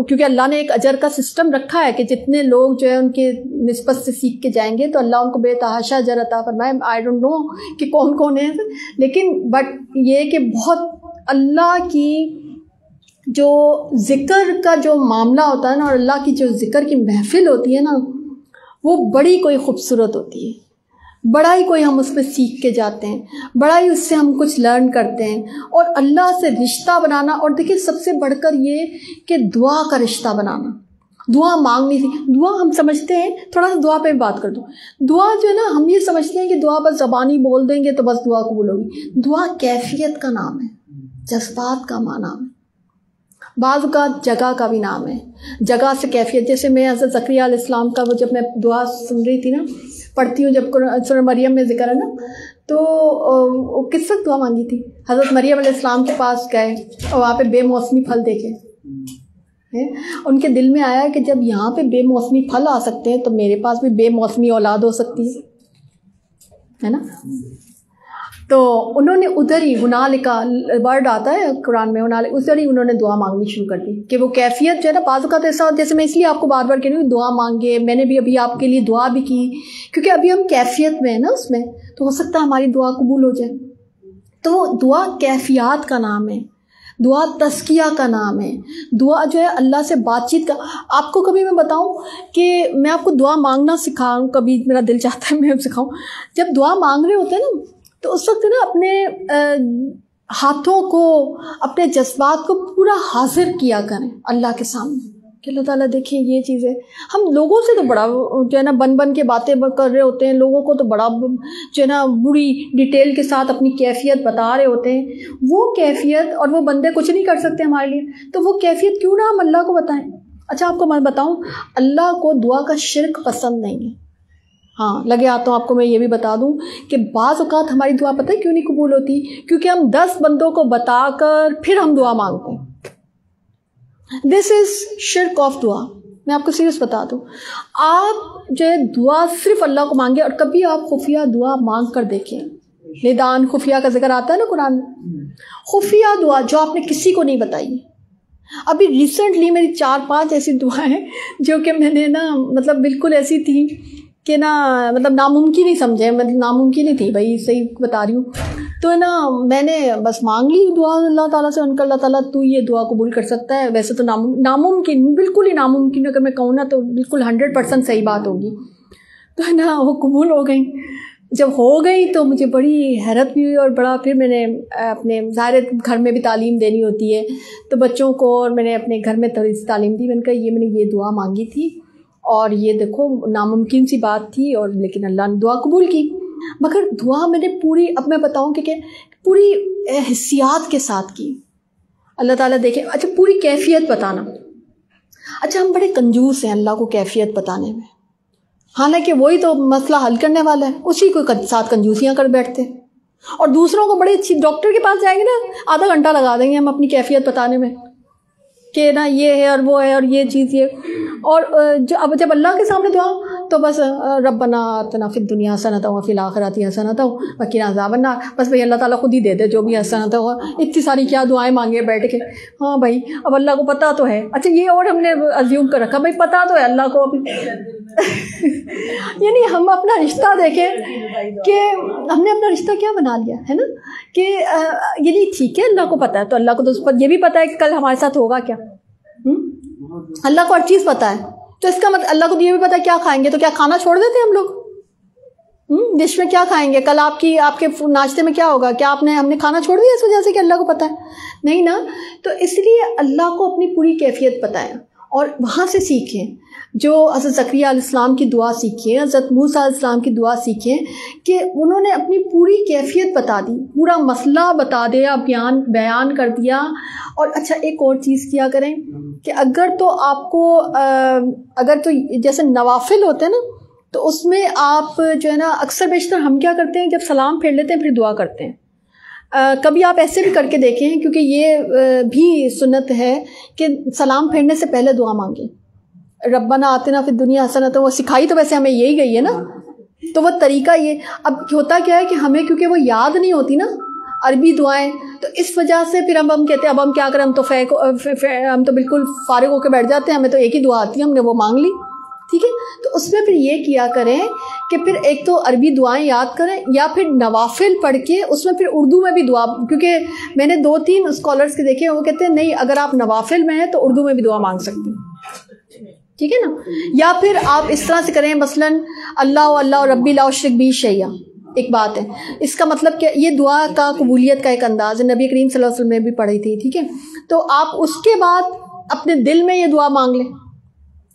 کیونکہ اللہ نے ایک اجر کا سسٹم رکھا ہے کہ جتنے لوگ جو ہے ان کے نسبت سے سیکھ کے جائیں گے تو اللہ ان کو بے تحاشا اجر عطا فرمائے. آئی ڈونٹ نو کہ کون کون ہے, لیکن بٹ یہ کہ بہت اللہ کی جو ذکر کا جو معاملہ ہوتا ہے نا, اور اللہ کی جو ذکر کی محفل ہوتی ہے نا, وہ بڑی کوئی خوبصورت ہوتی ہے, بڑا ہی کوئی ہم اس میں سیکھ کے جاتے ہیں, بڑا ہی اس سے ہم کچھ لرن کرتے ہیں. اور اللہ سے رشتہ بنانا, اور دیکھیں سب سے بڑھ کر یہ کہ دعا کا رشتہ بنانا, دعا مانگنی تھی. دعا ہم سمجھتے ہیں, تھوڑا سا دعا پہ بات کر دوں, دعا جو ہے نا ہم یہ سمجھتے ہیں کہ دعا بس زبانی بول دیں گے تو بس دعا قبول ہوگی. دعا کیفیت کا نام ہے, جذبات کا نام ہے, بعض اوقات جگہ کا بھی نام ہے, جگہ سے کیفیت. جیسے میں حضرت زکریا علیہ السلام کا وہ جب میں دعا سن رہی تھی نا, پڑھتی ہوں جب سورہ مریم میں ذکر ہے نا, تو کس وقت دعا مانگی تھی, حضرت مریم علیہ السلام کے پاس گئے اور وہاں پہ بے موسمی پھل دیکھے, ان کے دل میں آیا کہ جب یہاں پہ بے موسمی پھل آ سکتے ہیں تو میرے پاس بھی بے موسمی اولاد ہو سکتی ہے نا. تو انہوں نے ادھر ہی ہنالکا ورڈ آتا ہے قرآن میں, ادھر ہی انہوں نے دعا مانگنی شروع کر دی کہ وہ کیفیت جو ہے نا, بعض اوقات ایسا جیسے میں اس لیے آپ کو بار بار کہہ رہی ہوں دعا مانگے. میں نے بھی ابھی آپ کے لیے دعا بھی کی کیونکہ ابھی ہم کیفیت میں ہیں نا اس میں, تو ہو سکتا ہے ہماری دعا قبول ہو جائے. تو دعا کیفیات کا نام ہے. دعا تزکیہ کا نام ہے. دعا جو ہے اللہ سے بات چیت کا. آپ کو کبھی میں بتاؤں کہ میں آپ کو دعا مانگنا سکھاؤں، کبھی میرا دل چاہتا ہے میں سکھاؤں. جب دعا مانگ رہے ہوتے ہیں نا تو اس وقت نا اپنے ہاتھوں کو، اپنے جذبات کو پورا حاضر کیا کریں اللہ کے سامنے کہ اللہ تعالیٰ دیکھیں یہ چیز ہے. ہم لوگوں سے تو بڑا جو ہے نا بن کے باتیں کر رہے ہوتے ہیں، لوگوں کو تو بڑا جو ہے نا بری ڈیٹیل کے ساتھ اپنی کیفیت بتا رہے ہوتے ہیں. وہ کیفیت اور وہ بندے کچھ نہیں کر سکتے ہمارے لیے، تو وہ کیفیت کیوں نہ ہم اللہ کو بتائیں. اچھا آپ کو میں بتاؤں، اللہ کو دعا کا شرک پسند نہیں ہے. ہاں لگے آتا ہوں آپ کو میں یہ بھی بتا دوں کہ بعض اوقات ہماری دعا پتہ ہے کیوں نہیں قبول ہوتی؟ کیونکہ ہم 10 بندوں کو بتا کر پھر ہم دعا مانگتے ہیں. دس از شرک آف دعا. میں آپ کو سیریس بتا دوں، آپ جو ہے دعا صرف اللہ کو مانگے، اور کبھی آپ خفیہ دعا مانگ کر دیکھیں. ندان خفیہ کا ذکر آتا ہے نا قرآن میں. خفیہ دعا جو آپ نے کسی کو نہیں بتائی. ابھی ریسنٹلی میری 4-5 ایسی دعائیں ہیں جو کہ میں نے نا مطلب بالکل ایسی تھی کہ نا مطلب ناممکن ہی سمجھے، مطلب ناممکن ہی تھی بھائی، صحیح بتا رہی ہوں. تو نا میں نے بس مانگ لی دعا اللہ تعالیٰ سے، ان کا اللہ تعالیٰ تو یہ دعا قبول کر سکتا ہے. ویسے تو ناممکن، بالکل ہی ناممکن، اگر میں کہوں نا تو بالکل 100% صحیح بات ہوگی. تو نا وہ قبول ہو گئی. جب ہو گئی تو مجھے بڑی حیرت بھی ہوئی، اور بڑا پھر میں نے اپنے ظاہر گھر میں بھی تعلیم دینی ہوتی ہے تو بچوں کو، اور میں نے اپنے گھر میں تھوڑی سی تعلیم دی. میں نے کہا یہ میں نے یہ دعا مانگی تھی اور یہ دیکھو ناممکن سی بات تھی، اور لیکن اللہ نے دعا قبول کی. مگر دعا میں نے پوری، اب میں بتاؤں کہ پوری حسیات کے ساتھ کی. اللہ تعالیٰ دیکھے. اچھا پوری کیفیت بتانا. اچھا ہم بڑے کنجوس ہیں اللہ کو کیفیت بتانے میں، حالانکہ وہی تو مسئلہ حل کرنے والا ہے، اسی کو ساتھ کنجوسیاں کر بیٹھتے ہیں. اور دوسروں کو بڑے اچھی ڈاکٹر کے پاس جائیں گے نا، آدھا گھنٹہ لگا دیں گے ہم اپنی کیفیت بتانے میں کہ نا یہ ہے اور وہ ہے اور یہ چیز یہ. اور جب اللہ کے سامنے دعا تو بس ربنا آتنا فی الدنیا حسنۃ وفی الآخرۃ حسنۃ وقنا عذاب النار. بس بھائی اللہ تعالیٰ خود ہی دے دے جو بھی حسنت ہو. اتنی ساری کیا دعائیں مانگے بیٹھ کے. ہاں بھائی اب اللہ کو پتہ تو ہے. اچھا یہ اور ہم نے ازیوم کر رکھا بھائی پتہ تو ہے اللہ کو ابھی یعنی ہم اپنا رشتہ دیکھیں کہ ہم نے اپنا رشتہ کیا بنا لیا ہے نا کہ یعنی ٹھیک ہے اللہ کو پتہ ہے، تو اللہ کو تو یہ بھی پتہ ہے کہ کل ہمارے ساتھ ہوگا کیا. اللہ کو ہر چیز پتہ ہے، تو اس کا مطلب اللہ کو یہ بھی پتہ ہے کیا کھائیں گے، تو کیا کھانا چھوڑ دیتے ہیں ہم لوگ؟ ڈش میں کیا کھائیں گے، کل آپ کے ناشتے میں کیا ہوگا، کیا ہم نے کھانا چھوڑ دیا اس وجہ سے کہ اللہ کو پتہ ہے؟ نہیں نا. تو اس لیے اللہ کو اپنی پوری کیفیت پتہ ہے، اور وہاں سے سیکھیں. جو حضرت زکریا علیہ السلام کی دعا سیکھیں، حضرت موسیٰ علیہ السلام کی دعا سیکھیں کہ انہوں نے اپنی پوری کیفیت بتا دی، پورا مسئلہ بتا دیا، بیان کر دیا. اور اچھا ایک اور چیز کیا کریں کہ اگر تو آپ کو اگر تو جیسے نوافل ہوتے ہیں نا تو اس میں آپ جو ہے نا اکثر بیشتر ہم کیا کرتے ہیں جب سلام پھیر لیتے ہیں پھر دعا کرتے ہیں. کبھی آپ ایسے بھی کر کے دیکھیں کیونکہ یہ بھی سنت ہے کہ سلام پھیرنے سے پہلے دعا مانگیں. ربنا آتنا فی الدنیا حسنۃ، وہ سکھائی تو ویسے ہمیں یہی گئی ہے نا، تو وہ طریقہ یہ. اب ہوتا کیا ہے کہ ہمیں کیونکہ وہ یاد نہیں ہوتی نا عربی دعائیں، تو اس وجہ سے پھر ہم کہتے ہیں اب ہم کیا کریں، ہم تو بالکل فارغ ہو کے بیٹھ جاتے ہیں، ہمیں تو ایک ہی دعا آتی ہے، ہم نے وہ مانگ لی. ٹھیک ہے، تو اس میں پھر یہ کیا کریں کہ پھر ایک تو عربی دعائیں یاد کریں، یا پھر نوافل پڑھ کے اس میں پھر اردو میں بھی دعا. کیونکہ میں نے 2-3 اسکالرس کے دیکھے وہ کہتے ہیں نہیں اگر آپ نوافل میں ہیں تو اردو میں بھی دعا مانگ سکتے ہیں. ٹھیک ہے نا. یا پھر آپ اس طرح سے کریں مثلاً اللہ ربی لا اشرک بہ شیئا. ایک بات ہے اس کا مطلب کہ یہ دعا کا قبولیت کا ایک انداز ہے، نبی کریم صلی اللہ علیہ وسلم نے بھی پڑھی تھی. ٹھیک ہے، تو آپ اس کے بعد اپنے دل میں یہ دعا مانگ لیں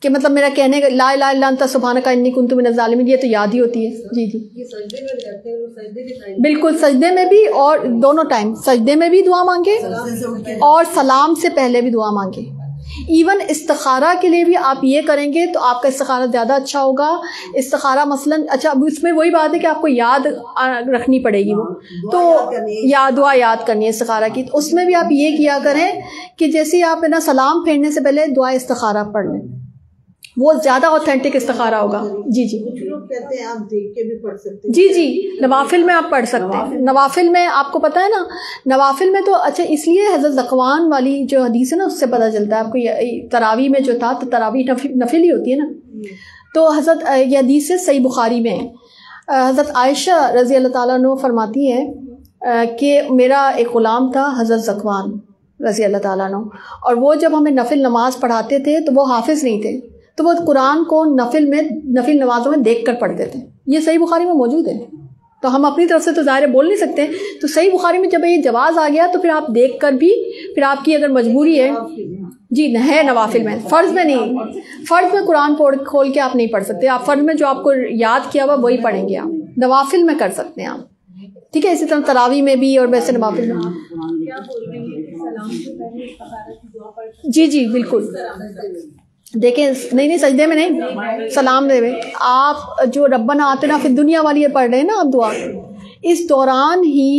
کہ مطلب میرا کہنے کا لا الہ الا انت سبحانک انی کنت من الظالمین، یہ تو یاد ہی ہوتی ہے. جی بالکل، سجدے میں بھی اور دونوں ٹائم، سجدے میں بھی دعا مانگے اور سلام سے پہلے بھی دعا مانگے. ایون استخارہ کے لیے بھی آپ یہ کریں گے تو آپ کا استخارہ زیادہ اچھا ہوگا. استخارہ مثلاً اچھا اب اس میں وہی بات ہے کہ آپ کو یاد رکھنی پڑے گی، وہ تو دعا یاد کرنی ہے استخارہ کی. تو اس میں بھی آپ یہ کیا کریں کہ جیسے آپ نا سلام پھیرنے سے پہلے دعا استخارہ پڑھ لیں، وہ زیادہ اوتھینٹک استخارہ ہوگا. جی کچھ لوگ کہتے ہیں آپ دیکھ کے بھی پڑھ سکتے ہیں. جی نوافل میں آپ پڑھ سکتے ہیں. نوافل میں آپ کو پتہ ہے نا، نوافل میں تو اچھا اس لیے حضرت ذکوان والی جو حدیث ہے نا اس سے پتہ چلتا ہے آپ کو. تراویح میں جو تھا تو تراویح نفل ہی ہوتی ہے نا، تو حضرت یہ حدیث سے صحیح بخاری میں حضرت عائشہ رضی اللہ تعالیٰ عنہ فرماتی ہیں کہ میرا ایک غلام تھا حضرت ذکوان، رضی اللہ تعالیٰ عنہ، اور وہ جب ہمیں نفل نماز پڑھاتے تھے تو وہ حافظ نہیں تھے، تو وہ قرآن کو نفل نمازوں میں دیکھ کر پڑھتے تھے. یہ صحیح بخاری میں موجود ہے. تو ہم اپنی طرف سے تو ظاہر بول نہیں سکتے، تو صحیح بخاری میں جب یہ جواز آ گیا تو پھر آپ دیکھ کر بھی، پھر آپ کی اگر مجبوری ہے جی ہے نوافل میں، فرض میں نہیں. فرض میں قرآن کھول کے آپ نہیں پڑھ سکتے، آپ فرض میں جو آپ کو یاد کیا ہوا وہی پڑھیں گے. آپ نوافل میں کر سکتے ہیں آپ، ٹھیک ہے. اسی طرح تراویح میں بھی اور ویسے نوافل میں. جی جی بالکل. دیکھیں نہیں سجدے میں نہیں، سلام دے میں آپ جو ربنا آتنا فی الدنیا والی پڑھ رہے ہیں نا آپ دعا، اس دوران ہی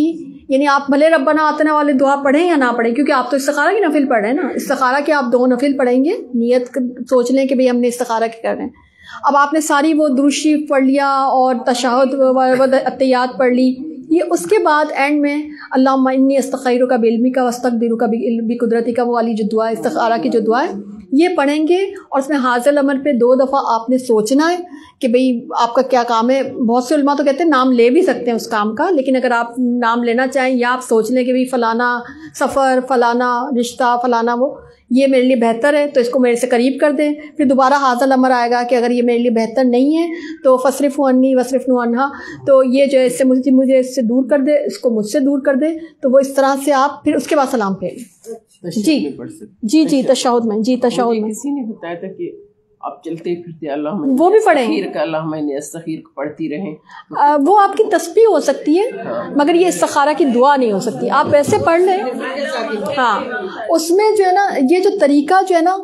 یعنی آپ بھلے ربنا آتنا والی دعا پڑھیں یا نہ پڑھیں، کیونکہ آپ تو استخارہ کی نفل پڑھ رہے ہیں نا. استخارہ کے آپ 2 نفل پڑھیں گے، نیت سوچ لیں کہ بھئی ہم نے استخارہ کی کر رہے ہیں. اب آپ نے ساری وہ درود شریف پڑھ لیا اور تشہد اتحیات پڑھ لی، یہ اس کے بعد اینڈ میں اللہم انی استخیرک بعلمک واستقدرک بقدرتک، وہ والی جو دعا ہے استخارہ کی جو دعا ہے یہ پڑھیں گے. اور اس میں حاضر امر پہ 2 دفعہ آپ نے سوچنا ہے کہ بھئی آپ کا کیا کام ہے. بہت سے علماء تو کہتے ہیں نام لے بھی سکتے ہیں اس کام کا، لیکن اگر آپ نام لینا چاہیں یا آپ سوچ لیں کہ بھئی فلانا سفر، فلانا رشتہ، فلانا وہ یہ میرے لیے بہتر ہے تو اس کو میرے سے قریب کر دیں. پھر دوبارہ حاضر امر آئے گا کہ اگر یہ میرے لیے بہتر نہیں ہے تو فصرف عنی وصرف عنہا، تو یہ جو ہے اس سے مجھے اس سے دور کر دے، اس کو مجھ سے دور کر دے. تو وہ اس طرح سے آپ پھر اس کے بعد سلام پھیریں. جی جی تشہد میں، جی تشہد میں کسی نے بتایا تھا کہ آپ چلتے پھرتے اللہ وہ بھی پڑھیں، اللہ میں استخیر پڑھتی رہیں. وہ آپ کی تسبیح ہو سکتی ہے مگر یہ استخارہ کی دعا نہیں ہو سکتی. آپ ویسے پڑھ لیں. ہاں اس میں جو ہے نا یہ جو طریقہ جو ہے نا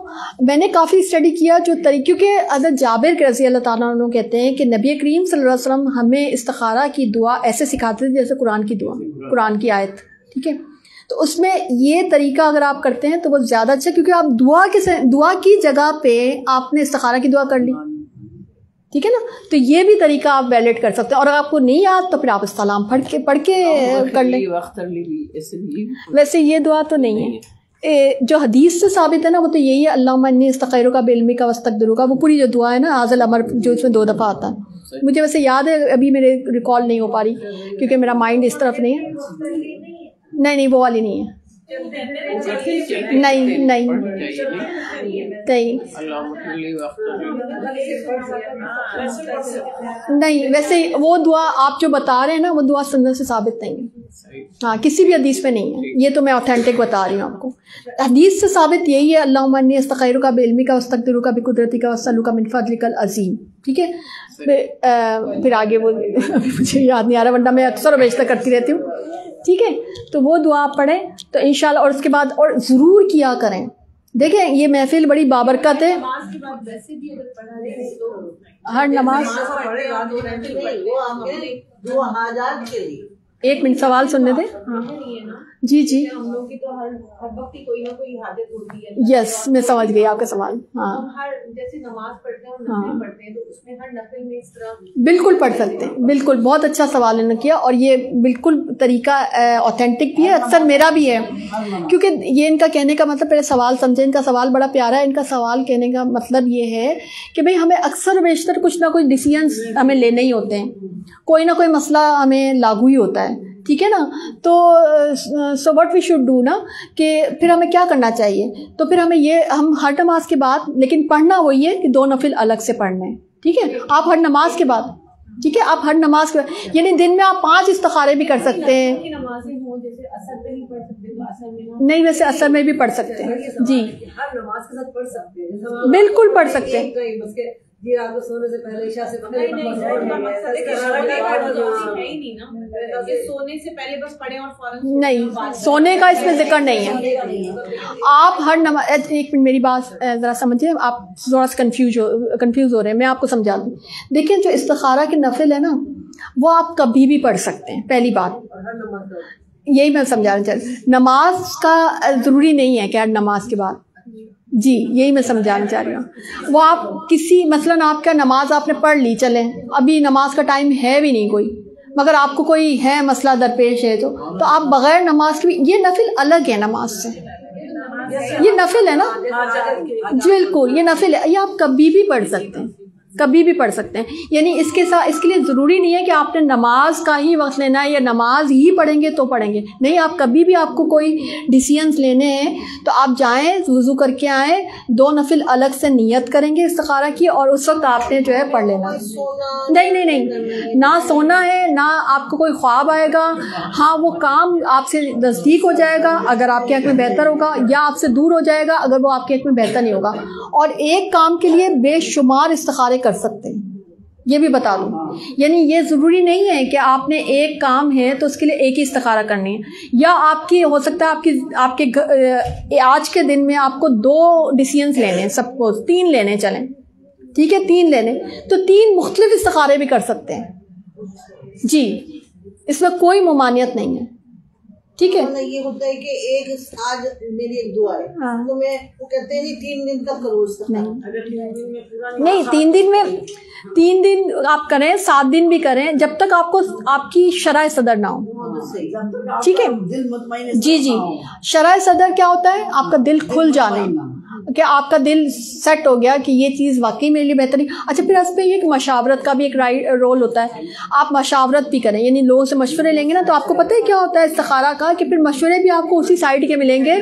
میں نے کافی اسٹڈی کیا جو طریقہ، کیونکہ حضرت جابر رضی اللہ تعالیٰ عنہ کہتے ہیں کہ نبی کریم صلی اللہ علیہ وسلم ہمیں استخارہ کی دعا ایسے سکھاتے تھے جیسے قرآن کی دعا، قرآن کی آیت. ٹھیک ہے، تو اس میں یہ طریقہ اگر آپ کرتے ہیں تو وہ زیادہ اچھا، کیونکہ آپ دعا کی جگہ پہ آپ نے استخارہ کی دعا کر لی. ٹھیک ہے نا، تو یہ بھی طریقہ آپ ویلڈ کر سکتے ہیں. اور اگر آپ کو نہیں یاد تو پھر آپ السلام پڑھ کے کر لیں. ویسے یہ دعا تو نہیں ہے، جو حدیث سے ثابت ہے نا وہ تو یہی ہے اللہم انی استخیرک بعلمک واستقدرک، وہ پوری جو دعا ہے نا حاضر امر جو اس میں 2 دفعہ آتا ہے. مجھے ویسے یاد ہے، ابھی میرے ریکال نہیں ہو پا رہی کیونکہ میرا مائنڈ اس طرف نہیں ہے. نہیں وہ والی نہیں ہے. نہیں ویسے وہ دعا آپ جو بتا رہے ہیں نا وہ دعا سنت سے ثابت نہیں ہے. ہاں کسی بھی حدیث میں نہیں ہے، یہ تو میں اوتھینٹک بتا رہی ہوں آپ کو. حدیث سے ثابت یہی ہے اللہم انی استخیرک بعلمک واستقدرک بقدرتک واسألک من فضلک العظیم. ٹھیک ہے، پھر آگے وہ مجھے یاد نہیں آ رہا ورنہ میں اکثر و بیشتر کرتی رہتی ہوں. ٹھیک ہے، تو وہ دعا آپ پڑھیں تو انشاءاللہ. اور اس کے بعد اور ضرور کیا کریں. دیکھیں یہ محفل بڑی بابرکت ہے. ہر نماز 1 منٹ سوال سننے دیں. جی ہم لوگ کی تو ہر وقت کوئی نہ کوئی حاجت ہوتی ہے. یس میں سمجھ گئی آپ کا سوال. ہاں ہر جیسے نماز پڑھتے ہیں اور نفل پڑھتے ہیں تو اس میں ہر نفل میں اس طرح بالکل پڑھ سکتے ہیں. بالکل بہت اچھا سوال انہوں نے کیا اور یہ بالکل طریقہ اوتھینٹک بھی ہے، اکثر میرا بھی ہے. کیونکہ یہ ان کا کہنے کا مطلب پہلے سوال سمجھیں، ان کا سوال بڑا پیارا ہے. ان کا سوال کہنے کا مطلب یہ ہے کہ بھئی ہمیں اکثر بیشتر کچھ نہ کچھ ڈیسیژنس ہمیں لینے ہی ہوتے ہیں، کوئی نہ کوئی مسئلہ ہمیں لاگو ہی ہوتا ہے. ٹھیک ہے نا، تو so what we should do نا کہ پھر ہمیں کیا کرنا چاہیے. تو پھر ہمیں یہ ہم ہر نماز کے بعد لیکن پڑھنا وہی ہے کہ 2 نفل الگ سے پڑھنے ہیں. ٹھیک ہے، آپ ہر نماز کے بعد، ٹھیک ہے آپ ہر نماز کے بعد یعنی دن میں آپ 5 استخارے بھی کر سکتے ہیں. نمازیں ہوں جیسے اثر پہ نہیں پڑھ سکتے تو اثر میں نہیں ویسے اثر میں بھی پڑھ سکتے ہیں. جی ہر نماز کے ساتھ پڑھ سکتے ہیں، بالکل پڑھ سکتے ہیں. جی رات کو سونے سے پہلے عشاء سے پہلے سونے سے پہلے بس پڑھیں اور فوراً نہیں، سونے کا اس میں ذکر نہیں ہے. آپ ہر نماز 1 منٹ میری بات ذرا سمجھیں، آپ تھوڑا سا کنفیوز ہو رہے ہیں، میں آپ کو سمجھا دوں. دیکھیں جو استخارہ کے نفل ہے نا وہ آپ کبھی بھی پڑھ سکتے ہیں. پہلی بات یہی میں سمجھانا چاہتی ہوں، نماز کا ضروری نہیں ہے کہ ہر نماز کے بعد. جی یہی میں سمجھانا چاہ رہی ہوں. وہ آپ کسی مثلاً آپ کا نماز آپ نے پڑھ لی، چلیں ابھی نماز کا ٹائم ہے بھی نہیں کوئی، مگر آپ کو کوئی ہے مسئلہ درپیش ہے تو آپ بغیر نماز کے بھی، یہ نفل الگ ہے نماز سے، یہ نفل ہے نا. بالکل یہ نفل ہے، یہ آپ کبھی بھی پڑھ سکتے ہیں. کبھی بھی پڑھ سکتے ہیں. یعنی اس کے لیے ضروری نہیں ہے کہ آپ نے نماز کا ہی وقت لینا ہے یا نماز ہی پڑھیں گے تو پڑھیں گے. نہیں, آپ کبھی بھی آپ کو کوئی ڈیسیژنس لینے ہیں تو آپ جائیں, وضو کر کے آئیں, 2 نفل الگ سے نیت کریں گے استخارہ کی, اور اس وقت آپ نے جو ہے پڑھ لینا. نہیں, نہ سونا ہے, نہ آپ کو کوئی خواب آئے گا. ہاں, وہ کام آپ سے نزدیک ہو جائے گا اگر آپ کے حق میں بہتر ہوگا, یا آپ سے دور ہو جائے گا اگر وہ آپ کے حق میں بہتر نہیں ہوگا. اور ایک کام کے لیے بے شمار استخارے کر سکتے ہیں, یہ بھی بتا دوں. یعنی یہ ضروری نہیں ہے کہ آپ نے ایک کام ہے تو اس کے لیے ایک ہی استخارہ کرنی ہے, یا آپ کی ہو سکتا ہے آپ کے آج کے دن میں آپ کو 2 ڈیسیژنس لینے ہیں, سپوز 3 لینے چلیں, ٹھیک ہے, 3 لینے, تو 3 مختلف استخارے بھی کر سکتے ہیں. جی, اس میں کوئی ممانعت نہیں ہے. ٹھیک ہے, یہ ہوتا ہے کہ ایک آج میری ایک دعا ہے تو میں وہ کہتے ہیں 3 دن تک کرو استخارہ. نہیں, 3 دن آپ کریں, 7 دن بھی کریں, جب تک آپ کو آپ کی شرح صدر نہ ہو. ٹھیک ہے, جی, شرح صدر کیا ہوتا ہے؟ آپ کا دل کھل جانا, کہ آپ کا دل سیٹ ہو گیا کہ یہ چیز واقعی میرے لیے بہتر نہیں. اچھا, پھر اس پہ یہ کہ مشاورت کا بھی ایک رول ہوتا ہے. آپ مشاورت بھی کریں, یعنی لوگوں سے مشورے لیں گے نا, تو آپ کو پتہ ہے کیا ہوتا ہے استخارہ کا, کہ پھر مشورے بھی آپ کو اسی سائڈ کے ملیں گے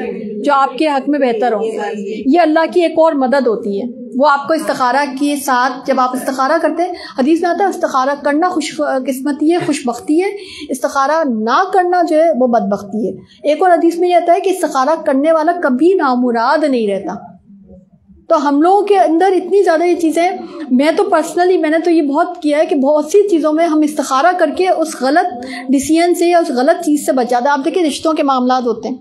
جو آپ کے حق میں بہتر ہوں. یہ اللہ کی ایک اور مدد ہوتی ہے, وہ آپ کو استخارہ کے ساتھ جب آپ استخارہ کرتے ہیں, حدیث میں آتا ہے استخارہ کرنا خوش قسمتی ہے, خوش بختی ہے, استخارہ نہ کرنا جو ہے وہ بدبختی ہے. ایک اور حدیث میں یہ آتا ہے کہ استخارہ کرنے والا کبھی نامراد نہیں رہتا. تو ہم لوگوں کے اندر اتنی زیادہ یہ چیزیں, میں تو پرسنلی میں نے تو یہ بہت کیا ہے کہ بہت سی چیزوں میں ہم استخارہ کر کے اس غلط ڈیسیژن سے یا اس غلط چیز سے بچ جاتے ہیں. آپ دیکھیں رشتوں کے معاملات ہوتے ہیں,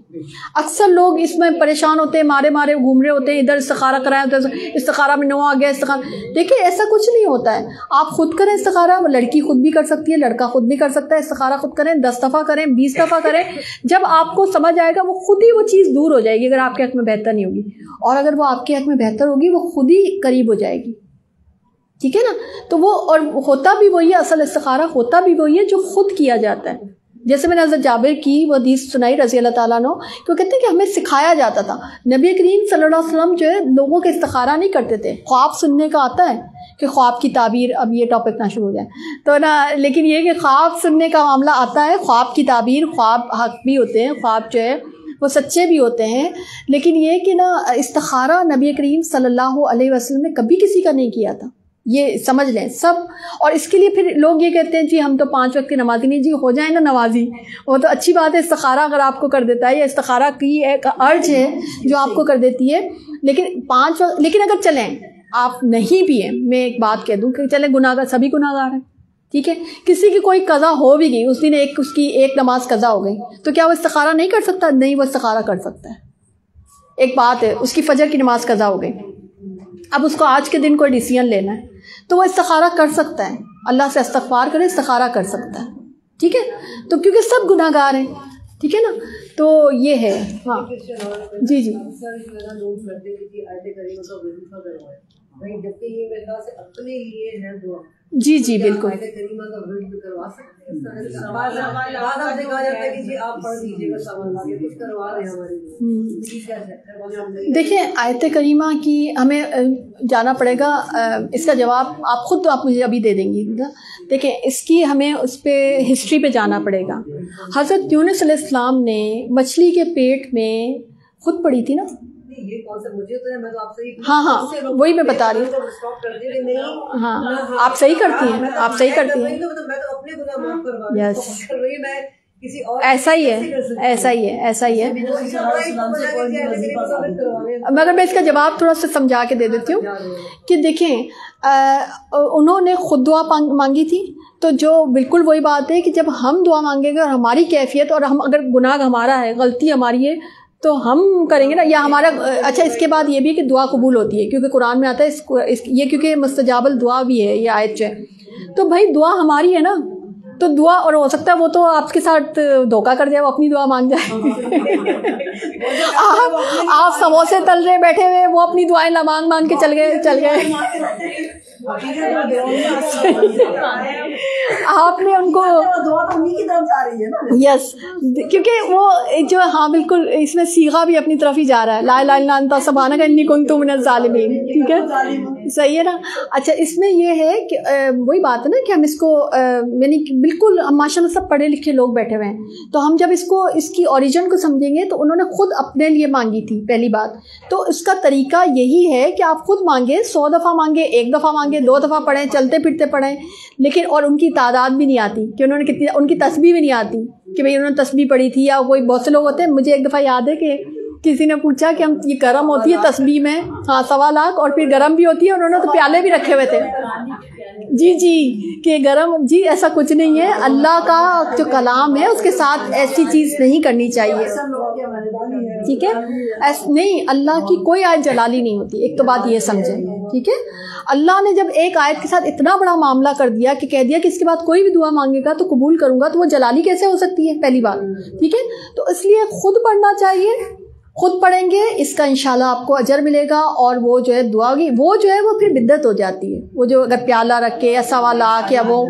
اکثر لوگ اس میں پریشان ہوتے ہیں, مارے گھوم رہے ہوتے ہیں, ادھر استخارہ کرائیں ادھر استخارہ میں 9 آ گیا استخارہ. دیکھیں ایسا کچھ نہیں ہوتا ہے, آپ خود کریں استخارہ, لڑکی خود بھی کر سکتی ہے, لڑکا خود بھی کر سکتا ہے استخارہ. خود کریں, 10 دفعہ کریں, 20 دفعہ کریں, جب آپ کو سمجھ آئے گا وہ خود ہی وہ چیز دور ہو جائے گی اگر آپ کے حق میں بہتر نہیں ہوگی, اور اگر وہ آپ کے حق میں بہتر ہوگی وہ خود ہی قریب ہو جائے گی. ٹھیک ہے نا, تو وہ اور ہوتا بھی وہی ہے, اصل استخارہ ہوتا بھی وہی ہے جو خود کیا جاتا ہے. جیسے میں نے حضرت جابر کی وہ حدیث سنائی رضی اللہ تعالیٰ عنہ, کہ کہتے ہیں کہ ہمیں سکھایا جاتا تھا. نبی کریم صلی اللہ علیہ وسلم جو ہے لوگوں کے استخارہ نہیں کرتے تھے. خواب سننے کا آتا ہے کہ خواب کی تعبیر, اب یہ ٹاپک نہ شروع ہو جائے تو نا, لیکن یہ کہ خواب سننے کا معاملہ آتا ہے, خواب کی تعبیر, خواب حق بھی ہوتے ہیں, خواب جو ہے وہ سچے بھی ہوتے ہیں. لیکن یہ کہ نا استخارہ نبی کریم صلی اللہ علیہ وسلم نے کبھی کسی کا نہیں کیا تھا, یہ سمجھ لیں سب. اور اس کے لیے پھر لوگ یہ کہتے ہیں جی ہم تو 5 وقت کی نمازی نہیں, جی ہو جائیں نا نمازی, وہ تو اچھی بات ہے. استخارہ اگر آپ کو کر دیتا ہے, یا استخارہ کی ایک ارج ہے جو آپ کو کر دیتی ہے, لیکن 5 وقت, لیکن اگر چلیں آپ نہیں بھی ہیں, میں ایک بات کہہ دوں کہ چلیں گناہگار, سبھی گناہگار ہیں, ٹھیک ہے, کسی کی کوئی قضا ہو بھی گئی, اس دن اس کی ایک نماز قضا ہو گئی, تو کیا وہ استخارہ نہیں کر سکتا؟ نہیں, وہ استخارہ کر سکتا ہے. ایک بات ہے, اس کی فجر کی نماز قضا ہو گئی, اب اس کو آج کے دن کوئی ڈیسیژن لینا ہے تو وہ استخارہ کر سکتا ہے, اللہ سے استغفار کرے, استخارہ کر سکتا ہے. ٹھیک ہے, تو کیونکہ سب گناہگار ہیں. ٹھیک ہے نا, تو یہ ہے. ہاں جی, جی بالکل. دیکھیں آیت کریمہ کی ہمیں جانا پڑے گا, اس کا جواب آپ خود آپ مجھے ابھی دے دیں گی. دیکھیں اس کی ہمیں اس پہ ہسٹری پہ جانا پڑے گا. حضرت یونس علیہ السلام نے مچھلی کے پیٹ میں خود پڑی تھی نا, ہاں وہی میں بتا رہی ہوں. ہاں آپ صحیح کرتی ہیں, آپ صحیح کرتی ہیں. یس, ایسا ہی ہے. مگر میں اس کا جواب تھوڑا سا سمجھا کے دے دیتی ہوں کہ دیکھیں انہوں نے خود دعا مانگی تھی, تو جو بالکل وہی بات ہے کہ جب ہم دعا مانگیں گے اور ہماری کیفیت, اور ہم اگر گناہ ہمارا ہے, غلطی ہماری ہے, تو ہم کریں گے نا, یا ہمارا اچھا. اس کے بعد یہ بھی کہ دعا قبول ہوتی ہے, کیونکہ قرآن میں آتا ہے یہ, کیونکہ مستجاب الدعا بھی ہے یہ آیت جو ہے. تو بھائی دعا ہماری ہے نا, تو دعا, اور ہو سکتا ہے وہ تو آپ کے ساتھ دھوکہ کر جائے, وہ اپنی دعا مانگ جائے. آپ سموسے تل رہے بیٹھے ہوئے, وہ اپنی دعائیں مانگ کے چل گئے. آپ نے ان کو دعا تو انہیں کی طرف جا رہی ہے نا. یس کیونکہ وہ جو ہاں بالکل اس میں صیغہ بھی اپنی طرف ہی جا رہا ہے لا الہ الا انت سبحانک انی کنت من الظالمین. ٹھیک ہے صحیح ہے نا. اچھا اس میں یہ ہے کہ وہی بات ہے نا کہ ہم اس کو یعنی بالکل ہم ماشاء اللہ سب پڑھے لکھے لوگ بیٹھے ہوئے ہیں تو ہم جب اس کی اوریجن کو سمجھیں گے تو انہوں نے خود اپنے لیے مانگی تھی پہلی بات. تو اس کا طریقہ یہی ہے کہ آپ خود مانگے 100 دفعہ مانگے 1 دفعہ مانگے 2 دفعہ پڑھیں چلتے پھرتے پڑھیں لیکن اور ان کی تعداد بھی نہیں آتی کہ انہوں نے کتنی ان کی تسبیح بھی نہیں آتی کہ بھئی انہوں نے تسبیح پڑھی تھی یا کوئی بہت سے لوگ ہوتے ہیں. مجھے ایک دفعہ یاد ہے کہ کسی نے پوچھا کہ ہم یہ گرم ہوتی ہے تسبیح میں ہاں 1.25 لاکھ اور پھر گرم بھی ہوتی ہے انہوں نے تو پیالے بھی رکھے ہوئے تھے. جی کہ گرم جی ایسا کچھ نہیں ہے. اللہ کا جو کلام ہے اس کے ساتھ ایسی چیز نہیں کرنی چاہیے. ٹھیک ہے نہیں اللہ کی کوئی آیت جلالی نہیں ہوتی. ایک تو بات یہ سمجھیں. ٹھیک ہے اللہ نے جب ایک آیت کے ساتھ اتنا بڑا معاملہ کر دیا کہ کہہ دیا کہ اس کے بعد کوئی بھی دعا مانگے گا تو قبول کروں گا تو وہ جلالی کیسے ہو سکتی ہے پہلی بات. ٹھیک ہے تو اس لیے خود پڑھنا چاہیے. خود پڑھیں گے اس کا انشاءاللہ آپ کو اجر ملے گا. اور وہ جو ہے دعا کی وہ جو ہے وہ پھر بدعت ہو جاتی ہے. وہ جو اگر پیالہ رکھ کے یا سوالہ کیا وہ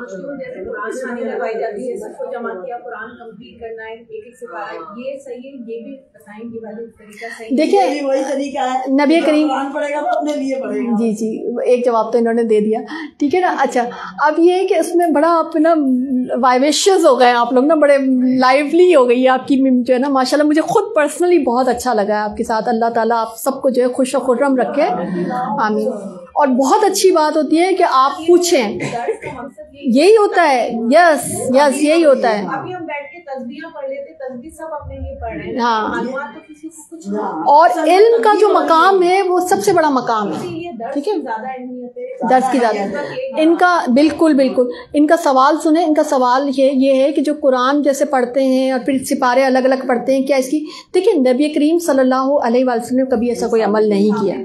جیسے قرآن کھانے لگائی جاتی ہے سب کو جمع کیا قرآن کمپلیٹ کرنا ہے ایک ایک سپارہ یہ صحیح ہے. یہ بھی بتائیں گے والے طریقہ صحیح دیکھیں وہی طریقہ ہے نبی کریم قرآن پڑھے گا تو اپنے لیے پڑھے گا. جی ایک جواب تو انہوں نے دے دیا. ٹھیک ہے نا. اچھا اب یہ ہے کہ اس میں بڑا آپ نا وائویشیس ہو گئے آپ لوگ نا بڑے لائیولی ہو گئی ہے آپ کی جو ہے نا ماشاء اللہ. مجھے خود پرسنلی بہت اچھا لگا ہے آپ کے ساتھ. اللہ تعالیٰ آپ سب کو جو ہے خوش و خرم رکھے آمین. اور بہت اچھی بات ہوتی ہے کہ آپ پوچھیں یہی ہوتا ہے. یس یہی ہوتا ہے. ابھی ہم بیٹھ کے تسبیحاں پڑھ لیتے تسبیح سب اپنے لیے پڑھ رہے ہیں ہاں معلومات تو کسی کو کچھ اور علم کا جو مقام ہے وہ سب سے بڑا مقام ہے. ٹھیک ہے زیادہ اہمیت ہے درس کی زیادہ ان کا بالکل ان کا سوال سنیں. ان کا سوال یہ ہے کہ جو قرآن جیسے پڑھتے ہیں اور پھر سپارے الگ الگ پڑھتے ہیں کیا اس کی دیکھیں نبی کریم صلی اللہ علیہ وسلم نے کبھی ایسا کوئی عمل نہیں کیا.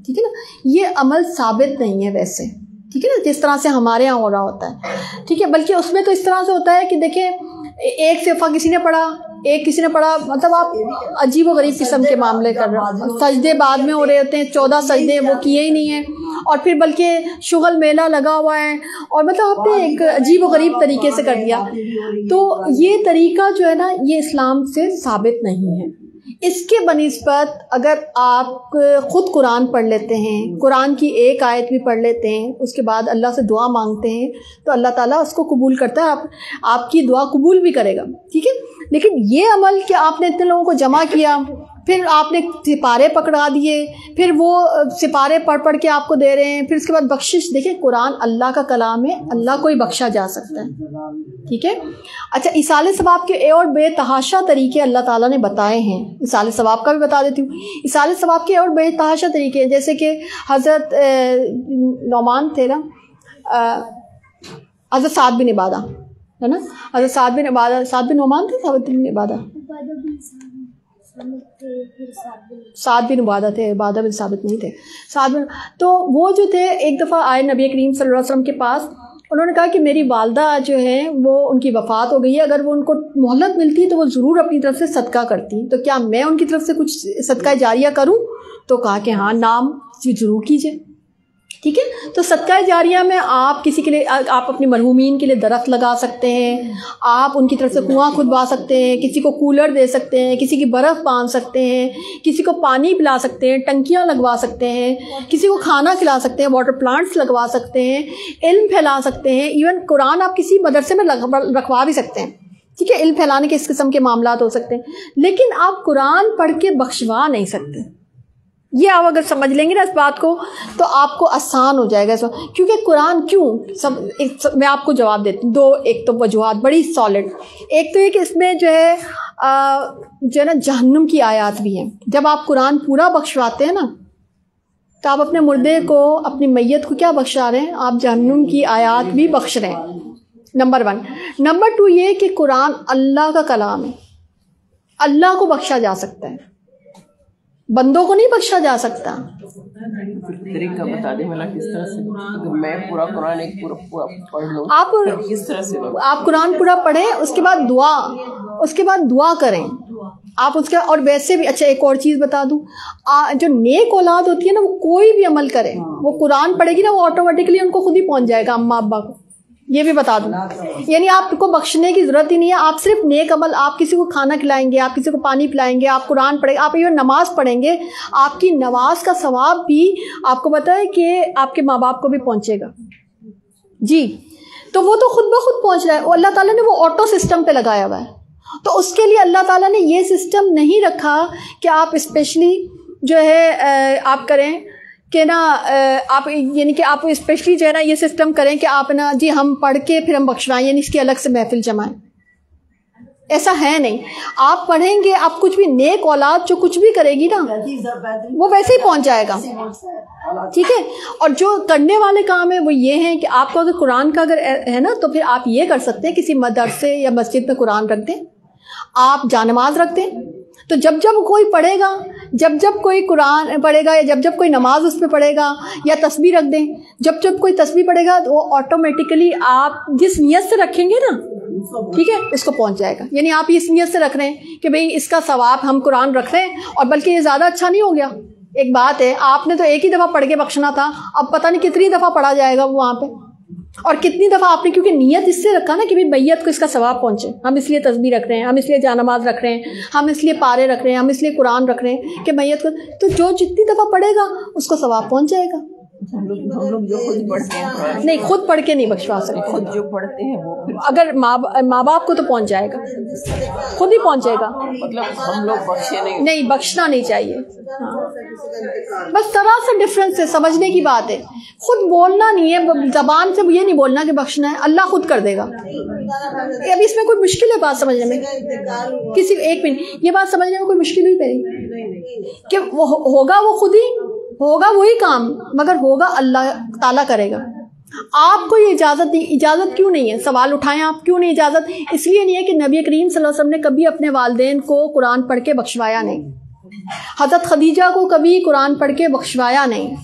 ٹھیک ہے نا. یہ عمل ثابت نہیں ہے ویسے. ٹھیک ہے نا جس طرح سے ہمارے یہاں ہو رہا ہوتا ہے. ٹھیک ہے بلکہ اس میں تو اس طرح سے ہوتا ہے کہ دیکھیں ایک صفحہ کسی نے پڑھا ایک کسی نے پڑھا مطلب آپ عجیب و غریب قسم کے معاملے کر رہے ہیں. سجدے بعد میں ہو رہے ہوتے ہیں 14 سجدے وہ کیے ہی نہیں ہیں اور پھر بلکہ شغل میلہ لگا ہوا ہے اور مطلب آپ نے ایک عجیب و غریب طریقے سے کر دیا. تو یہ طریقہ جو ہے نا یہ اسلام سے ثابت نہیں ہے. اس کے بنسبت اگر آپ خود قرآن پڑھ لیتے ہیں قرآن کی ایک آیت بھی پڑھ لیتے ہیں اس کے بعد اللہ سے دعا مانگتے ہیں تو اللہ تعالیٰ اس کو قبول کرتا ہے. آپ کی دعا قبول بھی کرے گا. ٹھیک ہے لیکن یہ عمل کہ آپ نے اتنے لوگوں کو جمع کیا پھر آپ نے سپارے پکڑا دیے پھر وہ سپارے پڑھ کے آپ کو دے رہے ہیں پھر اس کے بعد بخشش. دیکھیں قرآن اللہ کا کلام ہے اللہ کو ہی بخشا جا سکتا ہے. ٹھیک ہے. اچھا ایصال ثواب کے اور بے تحاشا طریقے اللہ تعالیٰ نے بتائے ہیں. ایصال ثواب کا بھی بتا دیتی ہوں. ایصال ثواب کے اور بے تحاشا طریقے جیسے کہ حضرت نعمان تھے نا حضرت سعد بن عبادہ ہے نا. حضرت سعد بن نعمان تھے سعد بن عبادہ سعد بن عبادہ تھے. عبادہ بن ثابت نہیں تھے. تو وہ جو تھے ایک دفعہ آئے نبی کریم صلی اللہ علیہ وسلم کے پاس. انہوں نے کہا کہ میری والدہ جو ہیں وہ ان کی وفات ہو گئی ہے اگر وہ ان کو مہلت ملتی تو وہ ضرور اپنی طرف سے صدقہ کرتی تو کیا میں ان کی طرف سے کچھ صدقہ جاریہ کروں. تو کہا کہ ہاں نام ضرور کیجیے. ٹھیک ہے. تو صدقہ جاریہ میں آپ کسی کے لیے آپ اپنی مرحومین کے لیے درخت لگا سکتے ہیں آپ ان کی طرف سے کنواں کھدوا سکتے ہیں کسی کو کولر دے سکتے ہیں کسی کی برف باندھ سکتے ہیں کسی کو پانی پلا سکتے ہیں ٹنکیاں لگوا سکتے ہیں کسی کو کھانا کھلا سکتے ہیں واٹر پلانٹس لگوا سکتے ہیں علم پھیلا سکتے ہیں. ایون قرآن آپ کسی مدرسے میں رکھوا بھی سکتے ہیں. ٹھیک ہے. علم پھیلانے کے اس قسم کے معاملات ہو سکتے ہیں لیکن آپ قرآن پڑھ کے بخشوا نہیں سکتے. یہ آپ اگر سمجھ لیں گے نا اس بات کو تو آپ کو آسان ہو جائے گا کیونکہ قرآن میں آپ کو جواب دیتی ہوں. 2 ایک تو وجوہات بڑی سالڈ. ایک تو یہ کہ اس میں جو ہے نا جہنم کی آیات بھی ہیں. جب آپ قرآن پورا بخشواتے ہیں نا تو آپ اپنے مردے کو اپنی میت کو کیا بخشا رہے ہیں آپ جہنم کی آیات بھی بخش رہے ہیں. نمبر 1. نمبر 2 یہ کہ قرآن اللہ کا کلام ہے اللہ کو بخشا جا سکتا ہے بندوں کو نہیں بخشا جا سکتا. طریقہ بتا دیں ملا کس طرح سے اگر میں پورا قرآن ایک پورا پڑھ لوں آپ کس طرح سے آپ قرآن پورا پڑھیں اس کے بعد دعا کریں. آپ اس کا. اور ویسے بھی اچھا ایک اور چیز بتا دوں, جو نیک اولاد ہوتی ہے نا, وہ کوئی بھی عمل کرے, وہ قرآن پڑھے گی نا, وہ آٹومیٹکلی ان کو خود ہی پہنچ جائے گا اماں ابا کو. یہ بھی بتا دوں, یعنی آپ کو بخشنے کی ضرورت ہی نہیں ہے. آپ صرف نیک عمل, آپ کسی کو کھانا کھلائیں گے, آپ کسی کو پانی پلائیں گے, آپ قرآن پڑھیں گے, آپ یہ نماز پڑھیں گے, آپ کی نماز کا ثواب بھی آپ کو پتہ ہے کہ آپ کے ماں باپ کو بھی پہنچے گا. جی, تو وہ تو خود بخود پہنچ رہا ہے. اللہ تعالیٰ نے وہ آٹو سسٹم پہ لگایا ہوا ہے. تو اس کے لیے اللہ تعالیٰ نے یہ سسٹم نہیں رکھا کہ آپ اسپیشلی جو ہے آپ کریں کہ نا, آپ یعنی کہ آپ اسپیشلی جو ہے نا یہ سسٹم کریں کہ آپ نا جی ہم پڑھ کے پھر ہم بخشوائیں, یعنی اس کی الگ سے محفل جمائیں. ایسا ہے نہیں. آپ پڑھیں گے, آپ کچھ بھی نیک اولاد جو کچھ بھی کرے گی نا وہ ویسے ہی پہنچ جائے گا. ٹھیک ہے. اور جو کرنے والے کام ہیں وہ یہ ہیں کہ آپ کو اگر قرآن کا اگر ہے نا تو پھر آپ یہ کر سکتے ہیں, کسی مدرسے یا مسجد میں قرآن رکھ دیں, آپ جانماز رکھ دیں. تو جب جب کوئی پڑھے گا, جب کوئی قرآن پڑھے گا, یا جب کوئی نماز اس پہ پڑھے گا, یا تسبیح رکھ دیں, جب کوئی تسبیح پڑھے گا تو وہ آٹومیٹیکلی آپ جس نیت سے رکھیں گے نا, ٹھیک ہے, اس کو پہنچ جائے گا. یعنی آپ اس نیت سے رکھ رہے ہیں کہ بھئی اس کا ثواب ہم قرآن رکھ رہے ہیں, اور بلکہ یہ زیادہ اچھا نہیں ہو گیا. ایک بات ہے, آپ نے تو ایک ہی دفعہ پڑھ کے بخشنا تھا, اب پتہ نہیں کتنی دفعہ پڑھا جائے گا وہاں پہ, اور کتنی دفعہ آپ نے, کیونکہ نیت اس سے رکھا نا کہ بھئی میت کو اس کا ثواب پہنچے. ہم اس لیے تسبیح رکھ رہے ہیں, ہم اس لیے جانماز رکھ رہے ہیں, ہم اس لیے پارے رکھ رہے ہیں, ہم اس لیے قرآن رکھ رہے ہیں کہ میت کو, تو جو جتنی دفعہ پڑھے گا اس کو ثواب پہنچ جائے گا. ہم لوگ جو خود پڑھتے ہیں نہیں, خود پڑھ کے نہیں بخشوا سکتے. خود جو پڑھتے ہیں وہ اگر ماں باپ کو تو پہنچ جائے گا, خود ہی پہنچے گا. مطلب ہم لوگ بخشے نہیں, بخشنا نہیں چاہیے. بس طرح سے ڈفرینس ہے, سمجھنے کی بات ہے. خود بولنا نہیں ہے, زبان سے یہ نہیں بولنا کہ بخشنا ہے, اللہ خود کر دے گا. ابھی اس میں کوئی مشکل ہے بات سمجھنے میں؟ کسی ایک منٹ, یہ بات سمجھنے میں کوئی مشکل ہوئی پہلی کہ وہ ہوگا, وہ خود ہی ہوگا وہی کام, مگر ہوگا اللہ تعالیٰ کرے گا. آپ کو یہ اجازت کیوں نہیں ہے؟ سوال اٹھائیں آپ, کیوں نہیں اجازت؟ اس لیے نہیں ہے کہ نبی کریم صلی اللہ علیہ وسلم نے کبھی اپنے والدین کو قرآن پڑھ کے بخشوایا نہیں, حضرت خدیجہ کو کبھی قرآن پڑھ کے بخشوایا نہیں.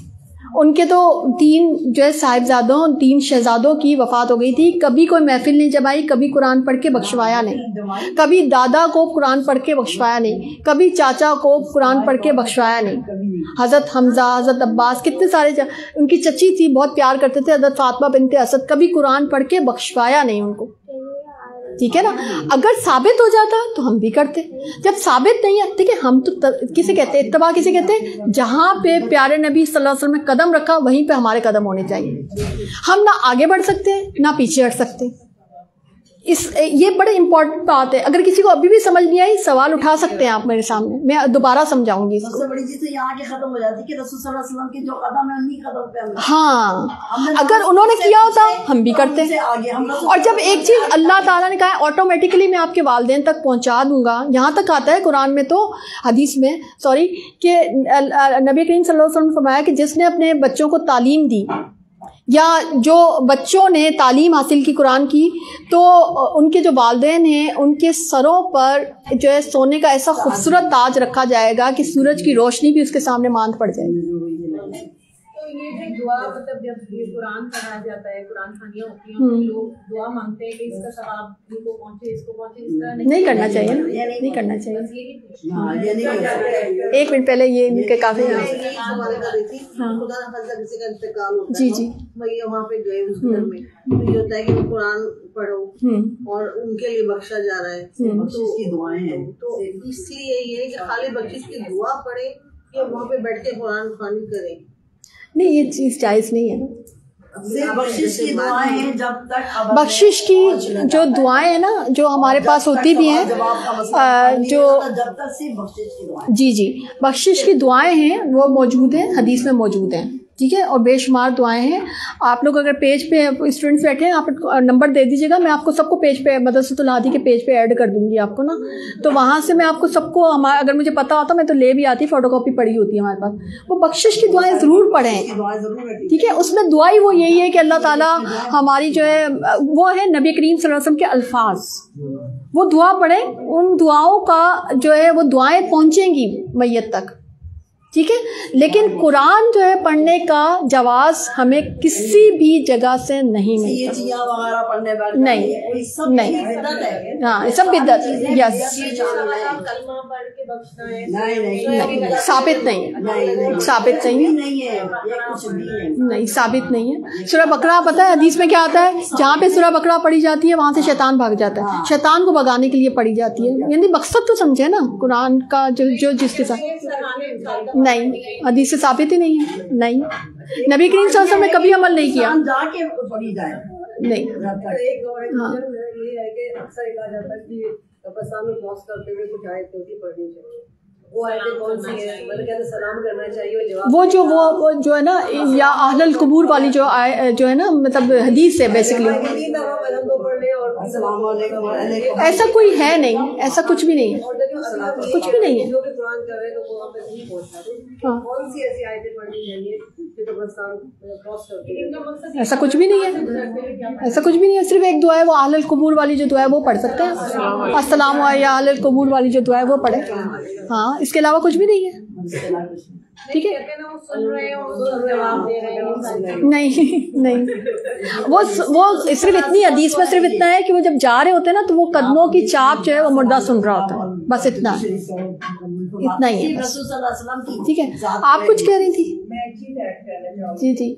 ان کے تو 3 جو ہے صاحبزادوں, 3 شہزادوں کی وفات ہو گئی تھی, کبھی کوئی محفل نہیں جمائی, کبھی قرآن پڑھ کے بخشوایا نہیں, کبھی دادا کو قرآن پڑھ کے بخشوایا نہیں, کبھی چاچا کو قرآن پڑھ کے بخشوایا نہیں. حضرت حمزہ, حضرت عباس, کتنے سارے, ان کی چچی تھی, بہت پیار کرتے تھے, حضرت فاطمہ بنت اسد, کبھی قرآن پڑھ کے بخشوایا نہیں ان کو. ٹھیک ہے نا. اگر ثابت ہو جاتا تو ہم بھی کرتے, جب ثابت نہیں ہے, ٹھیک ہے, ہم تو کسے کہتے ہیں اتباع, کسے کہتے ہیں جہاں پہ پیارے نبی صلی اللہ علیہ وسلم نے قدم رکھا وہیں پہ ہمارے قدم ہونے چاہیے. ہم نہ آگے بڑھ سکتے ہیں نہ پیچھے ہٹ سکتے. یہ بڑے امپورٹنٹ بات ہے. اگر کسی کو ابھی بھی سمجھ نہیں آئی, سوال اٹھا سکتے ہیں آپ میرے سامنے, میں دوبارہ سمجھاؤں گی اس کو. سب سے بڑی چیز تو یہاں کے ختم ہو جاتی ہے کہ رسول صلی اللہ علیہ وسلم کے جو قدم ہے انہی قدم پہ ہم, ہاں, اگر انہوں نے کیا ہوتا ہم بھی کرتے. اور جب ایک چیز اللہ تعالیٰ نے کہا ہے آٹومیٹکلی میں آپ کے والدین تک پہنچا دوں گا, یہاں تک آتا ہے قرآن میں, تو حدیث میں کہ نبی کریم صلی اللہ علیہ وسلم نے فرمایا کہ جس نے اپنے بچوں کو تعلیم دی, یا جو بچوں نے تعلیم حاصل کی قرآن کی, تو ان کے جو والدین ہیں ان کے سروں پر جو ہے سونے کا ایسا خوبصورت تاج رکھا جائے گا کہ سورج کی روشنی بھی اس کے سامنے ماند پڑ جائے گی. تو یہ جو دعا, مطلب جب یہ قرآن پڑھا جاتا ہے, قرآن خوانیاں ہوتی ہیں, لوگ دعا مانگتے ہیں کہ اس کا ثواب ان کو پہنچے, اس کو پہنچے, اس طرح نہیں کرنا چاہیے نا, نہیں کرنا چاہیے. ایک منٹ پہلے یہ کہ کافی جی جی وہاں پہ گئے اس گھر میں, تو یہ ہوتا ہے کہ قرآن پڑھو اور ان کے لیے بخشا جا رہا ہے, بخشش کی دعائیں ہیں, تو اس لیے یہ ہے کہ خالی بخشش کی دعا پڑھے یا وہاں پہ بیٹھ کے قرآن خوانی کریں. نہیں, یہ چیز جائز نہیں ہے نا. بخشش کی دعائیں ہیں, جب تک بخشش کی جو دعائیں ہیں نا جو ہمارے پاس ہوتی بھی ہیں, جو جب تک صرف بخشش کی دعائیں, جی بخشش کی دعائیں ہیں وہ موجود ہیں, حدیث میں موجود ہیں, ٹھیک ہے, اور بے شمار دعائیں ہیں. آپ لوگ اگر پیج پہ اسٹوڈنٹس بیٹھے ہیں, آپ نمبر دے دیجیے گا, میں آپ کو سب کو پیج پہ مدرسۃ الہادی کے پیج پہ ایڈ کر دوں گی آپ کو نا, تو وہاں سے میں آپ کو سب کو, اگر مجھے پتا ہوتا میں تو لے بھی آتی, فوٹو کاپی پڑی ہوتی ہے ہمارے پاس. وہ بخشش کی دعائیں ضرور پڑھیں, ٹھیک ہے. اس میں دعائی وہ یہی ہے کہ اللہ تعالیٰ ہماری جو ہے وہ ہے نبی کریم صلی اللہ علیہ وسلم کے الفاظ, وہ دعا پڑھیں, ان دعاؤں کا جو ہے وہ دعائیں پہنچیں گی میت تک, ٹھیک ہے. لیکن قرآن جو ہے پڑھنے کا جواز ہمیں کسی بھی جگہ سے نہیں ملتا. نہیں ہاں سب بدعت. یس ثابت نہیں ہے، ثابت نہیں ہے، نہیں ثابت نہیں ہے. سورہ بقرہ پتہ ہے حدیث میں کیا آتا ہے؟ جہاں پہ سورہ بقرہ پڑھی جاتی ہے وہاں سے شیطان بھاگ جاتا ہے. شیطان کو بھگانے کے لیے پڑھی جاتی ہے. یعنی مقصد تو سمجھے نا قرآن کا جو جس کے ساتھ. نہیں حدیث سے ثابت ہی نہیں ہے. نہیں نبی کریم صلی اللہ علیہ وسلم نے کبھی عمل نہیں کیا. نہیں ہاں وہ جو ہے نا یا اہل القبور والی جو ہے نا مطلب حدیث ہے بیسکلی. ایسا کوئی ہے نہیں، ایسا کچھ بھی نہیں ہے، کچھ بھی نہیں ہے. ایسا کچھ بھی نہیں ہے، ایسا کچھ بھی نہیں ہے. صرف ایک دعا ہے وہ اہل القبور والی جو دعا ہے وہ پڑھ سکتے ہیں. السلام علیکم اہل القبور والی جو دعا ہے وہ پڑھے. ہاں اس کے علاوہ کچھ بھی نہیں ہے. ٹھیک ہے نہیں وہ صرف اتنی حدیث میں صرف اتنا ہے کہ وہ جب جا رہے ہوتے ہیں نا تو وہ قدموں کی چاپ جو ہے وہ مردہ سن رہا ہوتا ہے. بس اتنا ہی ہے بس. ٹھیک ہے آپ کچھ کہہ رہی تھی؟ جی جی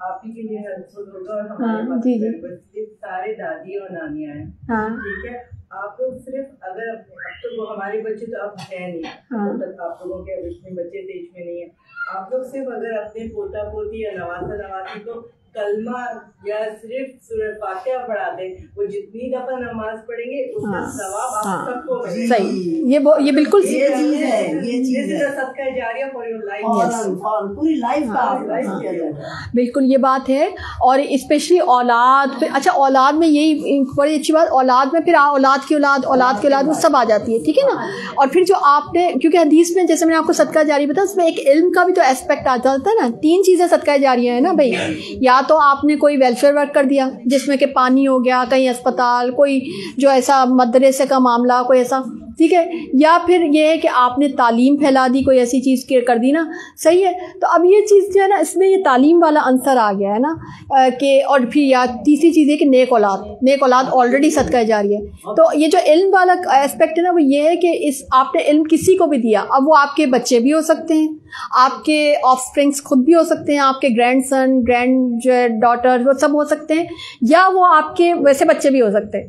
آپ ہی کے لیے ہیلپفل ہوگا اور ہمارے جی جی سارے دادی اور نانیاں ہیں. ہاں ٹھیک ہے آپ لوگ صرف اگر اب تو وہ ہمارے بچے تو اب ہیں نہیں، آپ لوگوں کے اب بچے دیش میں نہیں ہیں. آپ لوگ صرف اگر اپنے پوتا پوتی یا نواسا نواسی کو کلمہ یا صرف سورہ فاتحہ پڑھا دیں، وہ جتنی دفعہ نماز پڑھیں گے اس کا ثواب آپ سب کو ملے گا. صحیح یہ بالکل یہ چیز ہے، یہ چیز ہے صدقہ جاریہ فار یور لائف، پوری لائف کا بالکل یہ بات ہے. اور اسپیشلی اولاد پہ، اچھا اولاد میں یہی بڑی اچھی بات، اولاد میں پھر اولاد کی اولاد، اولاد کی اولاد وہ سب آ جاتی ہے. ٹھیک ہے نا. اور پھر جو آپ نے کیونکہ حدیث میں جیسے میں نے آپ کو صدقہ جاری بتایا اس میں ایک علم کا بھی تو اسپیکٹ آ جاتا ہے نا. 3 چیزیں صدقہ جاریہ ہیں نا بھائی. یا تو آپ نے کوئی ویلفیئر ورک کر دیا جس میں کہ پانی ہو گیا، کہیں اسپتال، کوئی جو ایسا مدرسے کا معاملہ کوئی ایسا. ٹھیک ہے. یا پھر یہ ہے کہ آپ نے تعلیم پھیلا دی، کوئی ایسی چیز کر دی نا. صحیح ہے. تو اب یہ چیز جو ہے نا اس میں یہ تعلیم والا عنصر آ گیا ہے نا کہ. اور پھر یا تیسری چیز ہے کہ نیک اولاد آلریڈی صدقہ جاری ہے. تو یہ جو علم والا اسپیکٹ ہے نا وہ یہ ہے کہ آپ نے علم کسی کو بھی دیا، اب وہ آپ کے بچے بھی ہو سکتے ہیں، آپ کے آف اسپرنگس خود بھی ہو سکتے ہیں، آپ کے گرینڈ سن، گرینڈ ڈاٹر وہ سب ہو سکتے ہیں، یا وہ آپ کے ویسے بچے بھی ہو سکتے ہیں،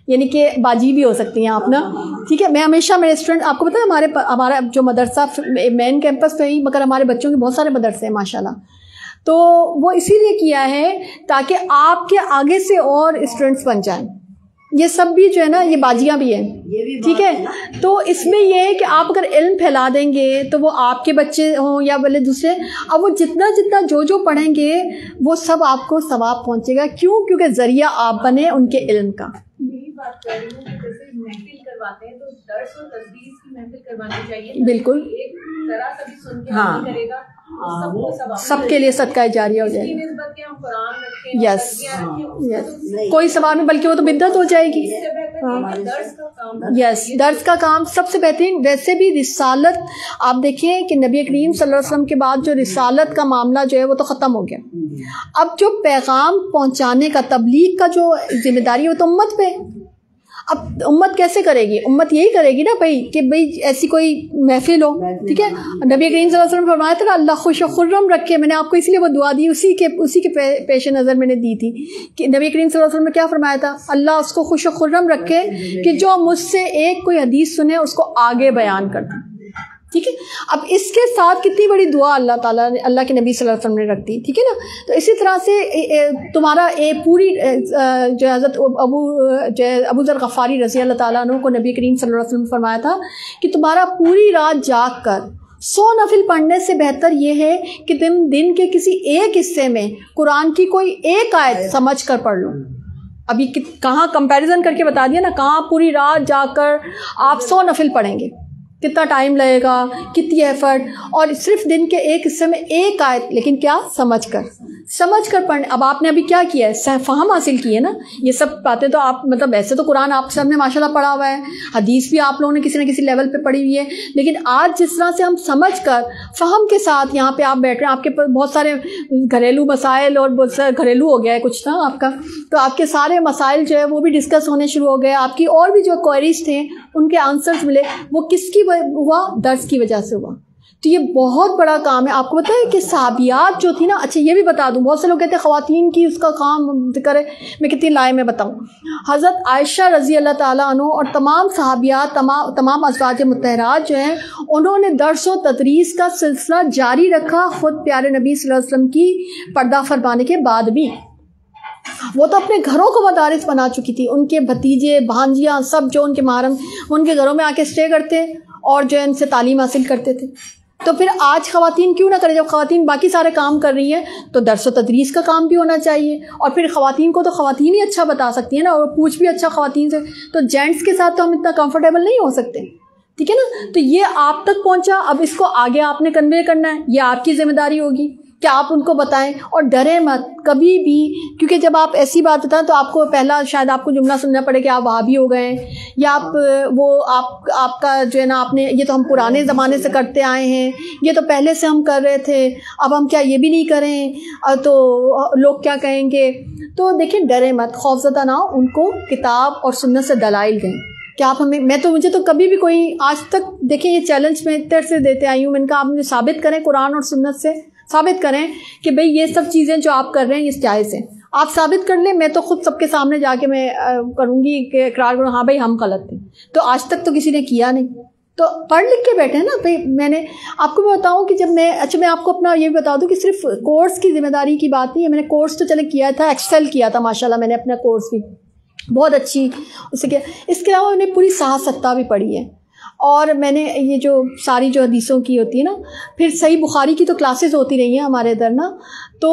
یعنی کہ باجی بھی ہو سکتی ہیں آپ نا. ٹھیک ہے. میں ہمیشہ میرے اسٹوڈنٹ آپ کو پتا ہے ہمارا جو مدرسہ مین کیمپس پہ ہی، مگر ہمارے بچوں کے بہت سارے مدرسے ہیں ماشاء اللہ. تو وہ اسی لیے کیا ہے تاکہ آپ کے آگے سے اور اسٹوڈنٹس بن جائیں. یہ سب بھی جو ہے نا یہ باجیاں بھی ہیں. ٹھیک ہے. تو اس میں یہ ہے کہ آپ اگر علم پھیلا دیں گے تو وہ آپ کے بچے ہوں یا بولے دوسرے، اب وہ جتنا جو پڑھیں گے وہ سب آپ کو ثواب پہنچے گا. کیوں؟ کیونکہ ذریعہ آپ بنے ان کے علم کا. بات کر رہی ہوں کہ جیسے محفل کرواتے ہیں تو درس اور تدریس کی محفل کروانی چاہیے. بالکل. ایک ذرا سا بھی سن کے عمل کرے گا سب کے لیے صدقہ جاریہ ہو جائے گا. یس کوئی ثواب نہیں بلکہ وہ تو بدعت ہو جائے گی. یس درس کا کام سب سے بہترین. ویسے بھی رسالت آپ دیکھیں کہ نبی کریم صلی اللہ علیہ وسلم کے بعد جو رسالت کا معاملہ جو ہے وہ تو ختم ہو گیا. اب جو پیغام پہنچانے کا، تبلیغ کا جو ذمہ داری ہے وہ تو امت پہ. اب امت کیسے کرے گی؟ امت یہی کرے گی نا بھائی کہ بھائی ایسی کوئی محفل ہو. ٹھیک ہے. نبی کریم صلی اللہ علیہ وسلم فرمایا تھا نا اللہ خوش و خرم رکھے. میں نے آپ کو اس لیے وہ دعا دی، اسی کے پیش نظر میں نے دی تھی کہ نبی کریم صلی اللہ علیہ وسلم نے کیا فرمایا تھا؟ اللہ اس کو خوش و خرم رکھے کہ جو مجھ سے ایک کوئی حدیث سنے اس کو آگے بیان کر دیں. ٹھیک ہے. اب اس کے ساتھ کتنی بڑی دعا اللہ تعالیٰ نے، اللہ کے نبی صلی اللہ علیہ وسلم نے رکھ دی. ٹھیک ہے نا. تو اسی طرح سے تمہارا پوری جو حضرت ابو ذر غفاری رضی اللہ تعالیٰ عنہ کو نبی کریم صلی اللہ علیہ وسلم نے فرمایا تھا کہ تمہارا پوری رات جاگ کر 100 نفل پڑھنے سے بہتر یہ ہے کہ تم دن کے کسی ایک حصے میں قرآن کی کوئی ایک آیت سمجھ کر پڑھ لو. ابھی کہاں کمپیریزن کر کے بتا دیا نا، کہاں پوری رات جا کر آپ 100 نفل پڑھیں گے. کتنا ٹائم لگے گا, کتنی ایفرٹ, اور صرف دن کے ایک حصے میں ایک آیت, لیکن کیا سمجھ کر پڑھنے. اب آپ نے ابھی کیا کیا ہے, فہم حاصل کی ہے نا. یہ سب باتیں تو آپ مطلب ویسے تو قرآن آپ سب نے ماشاءاللہ پڑھا ہوا ہے, حدیث بھی آپ لوگوں نے کسی نہ کسی لیول پہ پڑھی ہوئی ہے, لیکن آج جس طرح سے ہم سمجھ کر فہم کے ساتھ یہاں پہ آپ بیٹھ رہے ہیں, آپ کے پاس بہت سارے گھریلو مسائل, اور بہت سارے گھریلو ہو گیا ہے کچھ نا آپ کا, تو آپ کے سارے مسائل جو ہے وہ بھی ڈسکس ہونے شروع ہو گئے. آپ کی اور بھی جو کوئریز تھے ان کے آنسرز ملے. وہ کس کی ہوا, درس کی وجہ سے ہوا. تو یہ بہت بڑا کام ہے. آپ کو پتہ ہے کہ صحابیات جو تھی نا, اچھا یہ بھی بتا دوں, بہت سے لوگ کہتے ہیں خواتین کی اس کا کام ذکر ہے, میں کتنی لائن میں بتاؤں. حضرت عائشہ رضی اللہ تعالیٰ عنہ اور تمام صحابیات, تمام ازواج مطہرات جو ہیں, انہوں نے درس و تدریس کا سلسلہ جاری رکھا خود پیارے نبی صلی اللہ علیہ وسلم کی پردہ فرمانے کے بعد بھی. وہ تو اپنے گھروں کو مدارس بنا چکی تھی. ان کے بھتیجے بھانجیاں سب جو ان کے محرم ان کے گھروں میں آ کے اسٹے کرتے اور جو ہے ان سے تعلیم حاصل کرتے تھے. تو پھر آج خواتین کیوں نہ کریں؟ جب خواتین باقی سارے کام کر رہی ہیں تو درس و تدریس کا کام بھی ہونا چاہیے. اور پھر خواتین کو تو خواتین ہی اچھا بتا سکتی ہیں نا, اور پوچھ بھی اچھا خواتین سے. تو جینٹس کے ساتھ تو ہم اتنا کمفرٹیبل نہیں ہو سکتے, ٹھیک ہے نا. تو یہ آپ تک پہنچا, اب اس کو آگے آپ نے کنوے کرنا ہے. یہ آپ کی ذمہ داری ہوگی کہ آپ ان کو بتائیں, اور ڈریں مت کبھی بھی, کیونکہ جب آپ ایسی بات بتائیں تو آپ کو پہلا شاید آپ کو جملہ سننا پڑے کہ آپ وہابی ہو گئے ہیں, یا آپ کا جو ہے نا, آپ نے یہ تو ہم پرانے زمانے سے کرتے آئے ہیں, یہ تو پہلے سے ہم کر رہے تھے, اب ہم کیا یہ بھی نہیں کریں تو لوگ کیا کہیں گے. تو دیکھیں ڈریں مت, خوفزدہ نہ ہو, ان کو کتاب اور سنت سے دلائل دیں کہ آپ ہمیں, مجھے تو کبھی بھی کوئی آج تک, دیکھیں یہ چیلنج میں اتر سے دیتے آئی ہوں, میں نے کہا آپ مجھے ثابت کریں, قرآن اور سنت سے ثابت کریں کہ بھئی یہ سب چیزیں جو آپ کر رہے ہیں یہ جائز ہیں. آپ ثابت کر لیں, میں تو خود سب کے سامنے جا کے میں کروں گی کہ اقرار کروں ہاں بھئی ہم غلط تھے. تو آج تک تو کسی نے کیا نہیں, تو پڑھ لکھ کے بیٹھے ہیں نا. بھئی میں نے آپ کو میں بتاؤں کہ جب میں آپ کو اپنا یہ بھی بتا دوں کہ صرف کورس کی ذمہ داری کی بات نہیں ہے. میں نے کورس تو چلے کیا تھا, ایکسل کیا تھا ماشاءاللہ, میں نے اپنا کورس بھی بہت اچھی اس سے کیا. اس کے علاوہ میں نے پوری صحاح بھی پڑھی ہے, اور میں نے یہ جو ساری جو حدیثوں کی ہوتی ہے نا, پھر صحیح بخاری کی تو کلاسز ہوتی رہی ہیں ہمارے ادھر نا. تو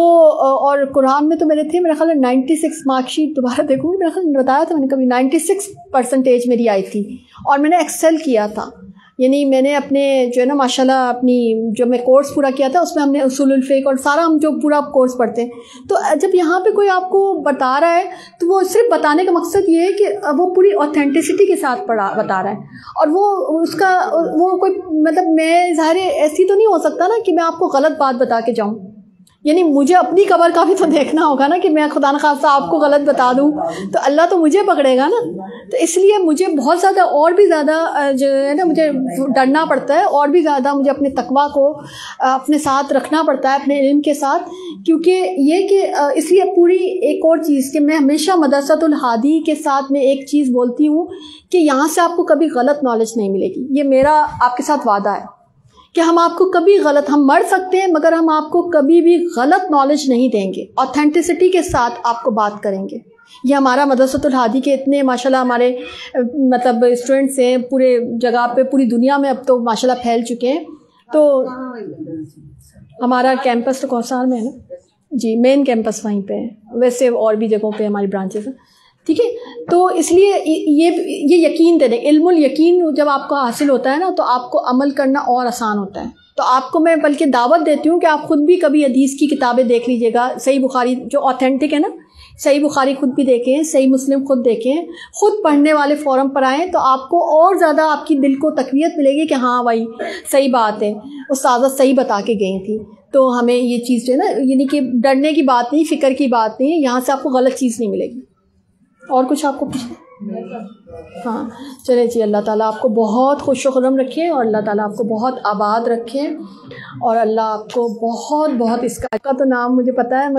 اور قرآن میں تو میرے تھے, میرا خیال ہے 96 مارک شیٹ دوبارہ دیکھوں گی, میرا خیال بتایا تھا میں نے کبھی, 96% میری آئی تھی. اور میں نے ایکسل کیا تھا, یعنی میں نے اپنے جو ہے نا ماشاءاللہ اپنی جو میں کورس پورا کیا تھا اس میں ہم نے اصول الفقہ اور سارا ہم جو پورا کورس پڑھتے ہیں. تو جب یہاں پہ کوئی آپ کو بتا رہا ہے تو وہ صرف بتانے کا مقصد یہ ہے کہ وہ پوری اوتھینٹسٹی کے ساتھ بتا رہا ہے, اور وہ اس کا وہ کوئی مطلب, میں ظاہر ایسی تو نہیں ہو سکتا نا کہ میں آپ کو غلط بات بتا کے جاؤں. یعنی مجھے اپنی قبر کا بھی تو دیکھنا ہوگا نا کہ میں خدا نخواستہ آپ کو غلط بتا دوں تو اللہ تو مجھے پکڑے گا نا. تو اس لیے مجھے بہت زیادہ اور بھی زیادہ جو ہے نا مجھے ڈرنا پڑتا ہے, اور بھی زیادہ مجھے اپنے تقویٰ کو اپنے ساتھ رکھنا پڑتا ہے, اپنے علم کے ساتھ. کیونکہ یہ کہ اس لیے پوری ایک اور چیز کہ میں ہمیشہ مدرسۃ الہادی کے ساتھ میں ایک چیز بولتی ہوں کہ یہاں سے آپ کو کبھی غلط نالج نہیں ملے گی. یہ میرا آپ کے ساتھ وعدہ ہے کہ ہم آپ کو کبھی غلط, ہم مر سکتے ہیں مگر ہم آپ کو کبھی بھی غلط نالج نہیں دیں گے, اوتھینٹسٹی کے ساتھ آپ کو بات کریں گے. یہ ہمارا مدرسۃ الہادی کے اتنے ماشاءاللہ ہمارے مطلب اسٹوڈنٹس ہیں پورے جگہ پہ, پوری دنیا میں اب تو ماشاءاللہ پھیل چکے ہیں. تو ہمارا کیمپس تو کوثر میں ہے نا جی, مین کیمپس وہیں پہ ہے, ویسے اور بھی جگہوں پہ ہماری برانچز ہیں, ٹھیک ہے. تو اس لیے یہ یقین دے دیں, علم الیقین جب آپ کو حاصل ہوتا ہے نا تو آپ کو عمل کرنا اور آسان ہوتا ہے. تو آپ کو میں بلکہ دعوت دیتی ہوں کہ آپ خود بھی کبھی حدیث کی کتابیں دیکھ لیجیے گا, صحیح بخاری جو آتھینٹک ہے نا, صحیح بخاری خود بھی دیکھیں, صحیح مسلم خود دیکھیں, خود پڑھنے والے فورم پر آئیں, تو آپ کو اور زیادہ آپ کی دل کو تقویت ملے گی کہ ہاں بھائی صحیح بات ہے, استاذہ صحیح بتا کے گئی تھی. تو ہمیں یہ چیز جو ہے نا, یعنی کہ ڈرنے کی بات نہیں, فکر کی بات نہیں, یہاں سے آپ کو غلط چیز نہیں ملے گی. اور کچھ آپ کو ہاں چلے جی, اللہ تعالیٰ آپ کو بہت خوش و خرم رکھے, اور اللہ تعالیٰ آپ کو بہت آباد رکھے, اور اللہ آپ کو بہت اس کا تو نام مجھے پتہ ہے